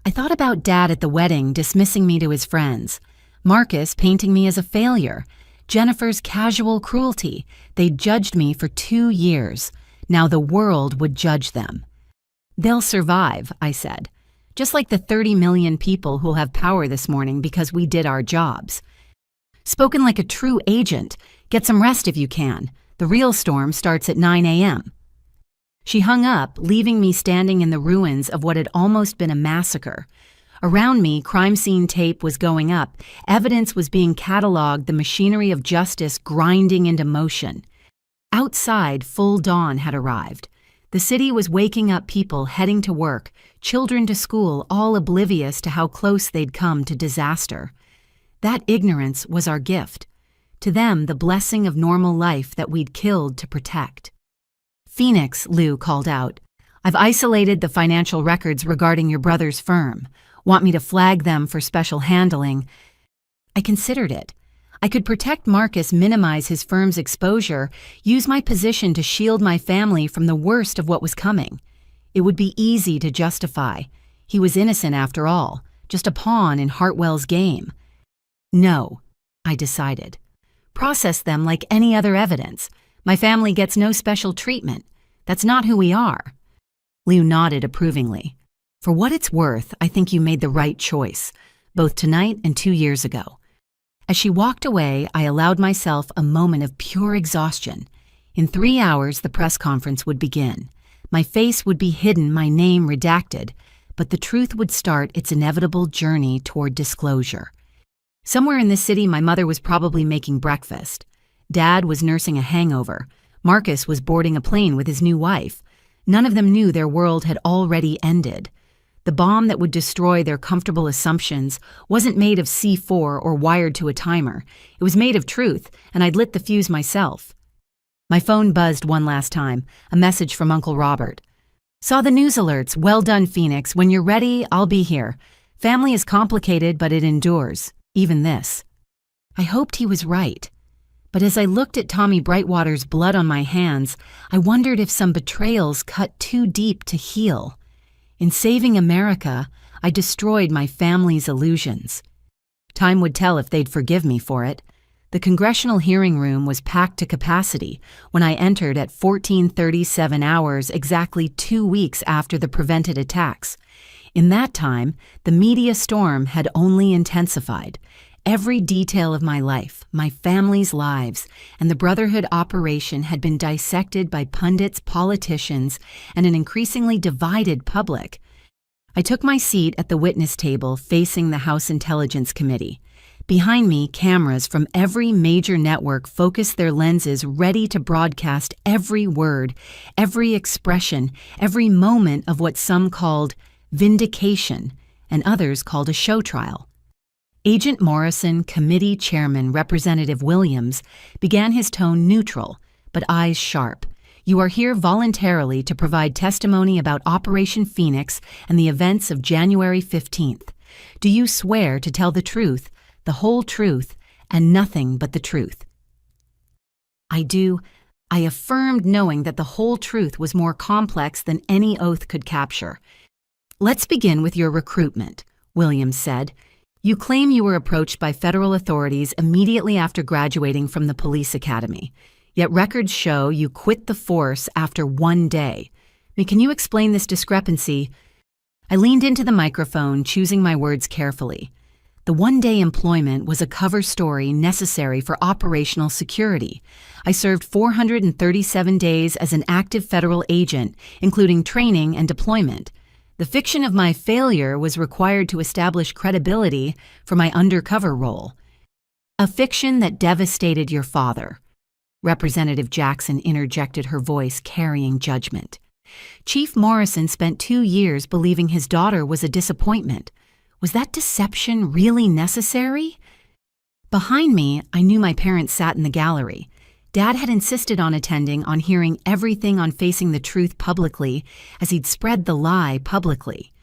I thought about Dad at the wedding dismissing me to his friends. Marcus painting me as a failure. Jennifer's casual cruelty. They judged me for 2 years. Now the world would judge them. They'll survive, I said. Just like the 30 million people who'll have power this morning because we did our jobs. Spoken like a true agent. Get some rest if you can. The real storm starts at 9 a.m. She hung up, leaving me standing in the ruins of what had almost been a massacre. Around me, crime scene tape was going up. Evidence was being cataloged, the machinery of justice grinding into motion. Outside, full dawn had arrived. The city was waking up, people heading to work, children to school, all oblivious to how close they'd come to disaster. That ignorance was our gift. To them, the blessing of normal life that we'd killed to protect. Phoenix, Lou called out. I've isolated the financial records regarding your brother's firm. Want me to flag them for special handling? I considered it. I could protect Marcus, minimize his firm's exposure, use my position to shield my family from the worst of what was coming. It would be easy to justify. He was innocent after all, just a pawn in Hartwell's game. No, I decided. Process them like any other evidence. My family gets no special treatment. That's not who we are. Lou nodded approvingly. For what it's worth, I think you made the right choice, both tonight and 2 years ago. As she walked away, I allowed myself a moment of pure exhaustion. In 3 hours, the press conference would begin. My face would be hidden, my name redacted, but the truth would start its inevitable journey toward disclosure. Somewhere in the city, my mother was probably making breakfast. Dad was nursing a hangover. Marcus was boarding a plane with his new wife. None of them knew their world had already ended. The bomb that would destroy their comfortable assumptions wasn't made of C4 or wired to a timer. It was made of truth, and I'd lit the fuse myself. My phone buzzed one last time, a message from Uncle Robert. Saw the news alerts. Well done, Phoenix. When you're ready, I'll be here. Family is complicated, but it endures. Even this. I hoped he was right. But as I looked at Tommy Brightwater's blood on my hands, I wondered if some betrayals cut too deep to heal. In saving America, I destroyed my family's illusions. Time would tell if they'd forgive me for it. The congressional hearing room was packed to capacity when I entered at 14:37 hours, exactly 2 weeks after the prevented attacks. In that time, the media storm had only intensified. Every detail of my life, my family's lives, and the Brotherhood operation had been dissected by pundits, politicians, and an increasingly divided public. I took my seat at the witness table facing the House Intelligence Committee. Behind me, cameras from every major network focused their lenses ready to broadcast every word, every expression, every moment of what some called vindication and others called a show trial. Agent Morrison, Committee Chairman Representative Williams, began his tone neutral, but eyes sharp. You are here voluntarily to provide testimony about Operation Phoenix and the events of January 15th. Do you swear to tell the truth, the whole truth, and nothing but the truth? I do. I affirmed, knowing that the whole truth was more complex than any oath could capture. Let's begin with your recruitment, Williams said. You claim you were approached by federal authorities immediately after graduating from the police academy. Yet records show you quit the force after 1 day. Can you explain this discrepancy? I leaned into the microphone, choosing my words carefully. The 1-day employment was a cover story necessary for operational security. I served 437 days as an active federal agent, including training and deployment. The fiction of my failure was required to establish credibility for my undercover role. A fiction that devastated your father. Representative Jackson interjected, her voice carrying judgment. Chief Morrison spent 2 years believing his daughter was a disappointment. Was that deception really necessary? Behind me, I knew my parents sat in the gallery. Dad had insisted on attending, on hearing everything, on facing the truth publicly, as he'd spread the lie publicly.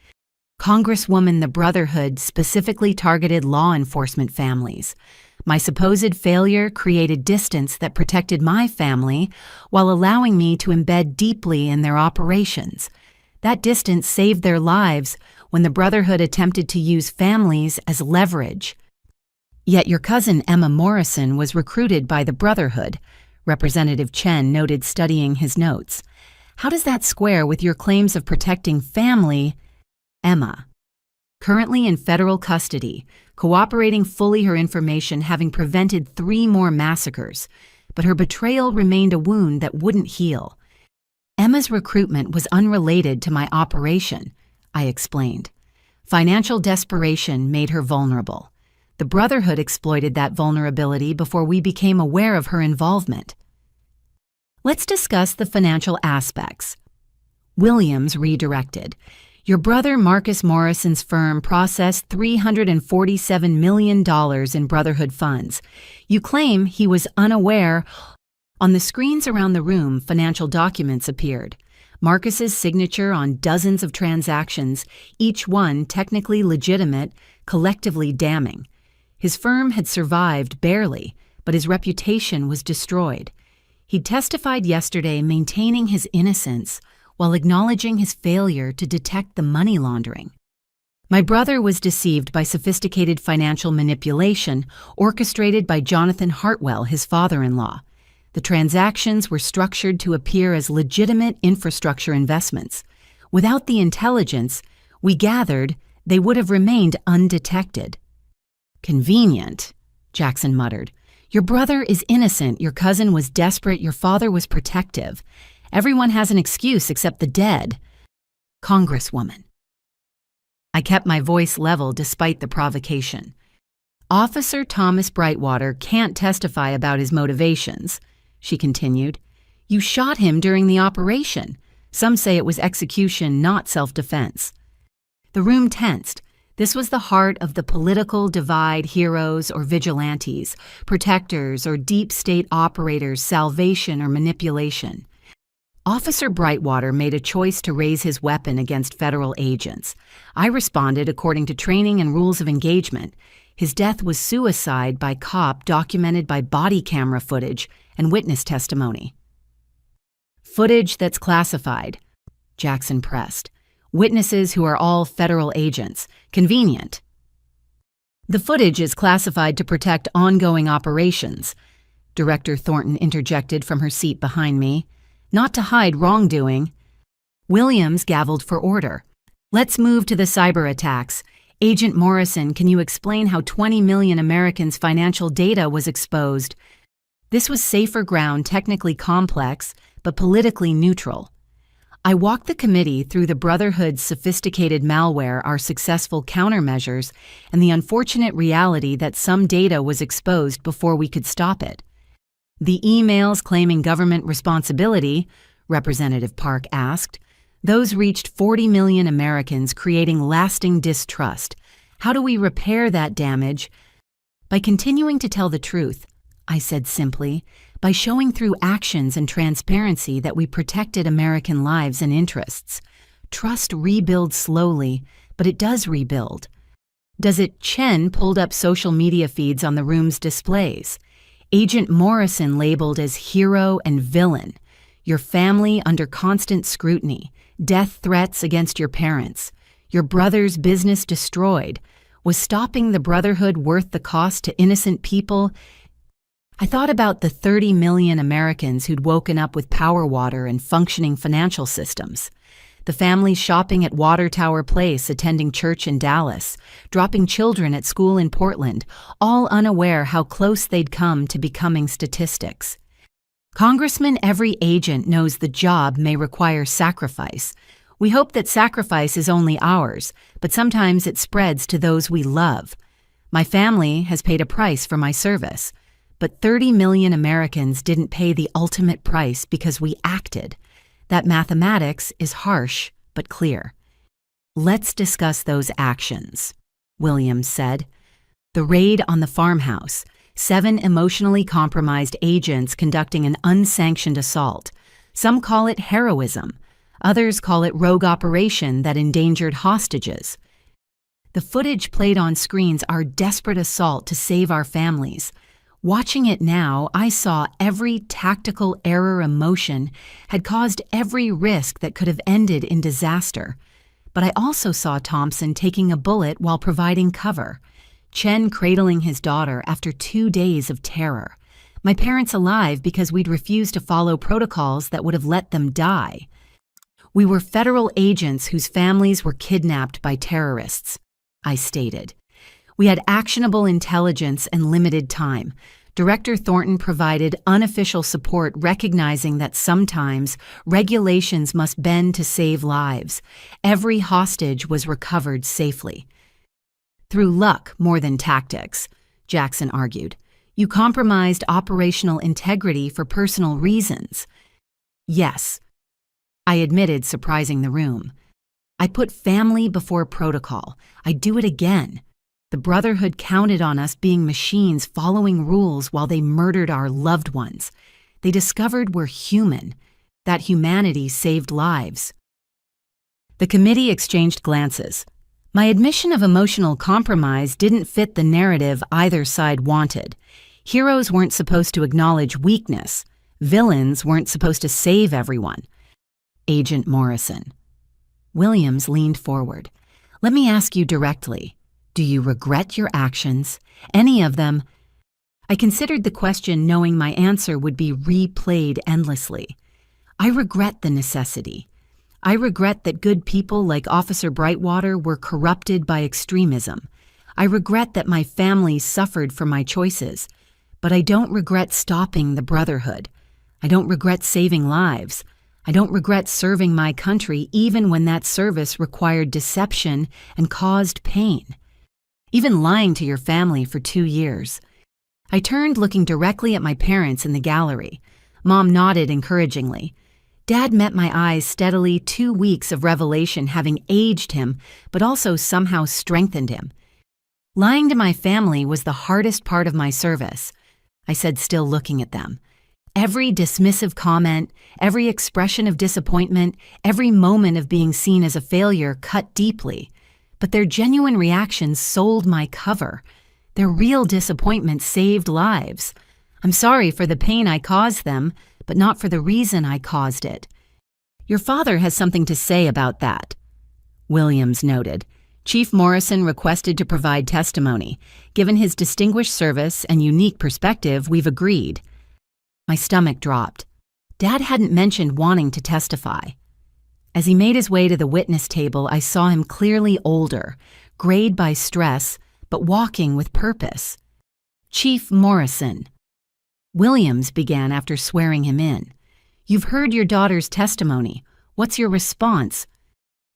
Congresswoman, the Brotherhood specifically targeted law enforcement families. My supposed failure created distance that protected my family while allowing me to embed deeply in their operations. That distance saved their lives when the Brotherhood attempted to use families as leverage. Yet your cousin Emma Morrison was recruited by the Brotherhood, Representative Chen noted, studying his notes. How does that square with your claims of protecting family? Emma, currently in federal custody, cooperating fully, her information having prevented 3 more massacres, but her betrayal remained a wound that wouldn't heal. Emma's recruitment was unrelated to my operation, I explained. Financial desperation made her vulnerable. The Brotherhood exploited that vulnerability before we became aware of her involvement. Let's discuss the financial aspects. Williams redirected. Your brother Marcus Morrison's firm processed $347 million in Brotherhood funds. You claim he was unaware. On the screens around the room, financial documents appeared. Marcus's signature on dozens of transactions, each one technically legitimate, collectively damning. His firm had survived barely, but his reputation was destroyed. He testified yesterday maintaining his innocence while acknowledging his failure to detect the money laundering. My brother was deceived by sophisticated financial manipulation orchestrated by Jonathan Hartwell, his father-in-law. The transactions were structured to appear as legitimate infrastructure investments. Without the intelligence, we gathered, they would have remained undetected. Convenient, Jackson muttered. Your brother is innocent, your cousin was desperate, your father was protective. Everyone has an excuse except the dead. Congresswoman. I kept my voice level despite the provocation. Officer Thomas Brightwater can't testify about his motivations, she continued. You shot him during the operation. Some say it was execution, not self-defense. The room tensed. This was the heart of the political divide: heroes or vigilantes, protectors or deep state operators, salvation or manipulation. Officer Brightwater made a choice to raise his weapon against federal agents. I responded according to training and rules of engagement. His death was suicide by cop, documented by body camera footage and witness testimony. Footage that's classified, Jackson pressed. Witnesses who are all federal agents. Convenient. The footage is classified to protect ongoing operations, Director Thornton interjected from her seat behind me. Not to hide wrongdoing. Williams gavelled for order. Let's move to the cyber attacks. Agent Morrison, can you explain how 20 million Americans' financial data was exposed? This was safer ground, technically complex, but politically neutral. I walked the committee through the Brotherhood's sophisticated malware, our successful countermeasures, and the unfortunate reality that some data was exposed before we could stop it. The emails claiming government responsibility, Representative Park asked, those reached 40 million Americans, creating lasting distrust. How do we repair that damage? By continuing to tell the truth, I said simply, by showing through actions and transparency that we protected American lives and interests. Trust rebuilds slowly, but it does rebuild. Does it? Chen pulled up social media feeds on the room's displays. Agent Morrison labeled as hero and villain. Your family under constant scrutiny. Death threats against your parents. Your brother's business destroyed. Was stopping the Brotherhood worth the cost to innocent people? I thought about the 30 million Americans who'd woken up with power, water, and functioning financial systems. The families shopping at Water Tower Place, attending church in Dallas, dropping children at school in Portland, all unaware how close they'd come to becoming statistics. Congressman, every agent knows the job may require sacrifice. We hope that sacrifice is only ours, but sometimes it spreads to those we love. My family has paid a price for my service, but 30 million Americans didn't pay the ultimate price because we acted. That mathematics is harsh but clear. Let's discuss those actions, Williams said. The raid on the farmhouse, 7 emotionally compromised agents conducting an unsanctioned assault. Some call it heroism. Others call it rogue operation that endangered hostages. The footage played on screens our desperate assault to save our families. Watching it now, I saw every tactical error emotion had caused every risk that could have ended in disaster. But I also saw Thompson taking a bullet while providing cover. Chen cradling his daughter after 2 days of terror. My parents alive because we'd refused to follow protocols that would have let them die. We were federal agents whose families were kidnapped by terrorists, I stated. We had actionable intelligence and limited time. Director Thornton provided unofficial support, recognizing that sometimes regulations must bend to save lives. Every hostage was recovered safely. Through luck more than tactics, Jackson argued. You compromised operational integrity for personal reasons. Yes, I admitted, surprising the room. I put family before protocol. I'd do it again. The Brotherhood counted on us being machines following rules while they murdered our loved ones. They discovered we're human. That humanity saved lives. The committee exchanged glances. My admission of emotional compromise didn't fit the narrative either side wanted. Heroes weren't supposed to acknowledge weakness. Villains weren't supposed to save everyone. Agent Morrison. Williams leaned forward. Let me ask you directly. Do you regret your actions? Any of them? I considered the question, knowing my answer would be replayed endlessly. I regret the necessity. I regret that good people like Officer Brightwater were corrupted by extremism. I regret that my family suffered for my choices. But I don't regret stopping the Brotherhood. I don't regret saving lives. I don't regret serving my country even when that service required deception and caused pain. Even lying to your family for 2 years. I turned, looking directly at my parents in the gallery. Mom nodded encouragingly. Dad met my eyes steadily, 2 weeks of revelation having aged him, but also somehow strengthened him. Lying to my family was the hardest part of my service, I said, still looking at them. Every dismissive comment, every expression of disappointment, every moment of being seen as a failure cut deeply. But their genuine reactions sold my cover. Their real disappointment saved lives. I'm sorry for the pain I caused them, but not for the reason I caused it. Your father has something to say about that, Williams noted. Chief Morrison requested to provide testimony. Given his distinguished service and unique perspective, we've agreed. My stomach dropped. Dad hadn't mentioned wanting to testify. As he made his way to the witness table, I saw him clearly older, grayed by stress, but walking with purpose. Chief Morrison. Williams began after swearing him in. You've heard your daughter's testimony. What's your response?"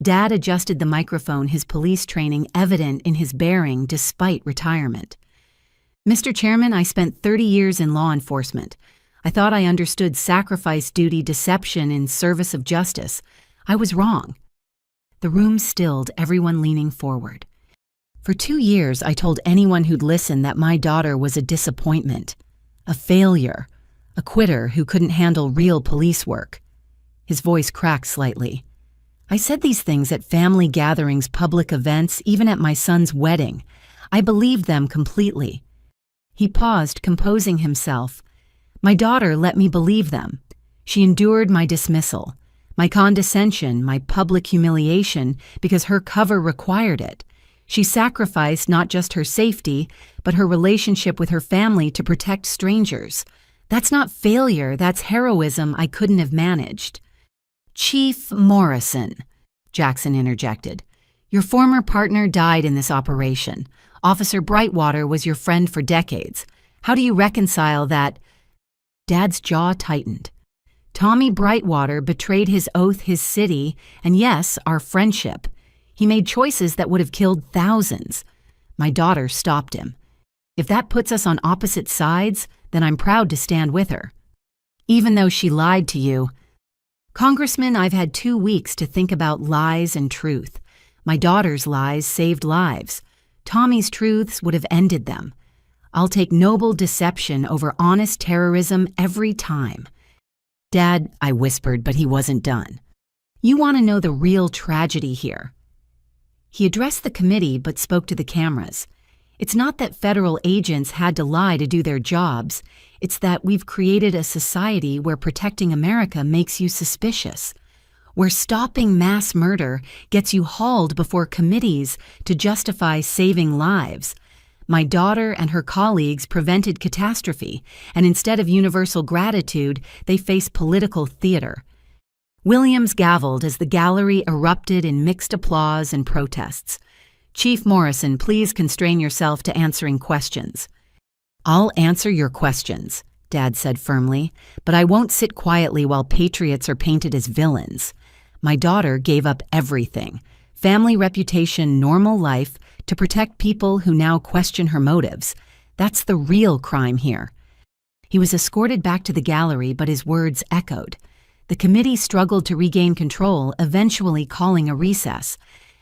Dad adjusted the microphone, his police training evident in his bearing despite retirement. "Mr. Chairman, I spent 30 years in law enforcement. I thought I understood sacrifice, duty, deception in service of justice. I was wrong." The room stilled, everyone leaning forward. "For 2 years, I told anyone who'd listen that my daughter was a disappointment, a failure, a quitter who couldn't handle real police work." His voice cracked slightly. "I said these things at family gatherings, public events, even at my son's wedding. I believed them completely." He paused, composing himself. "My daughter let me believe them. She endured my dismissal, my condescension, my public humiliation because her cover required it. She sacrificed not just her safety, but her relationship with her family to protect strangers. That's not failure, that's heroism I couldn't have managed." "Chief Morrison," Jackson interjected, "your former partner died in this operation. Officer Brightwater was your friend for decades. How do you reconcile that?" Dad's jaw tightened. "Tommy Brightwater betrayed his oath, his city, and yes, our friendship. He made choices that would have killed thousands. My daughter stopped him. If that puts us on opposite sides, then I'm proud to stand with her. Even though she lied to you." "Congressman, I've had 2 weeks to think about lies and truth. My daughter's lies saved lives. Tommy's truths would have ended them. I'll take noble deception over honest terrorism every time." "Dad," I whispered, but he wasn't done. "You want to know the real tragedy here." He addressed the committee but spoke to the cameras. "It's not that federal agents had to lie to do their jobs. It's that we've created a society where protecting America makes you suspicious, where stopping mass murder gets you hauled before committees to justify saving lives. My daughter and her colleagues prevented catastrophe, and instead of universal gratitude, they face political theater." Williams gavelled as the gallery erupted in mixed applause and protests. "Chief Morrison, please constrain yourself to answering questions." "I'll answer your questions," Dad said firmly, "but I won't sit quietly while patriots are painted as villains. My daughter gave up everything, family reputation, normal life, to protect people who now question her motives. That's the real crime here." He was escorted back to the gallery, but his words echoed. The committee struggled to regain control, eventually calling a recess.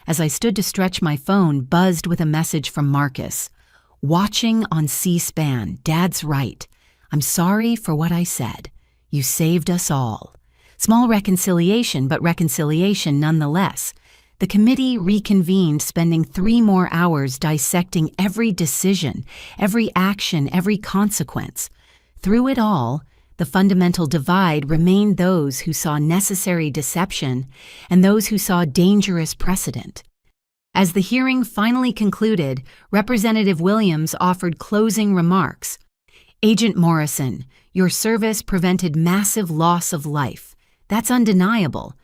As I stood to stretch, my phone buzzed with a message from Marcus. "Watching on C-SPAN, Dad's right. I'm sorry for what I said. You saved us all." Small reconciliation, but reconciliation nonetheless. The committee reconvened, spending 3 more hours dissecting every decision, every action, every consequence. Through it all, the fundamental divide remained those who saw necessary deception and those who saw dangerous precedent. As the hearing finally concluded, Representative Williams offered closing remarks. "Agent Morrison, your service prevented massive loss of life. That's undeniable.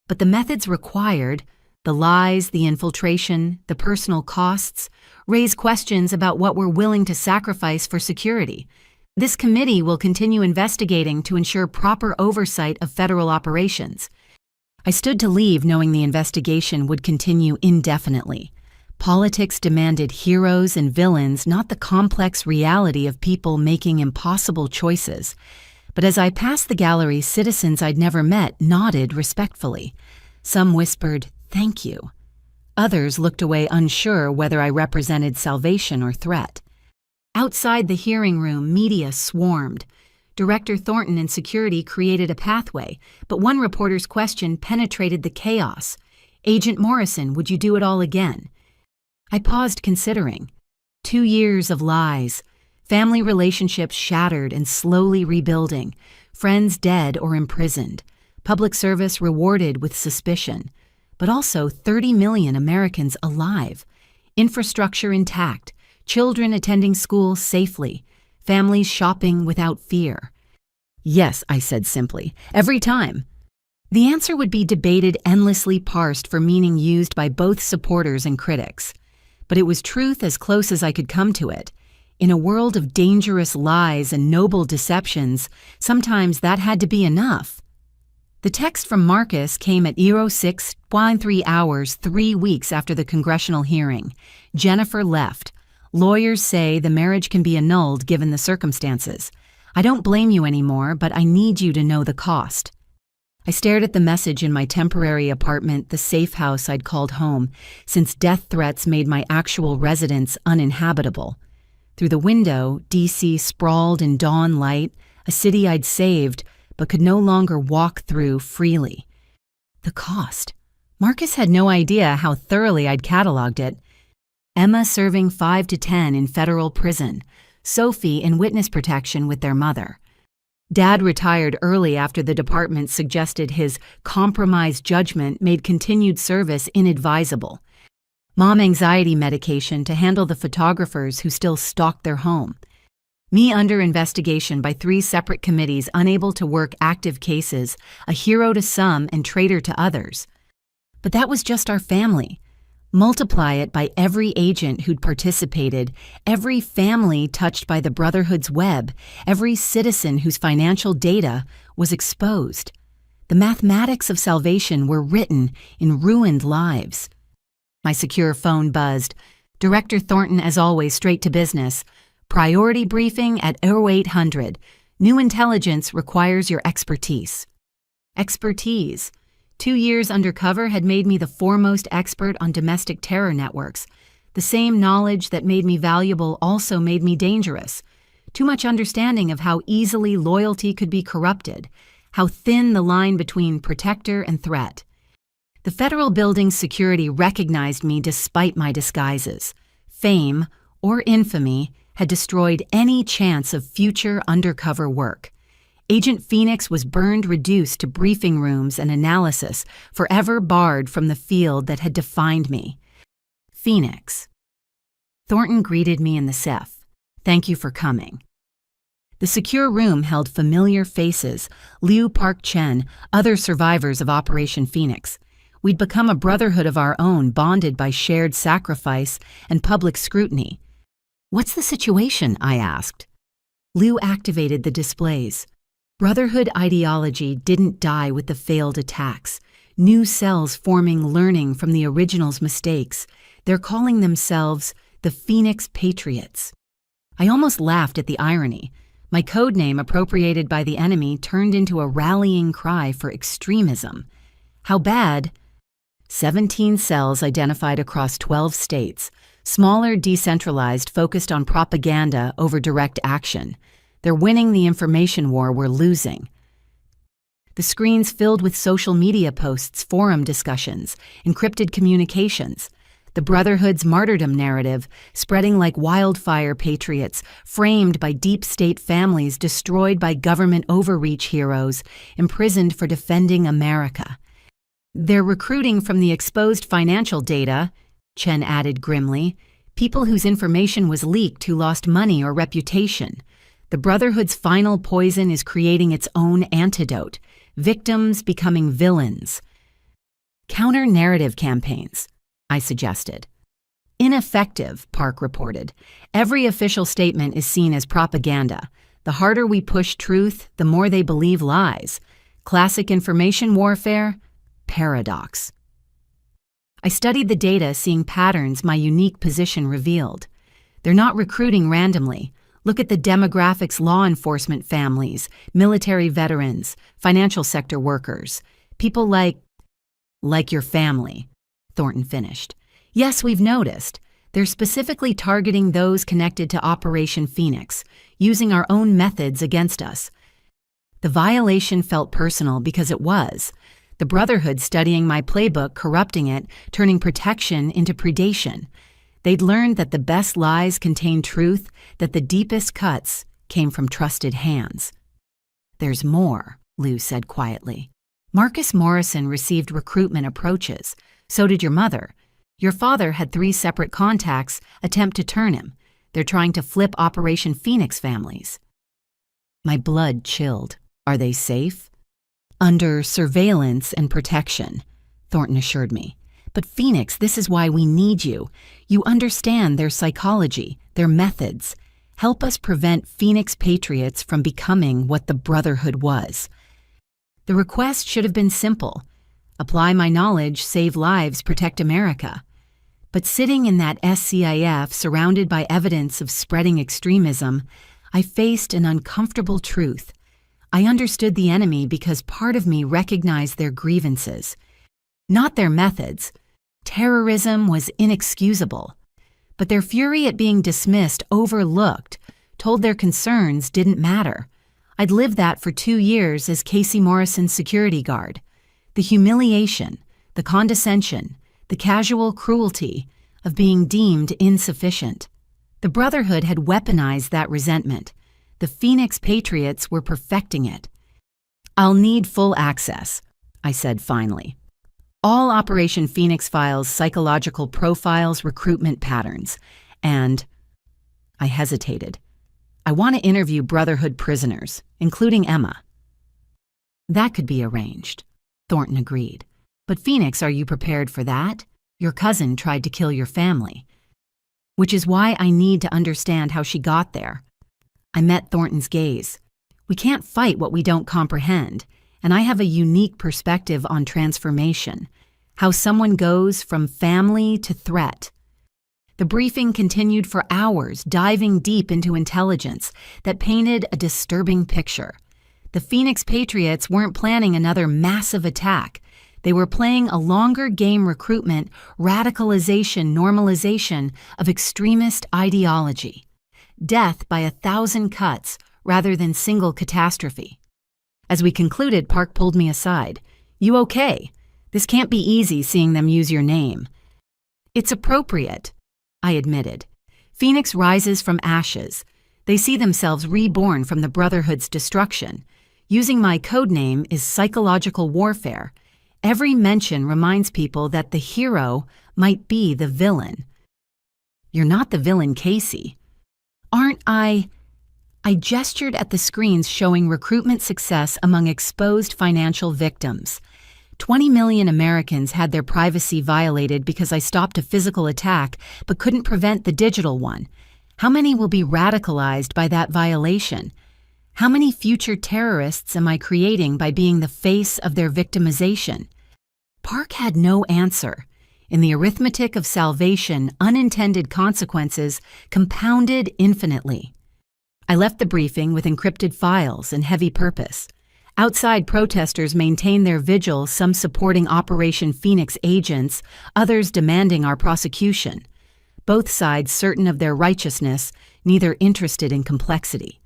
But the methods required, the lies, the infiltration, the personal costs, raise questions about what we're willing to sacrifice for security. This committee will continue investigating to ensure proper oversight of federal operations." I stood to leave knowing the investigation would continue indefinitely. Politics demanded heroes and villains, not the complex reality of people making impossible choices. But as I passed the gallery, citizens I'd never met nodded respectfully. Some whispered, "Thank you." Others looked away unsure whether I represented salvation or threat. Outside the hearing room, media swarmed. Director Thornton and security created a pathway, but one reporter's question penetrated the chaos. "Agent Morrison, would you do it all again?" I paused, considering. 2 years of lies, family relationships shattered and slowly rebuilding, friends dead or imprisoned, public service rewarded with suspicion, but also 30 million Americans alive, infrastructure intact, children attending school safely, families shopping without fear. "Yes," I said simply, "every time." The answer would be debated, endlessly parsed for meaning used by both supporters and critics. But it was truth as close as I could come to it. In a world of dangerous lies and noble deceptions, sometimes that had to be enough. The text from Marcus came at 06:13 hours 3 weeks after the congressional hearing. Jennifer left. Lawyers say the marriage can be annulled given the circumstances. I don't blame you anymore, but I need you to know the cost. I stared at the message in my temporary apartment, the safe house I'd called home, since death threats made my actual residence uninhabitable. Through the window, D.C. sprawled in dawn light, a city I'd saved, but could no longer walk through freely. The cost. Marcus had no idea how thoroughly I'd cataloged it. Emma serving 5 to 10 in federal prison, Sophie in witness protection with their mother. Dad retired early after the department suggested his compromised judgment made continued service inadvisable. Mom anxiety medication to handle the photographers who still stalked their home. Me under investigation by 3 separate committees unable to work active cases, a hero to some and traitor to others. But that was just our family. Multiply it by every agent who'd participated, every family touched by the Brotherhood's web, every citizen whose financial data was exposed. The mathematics of salvation were written in ruined lives. My secure phone buzzed. Director Thornton, as always, straight to business. Priority briefing at 0800. New intelligence requires your expertise. Expertise. 2 years undercover had made me the foremost expert on domestic terror networks. The same knowledge that made me valuable also made me dangerous. Too much understanding of how easily loyalty could be corrupted, how thin the line between protector and threat. The federal building's security recognized me despite my disguises. Fame, or infamy, had destroyed any chance of future undercover work. Agent Phoenix was reduced to briefing rooms and analysis, forever barred from the field that had defined me. Phoenix. Thornton greeted me in the SEF. Thank you for coming. The secure room held familiar faces, Liu Park Chen, other survivors of Operation Phoenix. We'd become a brotherhood of our own, bonded by shared sacrifice and public scrutiny. What's the situation? I asked. Liu activated the displays. Brotherhood ideology didn't die with the failed attacks. New cells forming, learning from the original's mistakes. They're calling themselves the Phoenix Patriots. I almost laughed at the irony. My code name, appropriated by the enemy, turned into a rallying cry for extremism. How bad? 17 cells identified across 12 states. Smaller, decentralized, focused on propaganda over direct action. They're winning the information war we're losing. The screens filled with social media posts, forum discussions, encrypted communications. The Brotherhood's martyrdom narrative, spreading like wildfire patriots, framed by deep state families destroyed by government overreach heroes, imprisoned for defending America. They're recruiting from the exposed financial data, Chen added grimly, people whose information was leaked who lost money or reputation. The Brotherhood's final poison is creating its own antidote, victims becoming villains. Counter-narrative campaigns, I suggested. Ineffective, Park reported. Every official statement is seen as propaganda. The harder we push truth, the more they believe lies. Classic information warfare? Paradox. I studied the data, seeing patterns my unique position revealed. They're not recruiting randomly. Look at the demographics: law enforcement families, military veterans, financial sector workers, people like your family, Thornton finished. Yes, we've noticed. They're specifically targeting those connected to Operation Phoenix, using our own methods against us. The violation felt personal because it was. The Brotherhood studying my playbook, corrupting it, turning protection into predation. They'd learned that the best lies contain truth, that the deepest cuts came from trusted hands. There's more, Liu said quietly. Marcus Morrison received recruitment approaches. So did your mother. Your father had 3 separate contacts attempt to turn him. They're trying to flip Operation Phoenix families. My blood chilled. Are they safe? Under surveillance and protection, Thornton assured me. But Phoenix, this is why we need you. You understand their psychology, their methods. Help us prevent Phoenix Patriots from becoming what the Brotherhood was. The request should have been simple: apply my knowledge, save lives, protect America. But sitting in that SCIF, surrounded by evidence of spreading extremism, I faced an uncomfortable truth. I understood the enemy because part of me recognized their grievances, not their methods. Terrorism was inexcusable, but their fury at being dismissed, overlooked, told their concerns didn't matter. I'd lived that for 2 years as Casey Morrison's security guard. The humiliation, the condescension, the casual cruelty of being deemed insufficient. The Brotherhood had weaponized that resentment. The Phoenix Patriots were perfecting it. "I'll need full access," I said finally. "All Operation Phoenix files, psychological profiles, recruitment patterns, and—" I hesitated. "I want to interview Brotherhood prisoners, including Emma." "That could be arranged," Thornton agreed. "But Phoenix, are you prepared for that? Your cousin tried to kill your family. Which is why I need to understand how she got there." I met Thornton's gaze. "We can't fight what we don't comprehend, and I have a unique perspective on transformation, how someone goes from family to threat." The briefing continued for hours, diving deep into intelligence that painted a disturbing picture. The Phoenix Patriots weren't planning another massive attack. They were playing a longer game: recruitment, radicalization, normalization of extremist ideology. Death by 1,000 cuts rather than single catastrophe. As we concluded, Park pulled me aside. "You okay? This can't be easy seeing them use your name." "It's appropriate," I admitted. "Phoenix rises from ashes. They see themselves reborn from the Brotherhood's destruction. Using my code name is psychological warfare. Every mention reminds people that the hero might be the villain." "You're not the villain, Casey." "Aren't I?" I gestured at the screens showing recruitment success among exposed financial victims. 20 million Americans had their privacy violated because I stopped a physical attack but couldn't prevent the digital one. How many will be radicalized by that violation? How many future terrorists am I creating by being the face of their victimization? Park had no answer. In the arithmetic of salvation, unintended consequences compounded infinitely. I left the briefing with encrypted files and heavy purpose. Outside, protesters maintained their vigil, some supporting Operation Phoenix agents, others demanding our prosecution. Both sides certain of their righteousness, neither interested in complexity.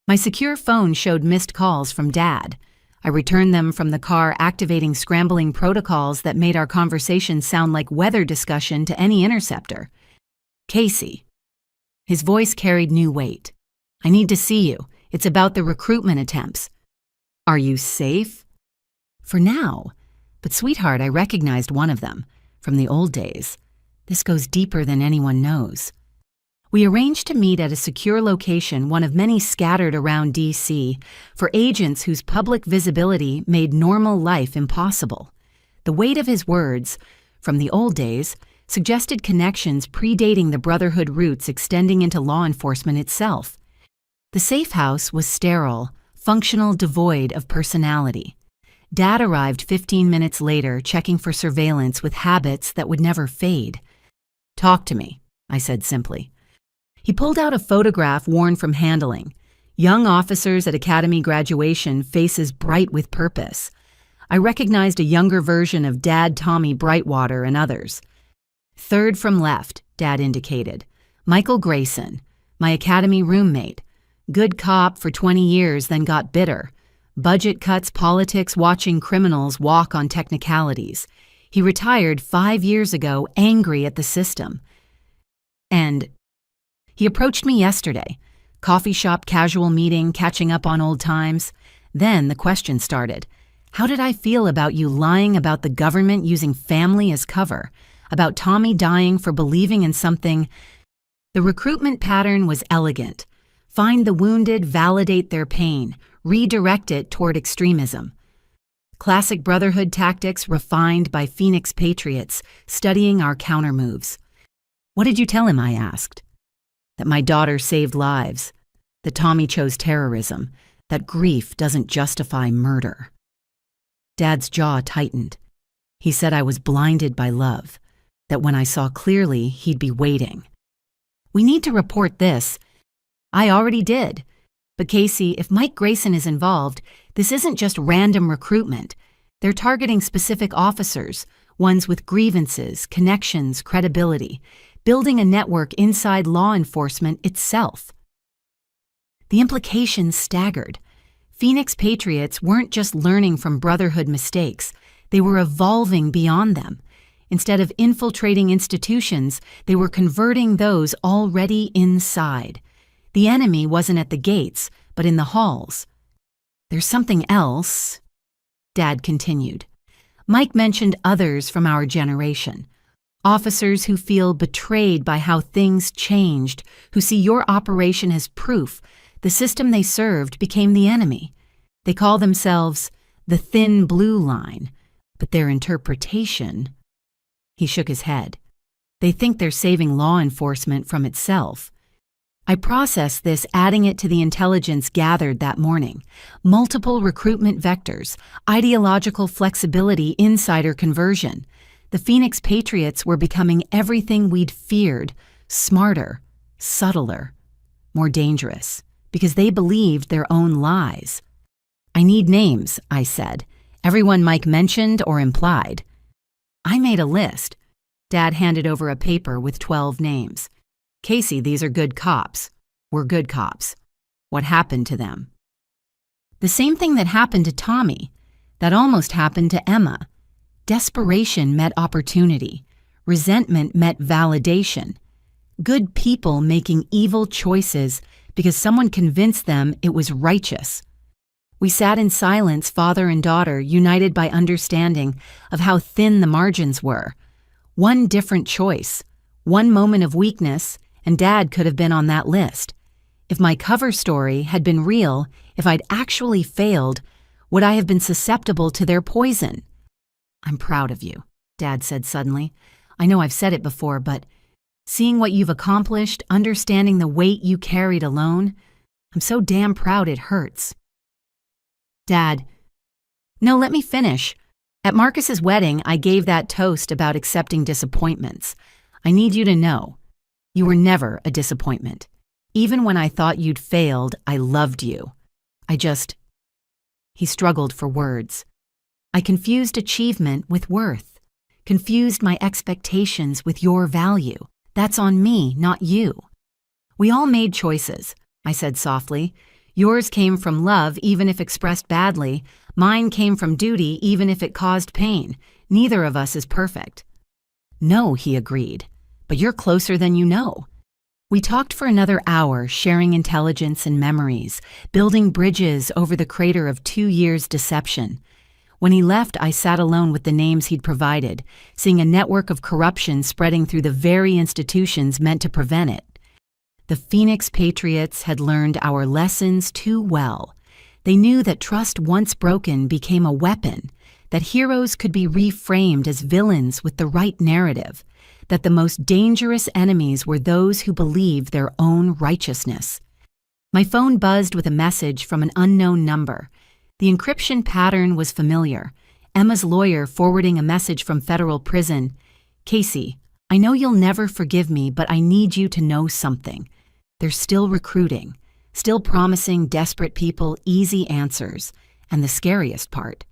My secure phone showed missed calls from Dad. I returned them from the car, activating scrambling protocols that made our conversation sound like weather discussion to any interceptor. "Casey." His voice carried new weight. "I need to see you. It's about the recruitment attempts." "Are you safe?" "For now. But sweetheart, I recognized one of them. From the old days. This goes deeper than anyone knows." We arranged to meet at a secure location, one of many scattered around D.C., for agents whose public visibility made normal life impossible. The weight of his words, "from the old days," suggested connections predating the Brotherhood roots extending into law enforcement itself. The safe house was sterile, functional, devoid of personality. Dad arrived 15 minutes later, checking for surveillance with habits that would never fade. "Talk to me," I said simply. He pulled out a photograph worn from handling. Young officers at academy graduation, faces bright with purpose. I recognized a younger version of Dad Tommy Brightwater and others. "Third from left," Dad indicated. "Michael Grayson, my academy roommate. Good cop for 20 years, then got bitter. Budget cuts, politics, watching criminals walk on technicalities. He retired 5 years ago, angry at the system. And he approached me yesterday. Coffee shop, casual meeting, catching up on old times. Then the question started. How did I feel about you lying about the government using family as cover? About Tommy dying for believing in something? The recruitment pattern was elegant. Find the wounded, validate their pain, redirect it toward extremism. Classic Brotherhood tactics refined by Phoenix Patriots, studying our countermoves. "What did you tell him?" I asked. "That my daughter saved lives, that Tommy chose terrorism, that grief doesn't justify murder." Dad's jaw tightened. He said I was blinded by love, that when I saw clearly, he'd be waiting. We need to report this. I already did. But Casey, if Mike Grayson is involved, this isn't just random recruitment. They're targeting specific officers, ones with grievances, connections, credibility, building a network inside law enforcement itself. The implications staggered. Phoenix Patriots weren't just learning from Brotherhood mistakes, they were evolving beyond them. Instead of infiltrating institutions, they were converting those already inside. The enemy wasn't at the gates, but in the halls. There's something else, Dad continued. Mike mentioned others from our generation. Officers who feel betrayed by how things changed, who see your operation as proof the system they served became the enemy. They call themselves the thin blue line, but their interpretation... He shook his head. They think they're saving law enforcement from itself. I processed this, adding it to the intelligence gathered that morning. Multiple recruitment vectors, ideological flexibility, insider conversion. The Phoenix Patriots were becoming everything we'd feared, smarter, subtler, more dangerous, because they believed their own lies. I need names, I said. Everyone Mike mentioned or implied. I made a list. Dad handed over a paper with 12 names. Casey, these are good cops. We're good cops. What happened to them? The same thing that happened to Tommy, that almost happened to Emma. Desperation met opportunity. Resentment met validation. Good people making evil choices because someone convinced them it was righteous. We sat in silence, father and daughter, united by understanding of how thin the margins were. One different choice, one moment of weakness, and Dad could have been on that list. If my cover story had been real, if I'd actually failed, would I have been susceptible to their poison? I'm proud of you, Dad said suddenly. I know I've said it before, but seeing what you've accomplished, understanding the weight you carried alone, I'm so damn proud it hurts. Dad, no, let me finish. At Marcus's wedding, I gave that toast about accepting disappointments. I need you to know, you were never a disappointment. Even when I thought you'd failed, I loved you. He struggled for words. I confused achievement with worth, confused my expectations with your value. That's on me, not you. We all made choices, I said softly. Yours came from love, even if expressed badly. Mine came from duty, even if it caused pain. Neither of us is perfect. No, he agreed, but you're closer than you know. We talked for another hour, sharing intelligence and memories, building bridges over the crater of 2 years' deception. When he left, I sat alone with the names he'd provided, seeing a network of corruption spreading through the very institutions meant to prevent it. The Phoenix Patriots had learned our lessons too well. They knew that trust once broken became a weapon, that heroes could be reframed as villains with the right narrative, that the most dangerous enemies were those who believed their own righteousness. My phone buzzed with a message from an unknown number. The encryption pattern was familiar. Emma's lawyer forwarding a message from federal prison. Casey, I know you'll never forgive me, but I need you to know something. They're still recruiting, still promising desperate people easy answers. And the scariest part,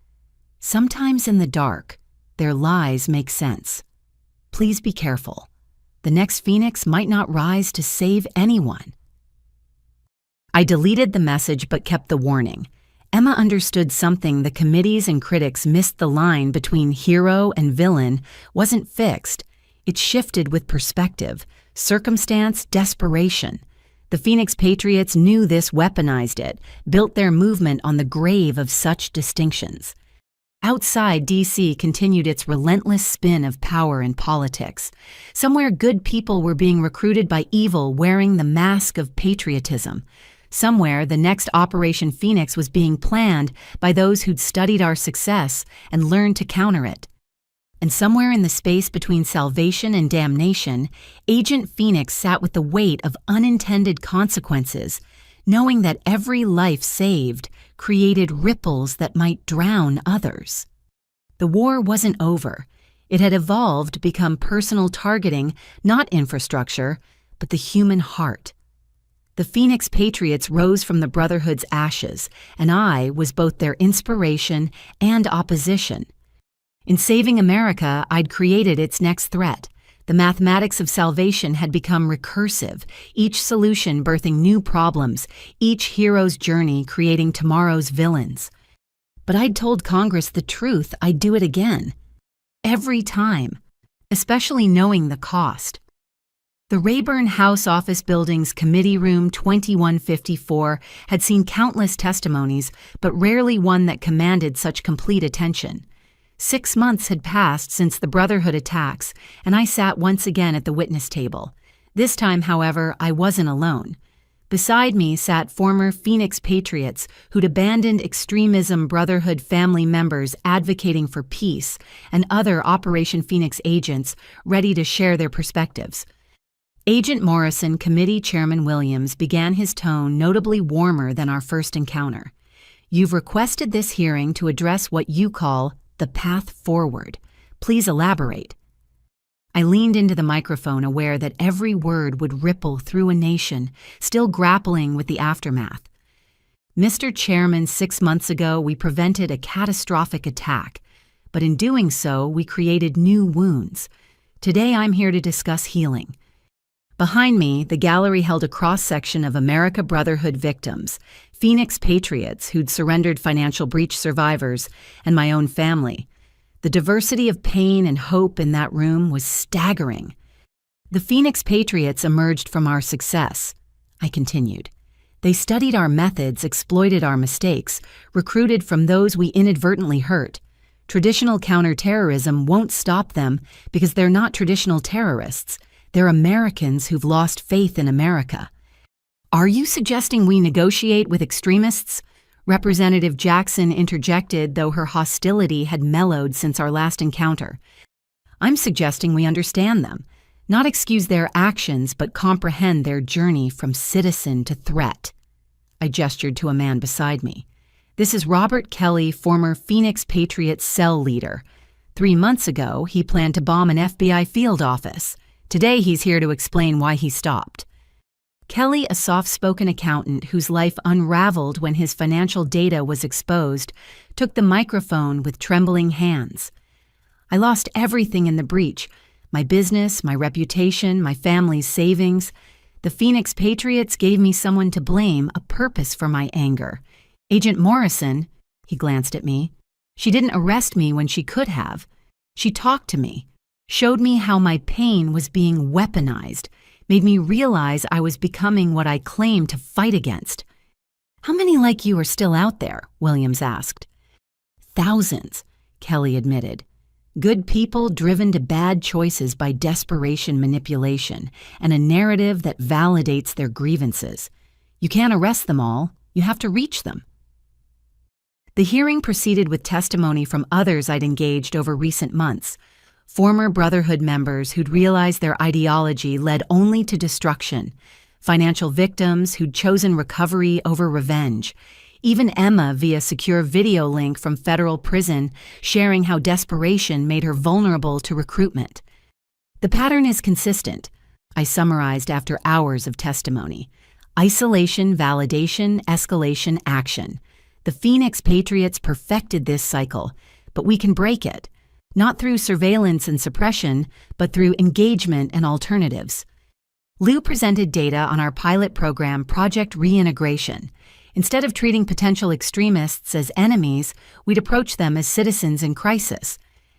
sometimes in the dark, their lies make sense. Please be careful. The next Phoenix might not rise to save anyone. I deleted the message but kept the warning. Emma understood something the committees and critics missed. The line between hero and villain wasn't fixed. It shifted with perspective, circumstance, desperation. The Phoenix Patriots knew this, weaponized it, built their movement on the grave of such distinctions. Outside, D.C. continued its relentless spin of power and politics. Somewhere good people were being recruited by evil wearing the mask of patriotism. Somewhere, the next Operation Phoenix was being planned by those who'd studied our success and learned to counter it. And somewhere in the space between salvation and damnation, Agent Phoenix sat with the weight of unintended consequences, knowing that every life saved created ripples that might drown others. The war wasn't over. It had evolved to become personal targeting, not infrastructure, but the human heart. The Phoenix Patriots rose from the Brotherhood's ashes, and I was both their inspiration and opposition. In saving America, I'd created its next threat. The mathematics of salvation had become recursive, each solution birthing new problems, each hero's journey creating tomorrow's villains. But I'd told Congress the truth, I'd do it again. Every time, especially knowing the cost. The Rayburn House Office Building's Committee Room 2154 had seen countless testimonies, but rarely one that commanded such complete attention. 6 months had passed since the Brotherhood attacks, and I sat once again at the witness table. This time, however, I wasn't alone. Beside me sat former Phoenix Patriots who'd abandoned extremism Brotherhood family members advocating for peace, and other Operation Phoenix agents ready to share their perspectives. Agent Morrison, Committee Chairman Williams, began his tone notably warmer than our first encounter. "You've requested this hearing to address what you call the path forward. Please elaborate." I leaned into the microphone, aware that every word would ripple through a nation still grappling with the aftermath. "Mr. Chairman, 6 months ago we prevented a catastrophic attack, but in doing so we created new wounds. Today I'm here to discuss healing." Behind me, the gallery held a cross-section of America Brotherhood victims, Phoenix Patriots who'd surrendered financial breach survivors, and my own family. The diversity of pain and hope in that room was staggering. "The Phoenix Patriots emerged from our success," I continued. "They studied our methods, exploited our mistakes, recruited from those we inadvertently hurt. Traditional counterterrorism won't stop them because they're not traditional terrorists. They're Americans who've lost faith in America." "Are you suggesting we negotiate with extremists?" Representative Jackson interjected, though her hostility had mellowed since our last encounter. "I'm suggesting we understand them, not excuse their actions, but comprehend their journey from citizen to threat." I gestured to a man beside me. "This is Robert Kelly, former Phoenix Patriots cell leader. 3 months ago, he planned to bomb an FBI field office. Today, he's here to explain why he stopped." Kelly, a soft-spoken accountant whose life unraveled when his financial data was exposed, took the microphone with trembling hands. "I lost everything in the breach. My business, my reputation, my family's savings. The Phoenix Patriots gave me someone to blame, a purpose for my anger. Agent Morrison," he glanced at me, "she didn't arrest me when she could have. She talked to me, showed me how my pain was being weaponized, made me realize I was becoming what I claimed to fight against." "How many like you are still out there?" Williams asked. "Thousands," Kelly admitted. "Good people driven to bad choices by desperation, manipulation, and a narrative that validates their grievances. You can't arrest them all, you have to reach them." The hearing proceeded with testimony from others I'd engaged over recent months. Former Brotherhood members who'd realized their ideology led only to destruction, financial victims who'd chosen recovery over revenge, even Emma via secure video link from federal prison sharing how desperation made her vulnerable to recruitment. "The pattern is consistent," I summarized after hours of testimony. "Isolation, validation, escalation, action. The Phoenix Patriots perfected this cycle, but we can break it. Not through surveillance and suppression, but through engagement and alternatives." Lou presented data on our pilot program, Project Reintegration. Instead of treating potential extremists as enemies, we'd approach them as citizens in crisis.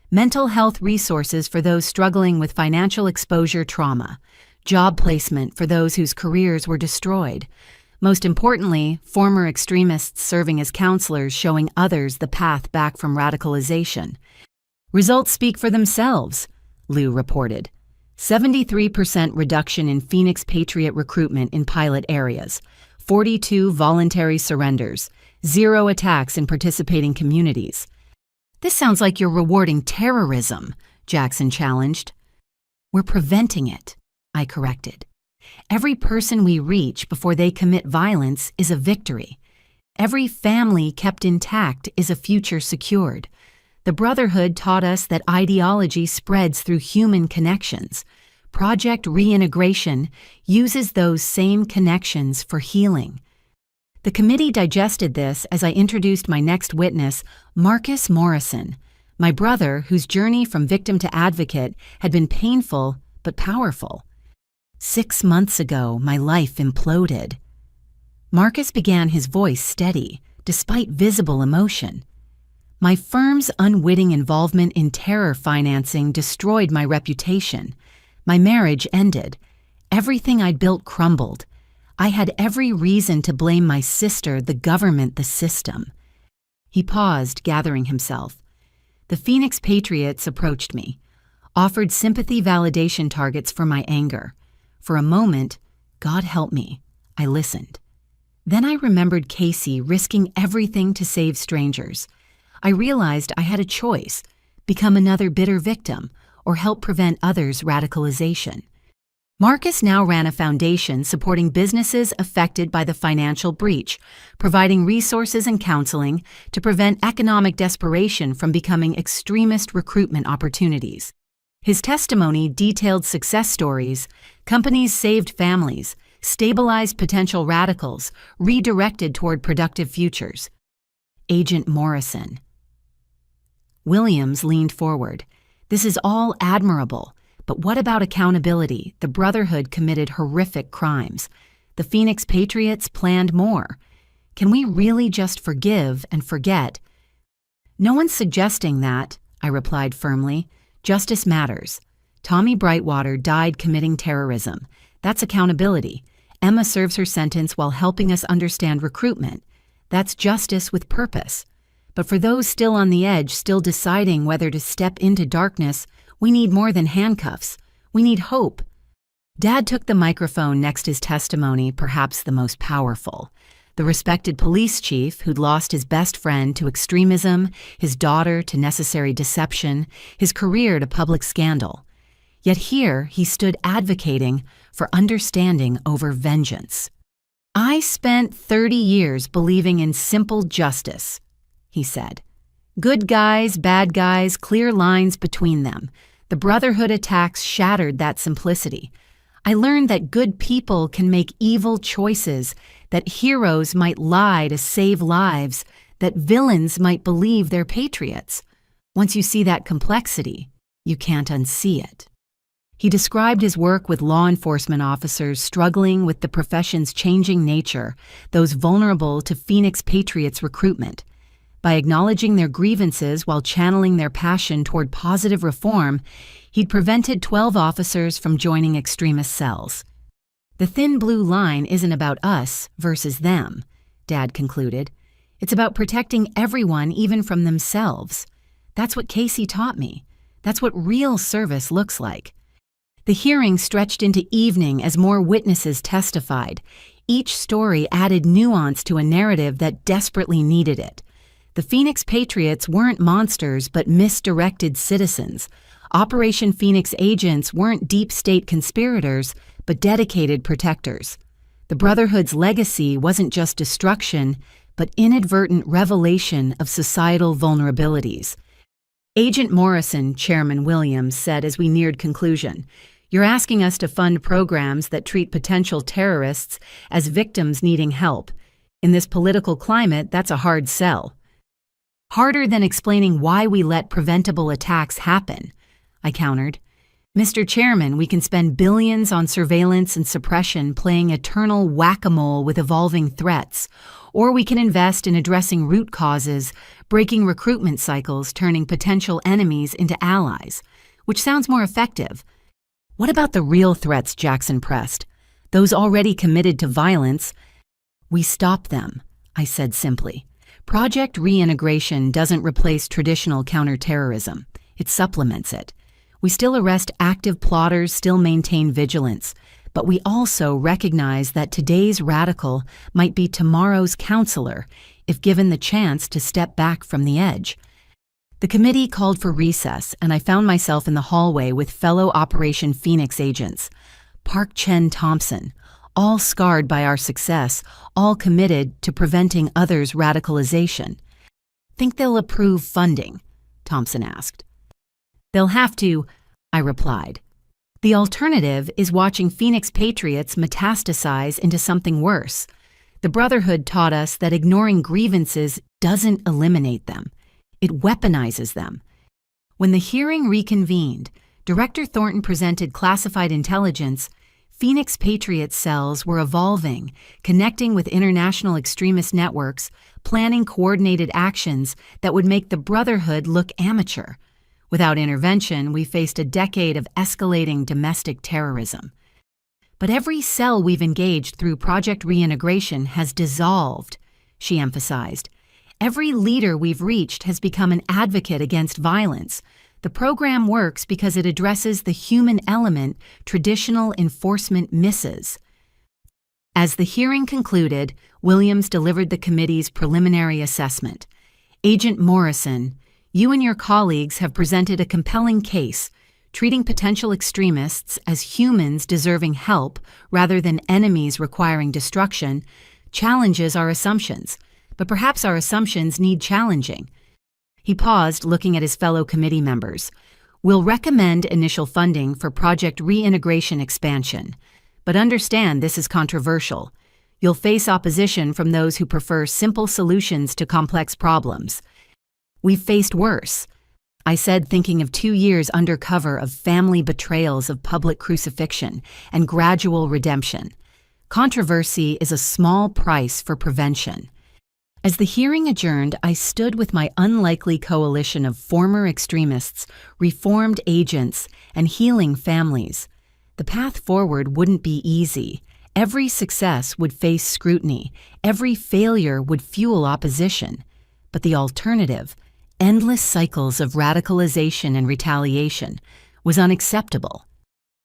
Mental health resources for those struggling with financial exposure trauma. Job placement for those whose careers were destroyed. Most importantly, former extremists serving as counselors showing others the path back from radicalization. "Results speak for themselves," Lou reported. 73% reduction in Phoenix Patriot recruitment in pilot areas, 42 voluntary surrenders, 0 attacks in participating communities. "This sounds like you're rewarding terrorism," Jackson challenged. "We're preventing it," I corrected. "Every person we reach before they commit violence is a victory. Every family kept intact is a future secured. The Brotherhood taught us that ideology spreads through human connections. Project Reintegration uses those same connections for healing. The committee digested this as I introduced my next witness, Marcus Morrison, my brother whose journey from victim to advocate had been painful but powerful. 6 months ago, my life imploded. Marcus began, his voice steady, despite visible emotion. My firm's unwitting involvement in terror financing destroyed my reputation. My marriage ended. Everything I'd built crumbled. I had every reason to blame my sister, the government, the system. He paused, gathering himself. The Phoenix Patriots approached me, offered sympathy validation targets for my anger. For a moment, God help me, I listened. Then I remembered Casey risking everything to save strangers. I realized I had a choice: become another bitter victim or help prevent others' radicalization. Marcus now ran a foundation supporting businesses affected by the financial breach, providing resources and counseling to prevent economic desperation from becoming extremist recruitment opportunities. His testimony detailed success stories: companies saved families, stabilized potential radicals, redirected toward productive futures. Agent Morrison. Williams leaned forward. This is all admirable, but what about accountability? The Brotherhood committed horrific crimes. The Phoenix Patriots planned more. Can we really just forgive and forget? No one's suggesting that, I replied firmly. Justice matters. Tommy Brightwater died committing terrorism. That's accountability. Emma serves her sentence while helping us understand recruitment. That's justice with purpose. But for those still on the edge, still deciding whether to step into darkness, we need more than handcuffs. We need hope. Dad took the microphone next his testimony, perhaps the most powerful. The respected police chief who'd lost his best friend to extremism, his daughter to necessary deception, his career to public scandal. Yet here he stood advocating for understanding over vengeance. I spent 30 years believing in simple justice, he said. Good guys, bad guys, clear lines between them. The Brotherhood attacks shattered that simplicity. I learned that good people can make evil choices, that heroes might lie to save lives, that villains might believe they're patriots. Once you see that complexity, you can't unsee it. He described his work with law enforcement officers struggling with the profession's changing nature, those vulnerable to Phoenix Patriots recruitment. By acknowledging their grievances while channeling their passion toward positive reform, he'd prevented 12 officers from joining extremist cells. The thin blue line isn't about us versus them, Dad concluded. It's about protecting everyone, even from themselves. That's what Casey taught me. That's what real service looks like. The hearing stretched into evening as more witnesses testified. Each story added nuance to a narrative that desperately needed it. The Phoenix Patriots weren't monsters but misdirected citizens. Operation Phoenix agents weren't deep state conspirators but dedicated protectors. The Brotherhood's legacy wasn't just destruction but inadvertent revelation of societal vulnerabilities. Agent Morrison, Chairman Williams, said as we neared conclusion, "You're asking us to fund programs that treat potential terrorists as victims needing help. In this political climate, that's a hard sell." Harder than explaining why we let preventable attacks happen, I countered. Mr. Chairman, we can spend billions on surveillance and suppression playing eternal whack-a-mole with evolving threats, or we can invest in addressing root causes, breaking recruitment cycles, turning potential enemies into allies. Which sounds more effective? What about the real threats, Jackson pressed? Those already committed to violence? We stop them, I said simply. Project Reintegration doesn't replace traditional counterterrorism. It supplements it. We still arrest active plotters, still maintain vigilance, but we also recognize that today's radical might be tomorrow's counselor if given the chance to step back from the edge. The committee called for recess, and I found myself in the hallway with fellow Operation Phoenix agents. Park Chen Thompson, all scarred by our success, all committed to preventing others' radicalization. "Think they'll approve funding?" Thompson asked. They'll have to, I replied. The alternative is watching Phoenix Patriots metastasize into something worse. The Brotherhood taught us that ignoring grievances doesn't eliminate them. It weaponizes them. When the hearing reconvened, Director Thornton presented classified intelligence. Phoenix Patriot cells were evolving, connecting with international extremist networks, planning coordinated actions that would make the Brotherhood look amateur. Without intervention, we faced a decade of escalating domestic terrorism. But every cell we've engaged through Project Reintegration has dissolved, she emphasized. Every leader we've reached has become an advocate against violence. The program works because it addresses the human element traditional enforcement misses. As the hearing concluded, Williams delivered the committee's preliminary assessment. Agent Morrison, you and your colleagues have presented a compelling case, treating potential extremists as humans deserving help rather than enemies requiring destruction, challenges our assumptions, but perhaps our assumptions need challenging. He paused, looking at his fellow committee members. We'll recommend initial funding for Project Reintegration expansion, but understand this is controversial. You'll face opposition from those who prefer simple solutions to complex problems. We've faced worse, I said, thinking of 2 years undercover of family betrayals of public crucifixion and gradual redemption. Controversy is a small price for prevention. As the hearing adjourned, I stood with my unlikely coalition of former extremists, reformed agents, and healing families. The path forward wouldn't be easy. Every success would face scrutiny. Every failure would fuel opposition. But the alternative, endless cycles of radicalization and retaliation, was unacceptable.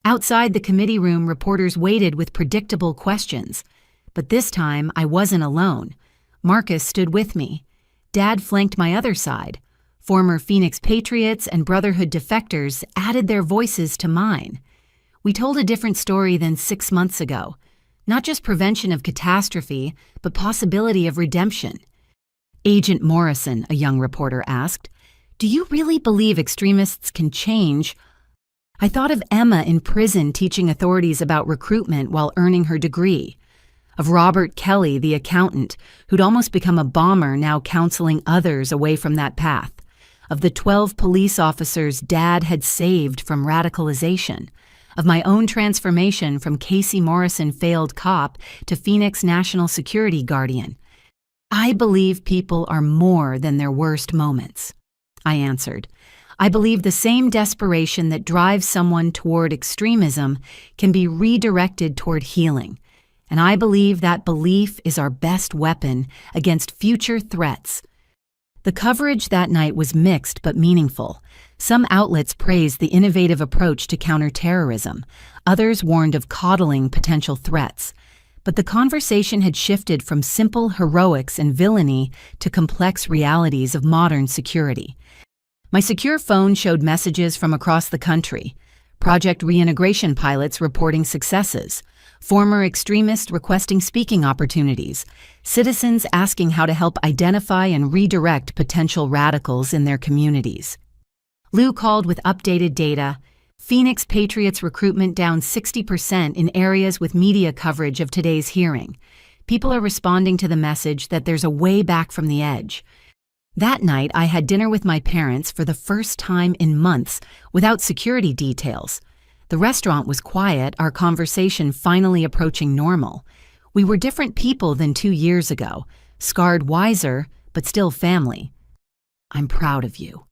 Outside the committee room, reporters waited with predictable questions. But this time, I wasn't alone. Marcus stood with me. Dad flanked my other side. Former Phoenix Patriots and Brotherhood defectors added their voices to mine. We told a different story than 6 months ago. Not just prevention of catastrophe, but possibility of redemption. Agent Morrison, a young reporter asked, do you really believe extremists can change? I thought of Emma in prison teaching authorities about recruitment while earning her degree. Of Robert Kelly, the accountant, who'd almost become a bomber, now counseling others away from that path. Of the 12 police officers Dad had saved from radicalization. Of my own transformation from Casey Morrison failed cop to Phoenix National Security Guardian. I believe people are more than their worst moments, I answered. I believe the same desperation that drives someone toward extremism can be redirected toward healing. And I believe that belief is our best weapon against future threats. The coverage that night was mixed but meaningful. Some outlets praised the innovative approach to counterterrorism. Others warned of coddling potential threats. But the conversation had shifted from simple heroics and villainy to complex realities of modern security. My secure phone showed messages from across the country. Project Reintegration pilots reporting successes. Former extremists requesting speaking opportunities, citizens asking how to help identify and redirect potential radicals in their communities. Lou called with updated data. Phoenix Patriots recruitment down 60% in areas with media coverage of today's hearing. People are responding to the message that there's a way back from the edge. That night, I had dinner with my parents for the first time in months without security details. The restaurant was quiet, our conversation finally approaching normal. We were different people than 2 years ago, scarred wiser, but still family. I'm proud of you,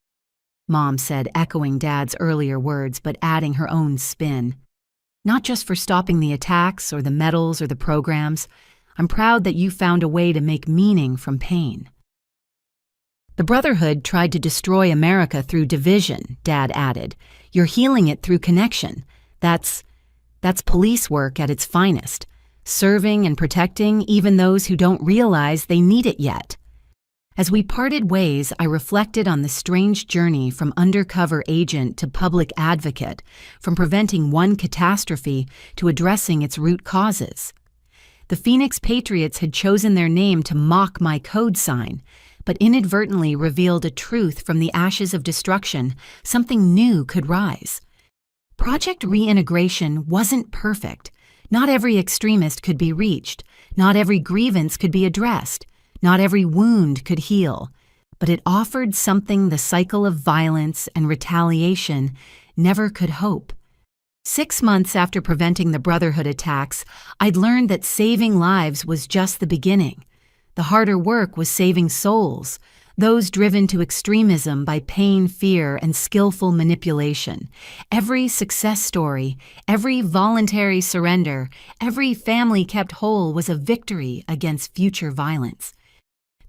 Mom said, echoing Dad's earlier words, but adding her own spin. Not just for stopping the attacks or the medals or the programs. I'm proud that you found a way to make meaning from pain. The Brotherhood tried to destroy America through division, Dad added. You're healing it through connection. That's police work at its finest, serving and protecting even those who don't realize they need it yet. As we parted ways, I reflected on the strange journey from undercover agent to public advocate, from preventing one catastrophe to addressing its root causes. The Phoenix Patriots had chosen their name to mock my code sign, but inadvertently revealed a truth from the ashes of destruction. Something new could rise. Project Reintegration wasn't perfect. Not every extremist could be reached. Not every grievance could be addressed. Not every wound could heal. But it offered something the cycle of violence and retaliation never could hope. 6 months after preventing the Brotherhood attacks, I'd learned that saving lives was just the beginning. The harder work was saving souls, those driven to extremism by pain, fear, and skillful manipulation. Every success story, every voluntary surrender, every family kept whole was a victory against future violence.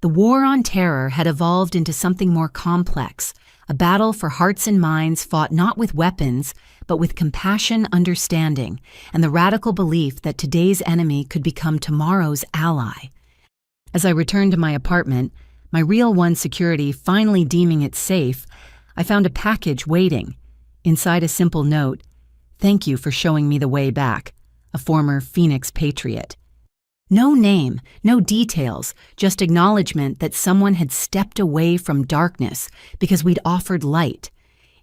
The war on terror had evolved into something more complex, a battle for hearts and minds fought not with weapons, but with compassion, understanding, and the radical belief that today's enemy could become tomorrow's ally. As I returned to my apartment, my Real One security finally deeming it safe, I found a package waiting. Inside a simple note, "Thank you for showing me the way back," a former Phoenix patriot. No name, no details, just acknowledgement that someone had stepped away from darkness because we'd offered light.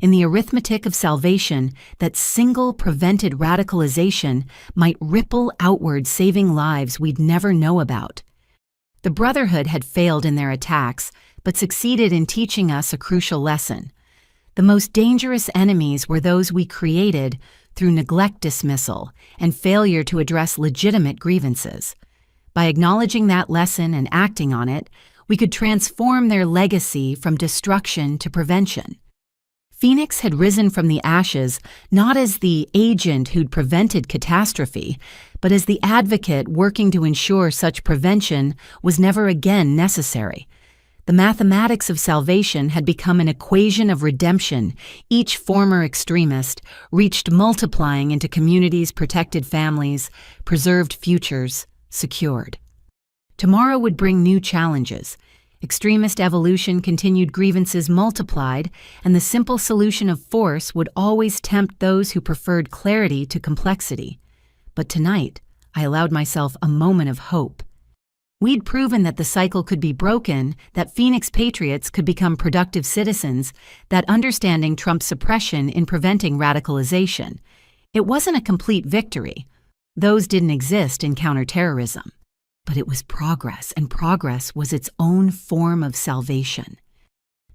In the arithmetic of salvation, that single prevented radicalization might ripple outward, saving lives we'd never know about. The Brotherhood had failed in their attacks, but succeeded in teaching us a crucial lesson. The most dangerous enemies were those we created through neglect, dismissal, and failure to address legitimate grievances. By acknowledging that lesson and acting on it, we could transform their legacy from destruction to prevention. Phoenix had risen from the ashes not as the agent who'd prevented catastrophe, but as the advocate working to ensure such prevention was never again necessary. The mathematics of salvation had become an equation of redemption. Each former extremist reached multiplying into communities, protected families, preserved futures, secured. Tomorrow would bring new challenges. Extremist evolution continued, grievances multiplied, and the simple solution of force would always tempt those who preferred clarity to complexity. But tonight, I allowed myself a moment of hope. We'd proven that the cycle could be broken, that Phoenix patriots could become productive citizens, that understanding trumped suppression in preventing radicalization. It wasn't a complete victory. Those didn't exist in counterterrorism. But it was progress, and progress was its own form of salvation.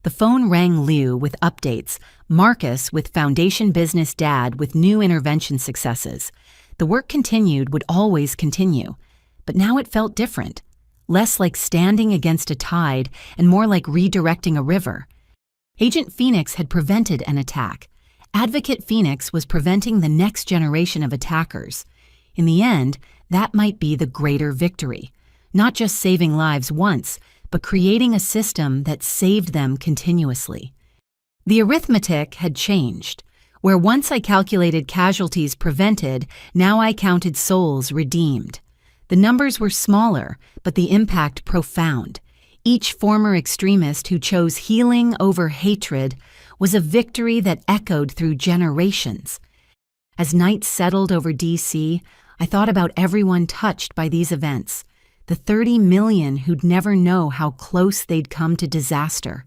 The phone rang Liu with updates, Marcus with Foundation Business Dad with new intervention successes. The work continued, would always continue. But now it felt different. Less like standing against a tide and more like redirecting a river. Agent Phoenix had prevented an attack. Advocate Phoenix was preventing the next generation of attackers. In the end, that might be the greater victory. Not just saving lives once, but creating a system that saved them continuously. The arithmetic had changed. Where once I calculated casualties prevented, now I counted souls redeemed. The numbers were smaller, but the impact profound. Each former extremist who chose healing over hatred was a victory that echoed through generations. As night settled over D.C., I thought about everyone touched by these events, the 30 million who'd never know how close they'd come to disaster,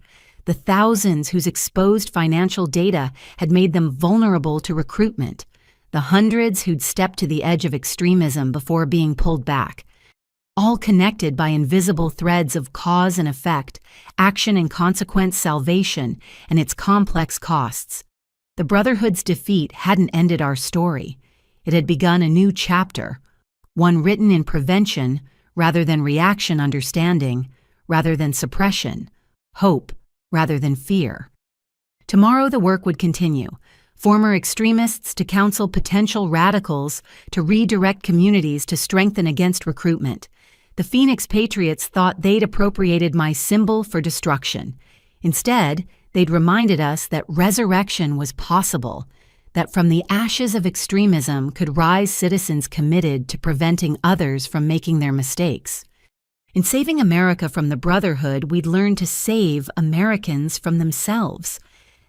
the thousands whose exposed financial data had made them vulnerable to recruitment, the hundreds who'd stepped to the edge of extremism before being pulled back, all connected by invisible threads of cause and effect, action and consequence, salvation, and its complex costs. The Brotherhood's defeat hadn't ended our story. It had begun a new chapter, one written in prevention rather than reaction, understanding rather than suppression, hope rather than fear. Tomorrow the work would continue, former extremists to counsel potential radicals, to redirect communities to strengthen against recruitment. The Phoenix Patriots thought they'd appropriated my symbol for destruction. Instead, they'd reminded us that resurrection was possible, that from the ashes of extremism could rise citizens committed to preventing others from making their mistakes. In saving America from the Brotherhood, we'd learned to save Americans from themselves.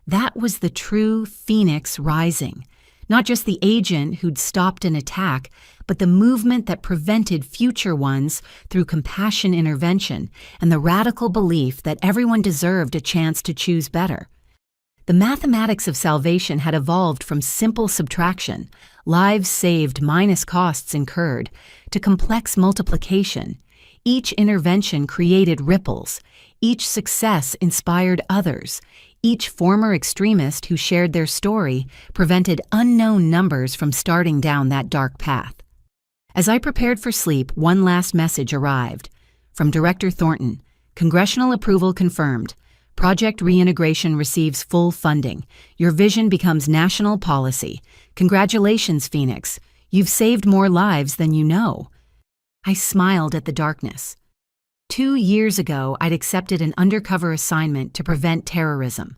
That was the true Phoenix rising, Not just the agent who'd stopped an attack, but the movement that prevented future ones through compassion intervention and the radical belief that everyone deserved a chance to choose better. The mathematics of salvation had evolved from simple subtraction, lives saved minus costs incurred, to complex multiplication. Each intervention created ripples. Each success inspired others. Each former extremist who shared their story prevented unknown numbers from starting down that dark path. As I prepared for sleep, one last message arrived. From Director Thornton, congressional approval confirmed. Project Reintegration receives full funding. Your vision becomes national policy. Congratulations, Phoenix. You've saved more lives than you know. I smiled at the darkness. 2 years ago, I'd accepted an undercover assignment to prevent terrorism.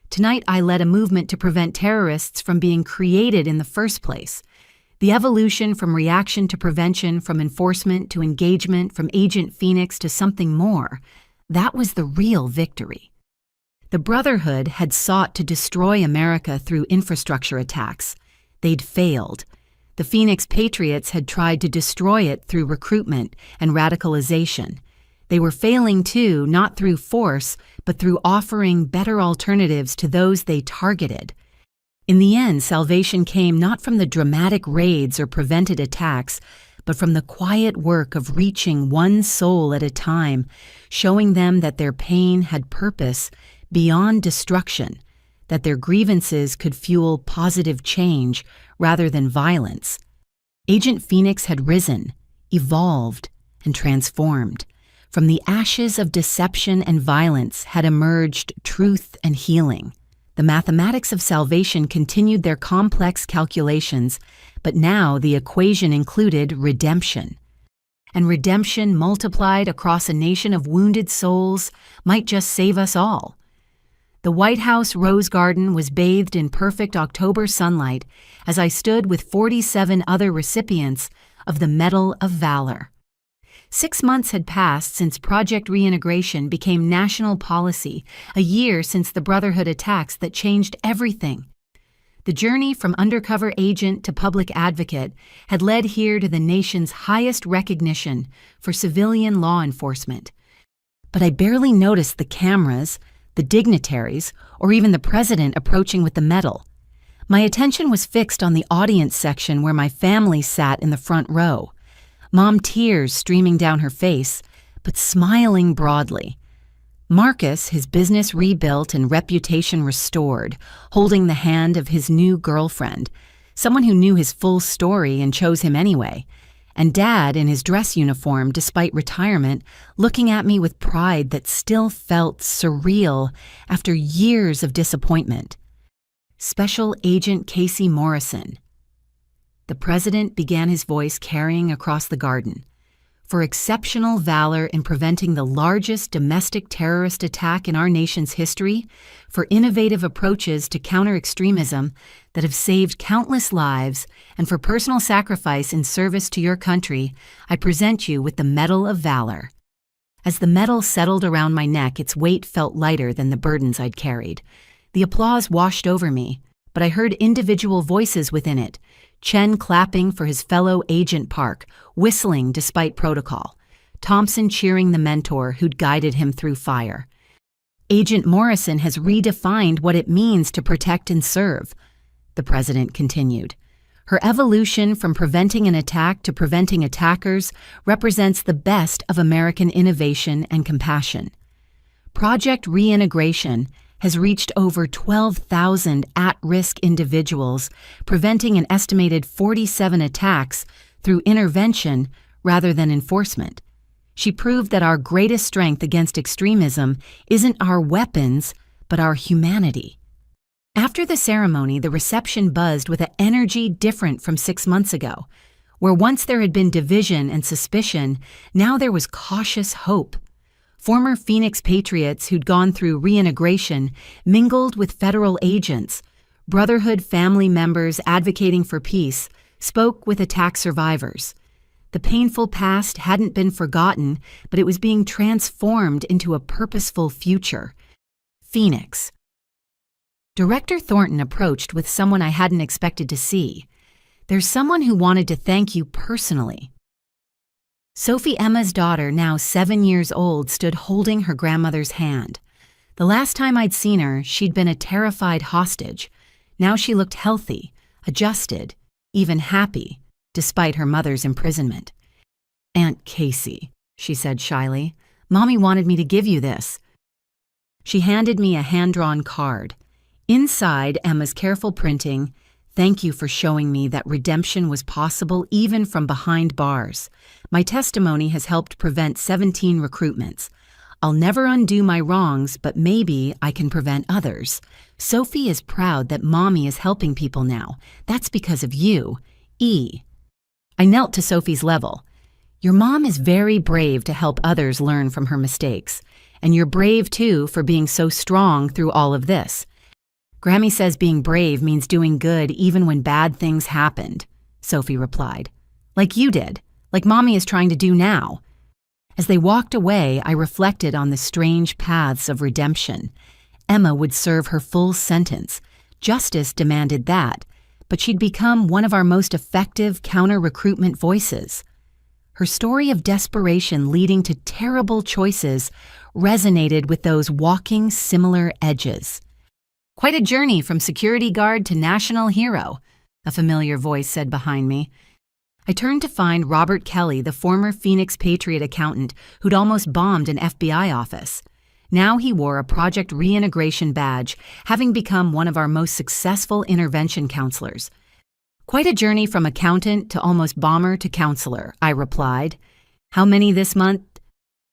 Tonight, I led a movement to prevent terrorists from being created in the first place. The evolution from reaction to prevention, from enforcement to engagement, from Agent Phoenix to something more, that was the real victory. The Brotherhood had sought to destroy America through infrastructure attacks. They'd failed. The Phoenix Patriots had tried to destroy it through recruitment and radicalization. They were failing too, not through force, but through offering better alternatives to those they targeted. In the end, salvation came not from the dramatic raids or prevented attacks, but from the quiet work of reaching one soul at a time, showing them that their pain had purpose beyond destruction, that their grievances could fuel positive change rather than violence. Agent Phoenix had risen, evolved, and transformed. From the ashes of deception and violence had emerged truth and healing. The mathematics of salvation continued their complex calculations, but now the equation included redemption. And redemption multiplied across a nation of wounded souls might just save us all. The White House Rose Garden was bathed in perfect October sunlight as I stood with 47 other recipients of the Medal of Valor. 6 months had passed since Project Reintegration became national policy, a year since the Brotherhood attacks that changed everything. The journey from undercover agent to public advocate had led here to the nation's highest recognition for civilian law enforcement. But I barely noticed the cameras, the dignitaries, or even the president approaching with the medal. My attention was fixed on the audience section where my family sat in the front row. Mom, tears streaming down her face, but smiling broadly. Marcus, his business rebuilt and reputation restored, holding the hand of his new girlfriend, someone who knew his full story and chose him anyway. And Dad, in his dress uniform despite retirement, looking at me with pride that still felt surreal after years of disappointment. Special Agent Casey Morrison. The president began his voice carrying across the garden. For exceptional valor in preventing the largest domestic terrorist attack in our nation's history, for innovative approaches to counter-extremism that have saved countless lives, and for personal sacrifice in service to your country, I present you with the Medal of Valor. As the medal settled around my neck, its weight felt lighter than the burdens I'd carried. The applause washed over me, but I heard individual voices within it, Chen clapping for his fellow Agent Park, whistling despite protocol, Thompson cheering the mentor who'd guided him through fire. Agent Morrison has redefined what it means to protect and serve, the president continued. Her evolution from preventing an attack to preventing attackers represents the best of American innovation and compassion. Project Reintegration has reached over 12,000 at-risk individuals, preventing an estimated 47 attacks through intervention rather than enforcement. She proved that our greatest strength against extremism isn't our weapons, but our humanity. After the ceremony, the reception buzzed with an energy different from 6 months ago. Where once there had been division and suspicion, now there was cautious hope. Former Phoenix Patriots who'd gone through reintegration mingled with federal agents. Brotherhood family members advocating for peace spoke with attack survivors. The painful past hadn't been forgotten, but it was being transformed into a purposeful future. Phoenix, Director Thornton approached with someone I hadn't expected to see. There's someone who wanted to thank you personally. Sophie Emma's daughter, now 7 years old, stood holding her grandmother's hand. The last time I'd seen her, she'd been a terrified hostage. Now she looked healthy, adjusted, even happy, despite her mother's imprisonment. "Aunt Casey," she said shyly, "Mommy wanted me to give you this." She handed me a hand-drawn card. Inside, Emma's careful printing, "Thank you for showing me that redemption was possible even from behind bars. My testimony has helped prevent 17 recruitments. I'll never undo my wrongs, but maybe I can prevent others. Sophie is proud that Mommy is helping people now. That's because of you. E." I knelt to Sophie's level. "Your mom is very brave to help others learn from her mistakes. And you're brave, too, for being so strong through all of this. Grammy says being brave means doing good even when bad things happened," Sophie replied. "Like you did, like Mommy is trying to do now." As they walked away, I reflected on the strange paths of redemption. Emma would serve her full sentence. Justice demanded that, but she'd become one of our most effective counter-recruitment voices. Her story of desperation leading to terrible choices resonated with those walking similar edges. "Quite a journey from security guard to national hero," a familiar voice said behind me. I turned to find Robert Kelly, the former Phoenix Patriot accountant who'd almost bombed an FBI office. Now he wore a Project Reintegration badge, having become one of our most successful intervention counselors. "Quite a journey from accountant to almost bomber to counselor," I replied. "How many this month?"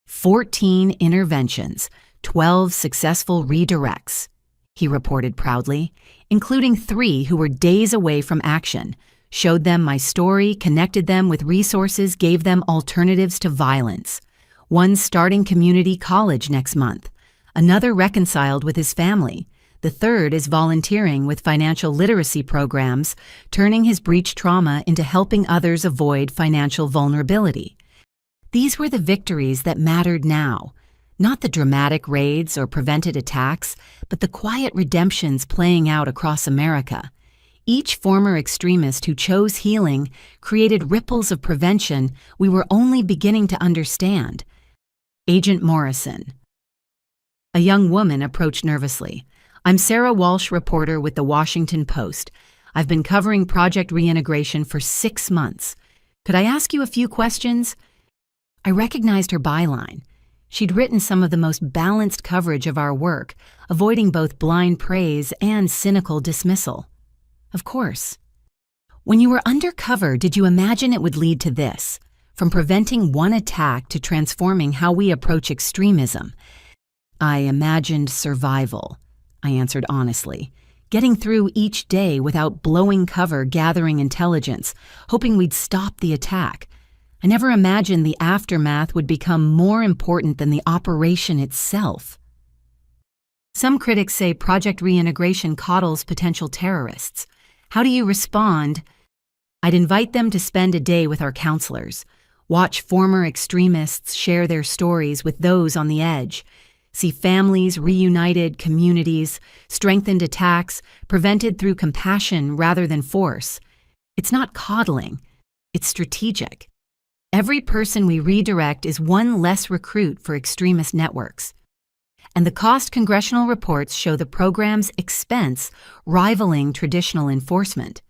14 interventions, 12 successful redirects, he reported proudly, including 3 who were days away from action. Showed them my story, connected them with resources, gave them alternatives to violence. One starting community college next month. Another reconciled with his family. The third is volunteering with financial literacy programs, turning his breach trauma into helping others avoid financial vulnerability. These were the victories that mattered now. Not the dramatic raids or prevented attacks, but the quiet redemptions playing out across America. Each former extremist who chose healing created ripples of prevention we were only beginning to understand. Agent Morrison. A young woman approached nervously. "I'm Sarah Walsh, reporter with the Washington Post. I've been covering Project Reintegration for 6 months. Could I ask you a few questions?" I recognized her byline. She'd written some of the most balanced coverage of our work, avoiding both blind praise and cynical dismissal. "Of course." "When you were undercover, did you imagine it would lead to this? From preventing one attack to transforming how we approach extremism?" "I imagined survival," I answered honestly. "Getting through each day without blowing cover, gathering intelligence, hoping we'd stop the attack. I never imagined the aftermath would become more important than the operation itself." Some critics say Project Reintegration coddles potential terrorists. How do you respond? I'd invite them to spend a day with our counselors, watch former extremists share their stories with those on the edge, see families reunited, communities, strengthened attacks, prevented through compassion rather than force. It's not coddling, it's strategic. Every person we redirect is one less recruit for extremist networks. And the cost congressional reports show the program's expense rivaling traditional enforcement.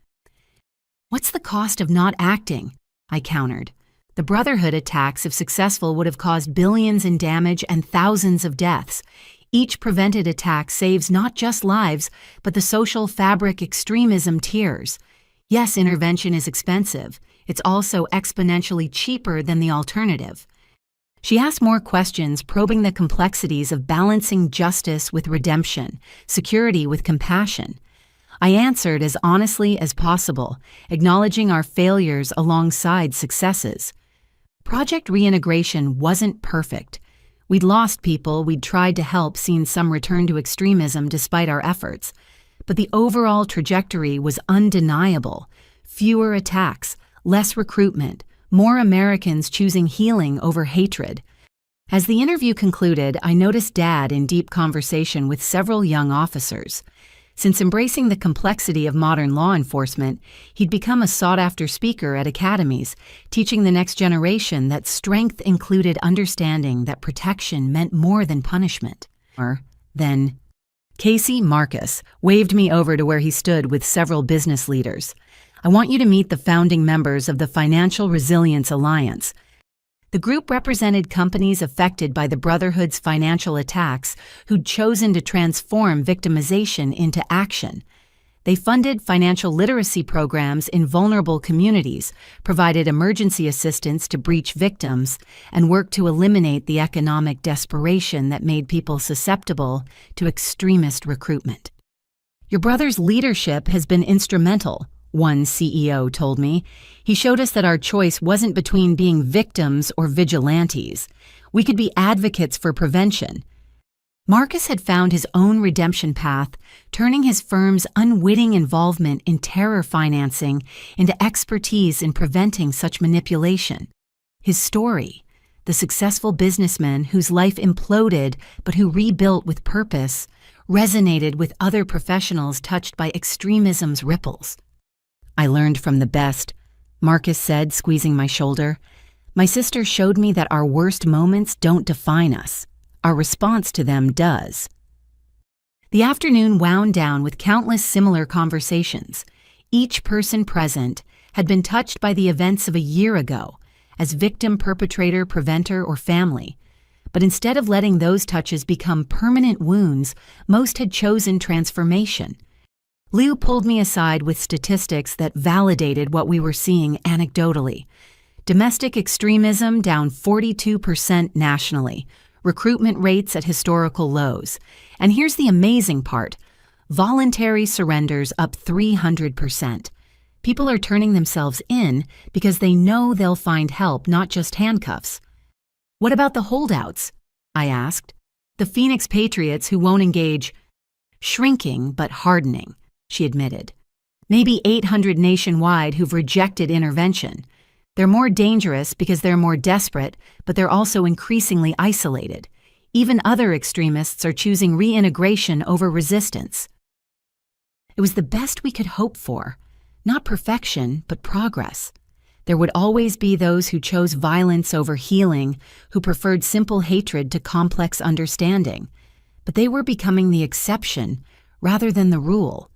"What's the cost of not acting?" I countered. "The Brotherhood attacks, if successful, would have caused billions in damage and thousands of deaths. Each prevented attack saves not just lives, but the social fabric extremism tears. Yes, intervention is expensive. It's also exponentially cheaper than the alternative." She asked more questions, probing the complexities of balancing justice with redemption, security with compassion. I answered as honestly as possible, acknowledging our failures alongside successes. Project Reintegration wasn't perfect. We'd lost people we'd tried to help, seen some return to extremism despite our efforts. But the overall trajectory was undeniable. Fewer attacks, less recruitment, more Americans choosing healing over hatred. As the interview concluded, I noticed Dad in deep conversation with several young officers. Since embracing the complexity of modern law enforcement, he'd become a sought-after speaker at academies, teaching the next generation that strength included understanding that protection meant more than punishment. Then, Casey Marcus waved me over to where he stood with several business leaders. "I want you to meet the founding members of the Financial Resilience Alliance." The group represented companies affected by the Brotherhood's financial attacks who'd chosen to transform victimization into action. They funded financial literacy programs in vulnerable communities, provided emergency assistance to breach victims, and worked to eliminate the economic desperation that made people susceptible to extremist recruitment. "Your brother's leadership has been instrumental," one CEO told me. "He showed us that our choice wasn't between being victims or vigilantes. We could be advocates for prevention." Marcus had found his own redemption path, turning his firm's unwitting involvement in terror financing into expertise in preventing such manipulation. His story, the successful businessman whose life imploded but who rebuilt with purpose, resonated with other professionals touched by extremism's ripples. "I learned from the best," Marcus said, squeezing my shoulder. "My sister showed me that our worst moments don't define us. Our response to them does." The afternoon wound down with countless similar conversations. Each person present had been touched by the events of a year ago, as victim, perpetrator, preventer, or family. But instead of letting those touches become permanent wounds, most had chosen transformation. Liu pulled me aside with statistics that validated what we were seeing anecdotally. Domestic extremism down 42% nationally, recruitment rates at historical lows. And here's the amazing part: voluntary surrenders up 300%. People are turning themselves in because they know they'll find help, not just handcuffs. "What about the holdouts?" I asked. "The Phoenix Patriots who won't engage?" "Shrinking but hardening," she admitted. "Maybe 800 nationwide who've rejected intervention. They're more dangerous because they're more desperate, but they're also increasingly isolated. Even other extremists are choosing reintegration over resistance." It was the best we could hope for. Not perfection, but progress. There would always be those who chose violence over healing, who preferred simple hatred to complex understanding. But they were becoming the exception rather than the rule.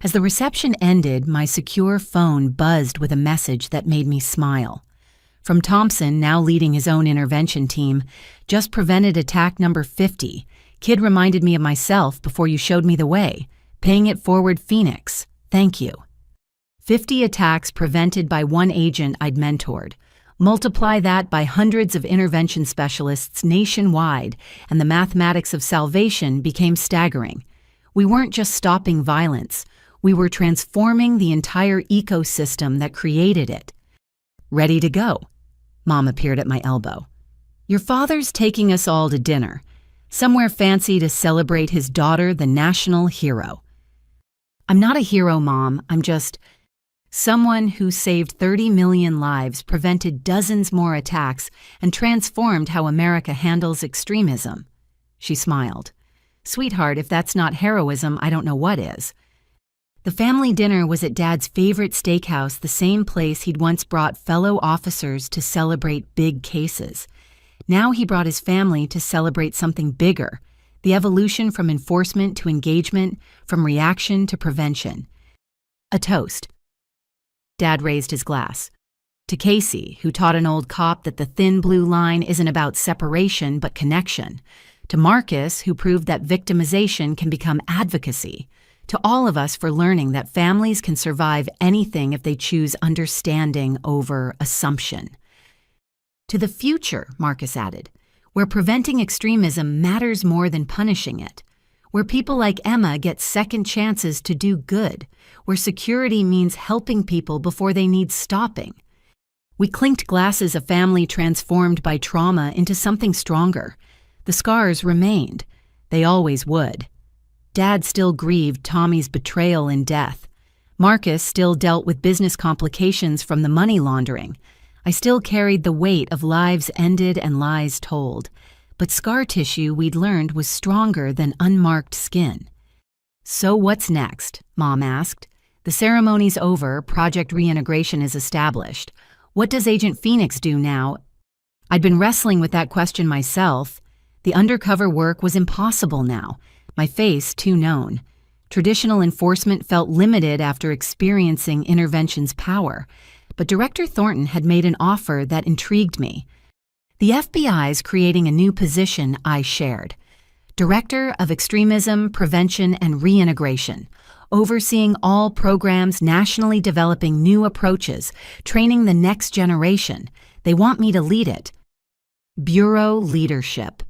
As the reception ended, my secure phone buzzed with a message that made me smile. From Thompson, now leading his own intervention team. "Just prevented attack number 50. Kid reminded me of myself before you showed me the way. Paying it forward, Phoenix. Thank you." 50 attacks prevented by one agent I'd mentored. Multiply that by hundreds of intervention specialists nationwide, and the mathematics of salvation became staggering. We weren't just stopping violence. We were transforming the entire ecosystem that created it. "Ready to go?" Mom appeared at my elbow. "Your father's taking us all to dinner. Somewhere fancy to celebrate his daughter, the national hero." "I'm not a hero, Mom. I'm just someone who saved 30 million lives, prevented dozens more attacks, and transformed how America handles extremism." She smiled. "Sweetheart, if that's not heroism, I don't know what is." The family dinner was at Dad's favorite steakhouse, the same place he'd once brought fellow officers to celebrate big cases. Now he brought his family to celebrate something bigger, the evolution from enforcement to engagement, from reaction to prevention. A toast. Dad raised his glass. To Casey, who taught an old cop that the thin blue line isn't about separation but connection. To Marcus, who proved that victimization can become advocacy. To all of us for learning that families can survive anything if they choose understanding over assumption. To the future, Marcus added, where preventing extremism matters more than punishing it, where people like Emma get second chances to do good, where security means helping people before they need stopping. We clinked glasses, a family transformed by trauma into something stronger. The scars remained. They always would. Dad still grieved Tommy's betrayal and death. Marcus still dealt with business complications from the money laundering. I still carried the weight of lives ended and lies told. But scar tissue we'd learned was stronger than unmarked skin. "So what's next?" Mom asked. "The ceremony's over, Project Reintegration is established. What does Agent Phoenix do now?" I'd been wrestling with that question myself. The undercover work was impossible now, my face too known. Traditional enforcement felt limited after experiencing intervention's power, but Director Thornton had made an offer that intrigued me. The FBI's creating a new position I shared. Director of Extremism, Prevention, and Reintegration, overseeing all programs nationally, developing new approaches, training the next generation. They want me to lead it. Bureau leadership.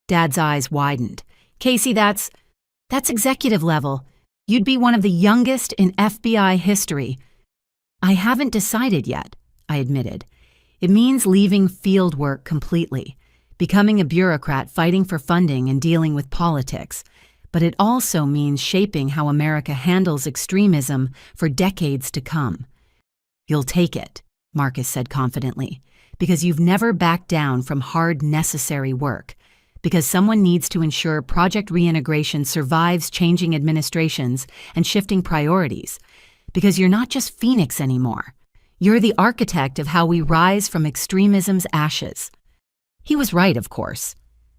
Dad's eyes widened. "Casey, that's executive level. You'd be one of the youngest in FBI history." "I haven't decided yet," I admitted. "It means leaving field work completely, becoming a bureaucrat fighting for funding and dealing with politics. But it also means shaping how America handles extremism for decades to come." "You'll take it," Marcus said confidently, "because you've never backed down from hard, necessary work. Because someone needs to ensure Project Reintegration survives changing administrations and shifting priorities. Because you're not just Phoenix anymore. You're the architect of how we rise from extremism's ashes." He was right, of course.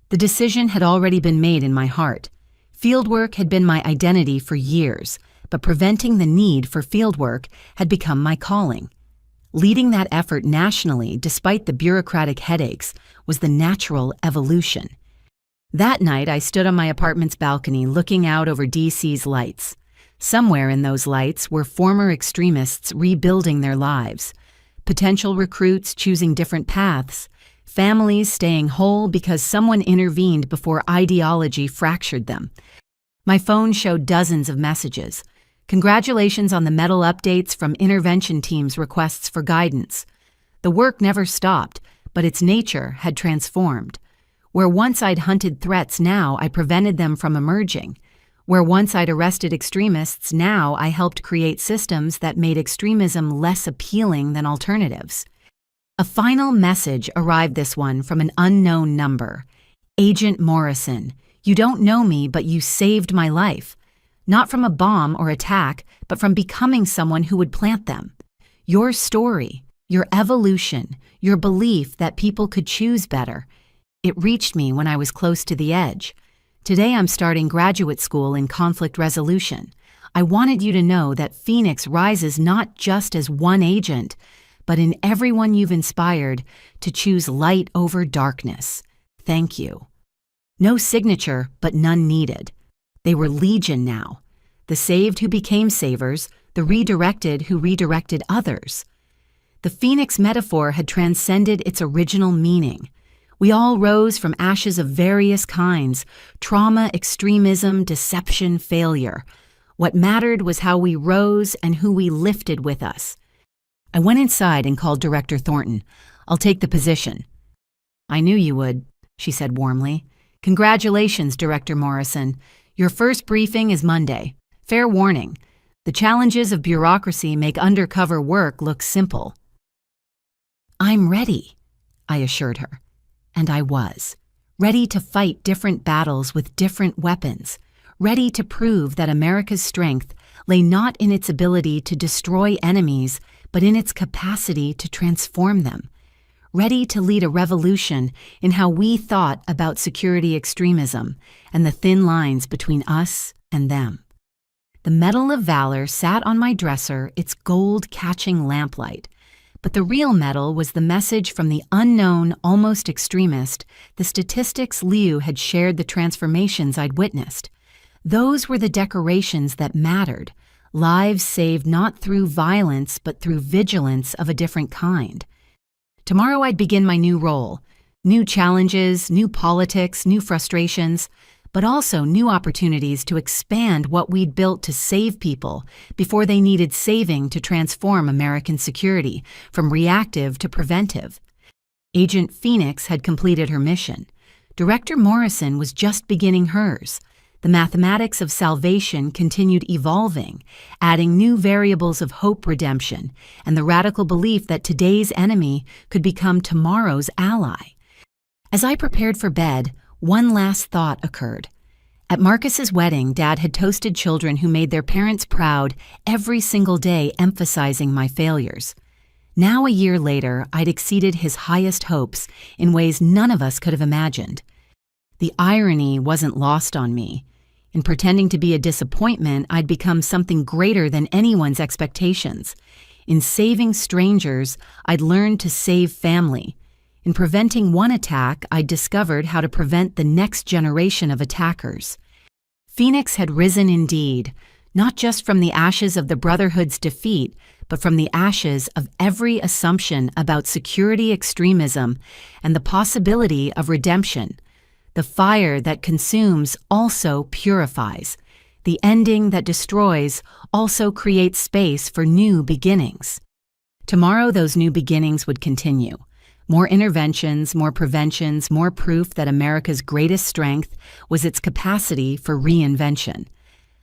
The decision had already been made in my heart. Fieldwork had been my identity for years, but preventing the need for fieldwork had become my calling. Leading that effort nationally, despite the bureaucratic headaches, was the natural evolution. That night, I stood on my apartment's balcony looking out over DC's lights. Somewhere in those lights were former extremists rebuilding their lives, potential recruits choosing different paths, families staying whole because someone intervened before ideology fractured them. My phone showed dozens of messages. Congratulations on the medal updates from intervention teams' requests for guidance. The work never stopped, but its nature had transformed. Where once I'd hunted threats, now I prevented them from emerging. Where once I'd arrested extremists, now I helped create systems that made extremism less appealing than alternatives. A final message arrived, this one from an unknown number. "Agent Morrison, you don't know me, but you saved my life. Not from a bomb or attack, but from becoming someone who would plant them. Your story, your evolution, your belief that people could choose better. It reached me when I was close to the edge. Today I'm starting graduate school in conflict resolution. I wanted you to know that Phoenix rises not just as one agent, but in everyone you've inspired to choose light over darkness. Thank you." No signature, but none needed. They were legion now. The saved who became savers, the redirected who redirected others. The Phoenix metaphor had transcended its original meaning. We all rose from ashes of various kinds: trauma, extremism, deception, failure. What mattered was how we rose and who we lifted with us. I went inside and called Director Thornton. "I'll take the position." "I knew you would," she said warmly. "Congratulations, Director Morrison. Your first briefing is Monday. Fair warning. The challenges of bureaucracy make undercover work look simple." "I'm ready," I assured her. And I was. Ready to fight different battles with different weapons. Ready to prove that America's strength lay not in its ability to destroy enemies, but in its capacity to transform them. Ready to lead a revolution in how we thought about security extremism and the thin lines between us and them. The Medal of Valor sat on my dresser, its gold-catching lamplight. But the real medal was the message from the unknown, almost extremist, the statistics Liu had shared, the transformations I'd witnessed. Those were the decorations that mattered, lives saved not through violence but through vigilance of a different kind. Tomorrow I'd begin my new role. New challenges, new politics, new frustrations, but also new opportunities to expand what we'd built to save people before they needed saving to transform American security from reactive to preventive. Agent Phoenix had completed her mission. Director Morrison was just beginning hers. The mathematics of salvation continued evolving, adding new variables of hope, redemption, and the radical belief that today's enemy could become tomorrow's ally. As I prepared for bed, one last thought occurred. At Marcus's wedding, Dad had toasted children who made their parents proud every single day, emphasizing my failures. Now, a year later, I'd exceeded his highest hopes in ways none of us could have imagined. The irony wasn't lost on me. In pretending to be a disappointment, I'd become something greater than anyone's expectations. In saving strangers, I'd learned to save family. In preventing one attack, I'd discovered how to prevent the next generation of attackers. Phoenix had risen indeed, not just from the ashes of the Brotherhood's defeat, but from the ashes of every assumption about security extremism and the possibility of redemption. The fire that consumes also purifies. The ending that destroys also creates space for new beginnings. Tomorrow, those new beginnings would continue. More interventions, more preventions, more proof that America's greatest strength was its capacity for reinvention.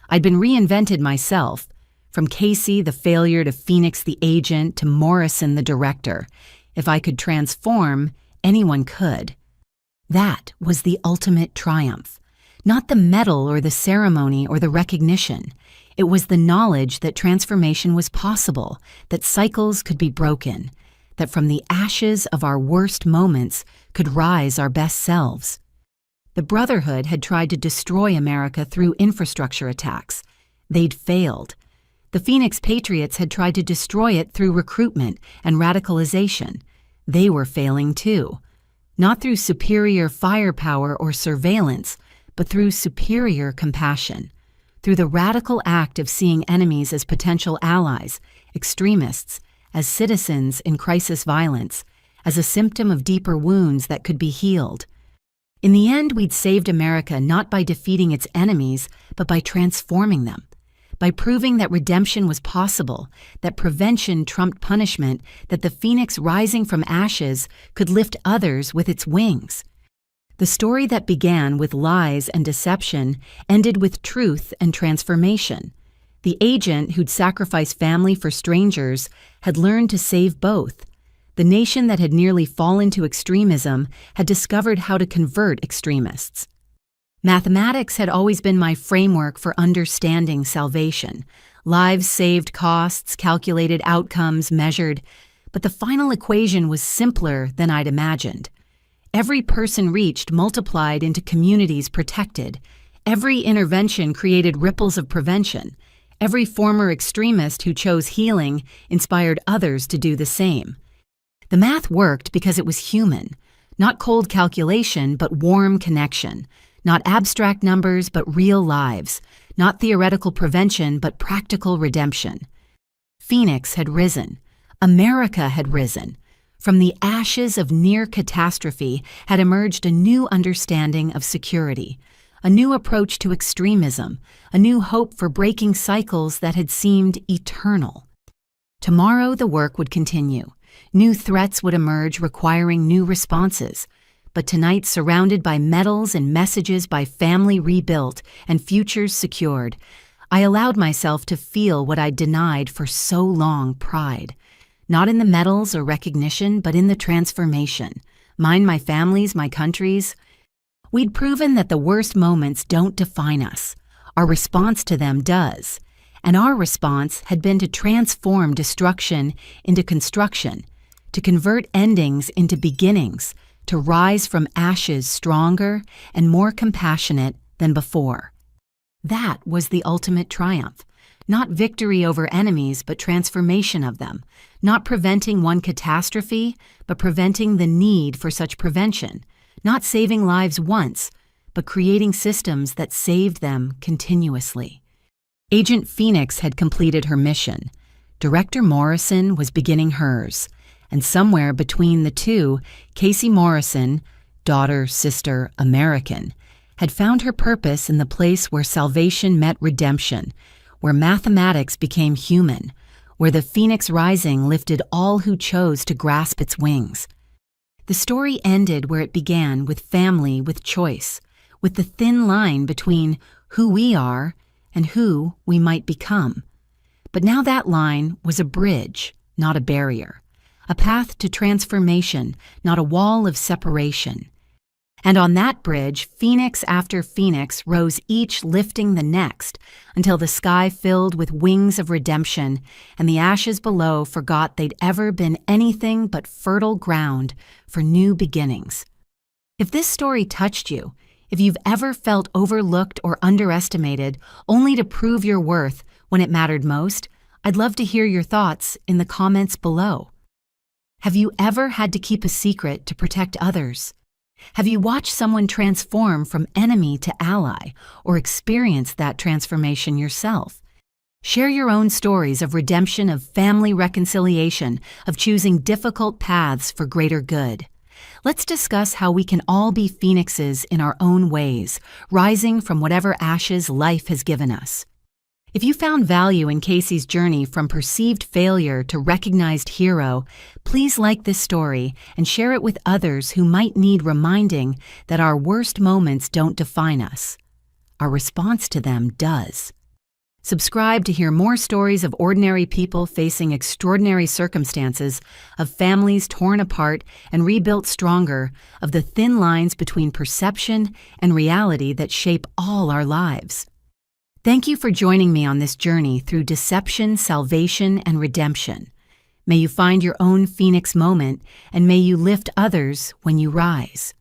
I'd been reinvented myself, from Casey the failure to Phoenix the agent to Morrison the director. If I could transform, anyone could. That was the ultimate triumph. Not the medal or the ceremony or the recognition. It was the knowledge that transformation was possible, that cycles could be broken, that from the ashes of our worst moments could rise our best selves. The Brotherhood had tried to destroy America through infrastructure attacks. They'd failed. The Phoenix Patriots had tried to destroy it through recruitment and radicalization. They were failing too. Not through superior firepower or surveillance, but through superior compassion, through the radical act of seeing enemies as potential allies, extremists, as citizens in crisis violence, as a symptom of deeper wounds that could be healed. In the end, we'd saved America not by defeating its enemies, but by transforming them, by proving that redemption was possible, that prevention trumped punishment, that the phoenix rising from ashes could lift others with its wings. The story that began with lies and deception ended with truth and transformation. The agent who'd sacrificed family for strangers had learned to save both. The nation that had nearly fallen to extremism had discovered how to convert extremists. Mathematics had always been my framework for understanding salvation. Lives saved, costs, calculated outcomes, measured. But the final equation was simpler than I'd imagined. Every person reached multiplied into communities protected. Every intervention created ripples of prevention. Every former extremist who chose healing inspired others to do the same. The math worked because it was human. Not cold calculation, but warm connection. Not abstract numbers, but real lives. Not theoretical prevention, but practical redemption. Phoenix had risen. America had risen. From the ashes of near catastrophe had emerged a new understanding of security, a new approach to extremism, a new hope for breaking cycles that had seemed eternal. Tomorrow the work would continue. New threats would emerge requiring new responses. But tonight, surrounded by medals and messages by family rebuilt and futures secured, I allowed myself to feel what I'd denied for so long: pride. Not in the medals or recognition, but in the transformation. Mine, my family's, my country's. We'd proven that the worst moments don't define us. Our response to them does. And our response had been to transform destruction into construction, to convert endings into beginnings, to rise from ashes stronger and more compassionate than before. That was the ultimate triumph. Not victory over enemies, but transformation of them. Not preventing one catastrophe, but preventing the need for such prevention. Not saving lives once, but creating systems that saved them continuously. Agent Phoenix had completed her mission. Director Morrison was beginning hers. And somewhere between the two, Casey Morrison, daughter, sister, American, had found her purpose in the place where salvation met redemption, where mathematics became human, where the phoenix rising lifted all who chose to grasp its wings. The story ended where it began, with family, with choice, with the thin line between who we are and who we might become. But now that line was a bridge, not a barrier. A path to transformation, not a wall of separation. And on that bridge, phoenix after phoenix rose, each lifting the next, until the sky filled with wings of redemption, and the ashes below forgot they'd ever been anything but fertile ground for new beginnings. If this story touched you, if you've ever felt overlooked or underestimated only to prove your worth when it mattered most, I'd love to hear your thoughts in the comments below. Have you ever had to keep a secret to protect others? Have you watched someone transform from enemy to ally, or experienced that transformation yourself? Share your own stories of redemption, of family reconciliation, of choosing difficult paths for greater good. Let's discuss how we can all be phoenixes in our own ways, rising from whatever ashes life has given us. If you found value in Casey's journey from perceived failure to recognized hero, please like this story and share it with others who might need reminding that our worst moments don't define us. Our response to them does. Subscribe to hear more stories of ordinary people facing extraordinary circumstances, of families torn apart and rebuilt stronger, of the thin lines between perception and reality that shape all our lives. Thank you for joining me on this journey through deception, salvation, and redemption. May you find your own phoenix moment, and may you lift others when you rise.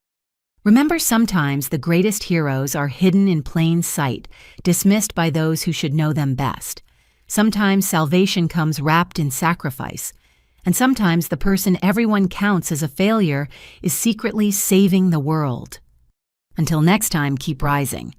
Remember, sometimes the greatest heroes are hidden in plain sight, dismissed by those who should know them best. Sometimes salvation comes wrapped in sacrifice, and sometimes the person everyone counts as a failure is secretly saving the world. Until next time, keep rising.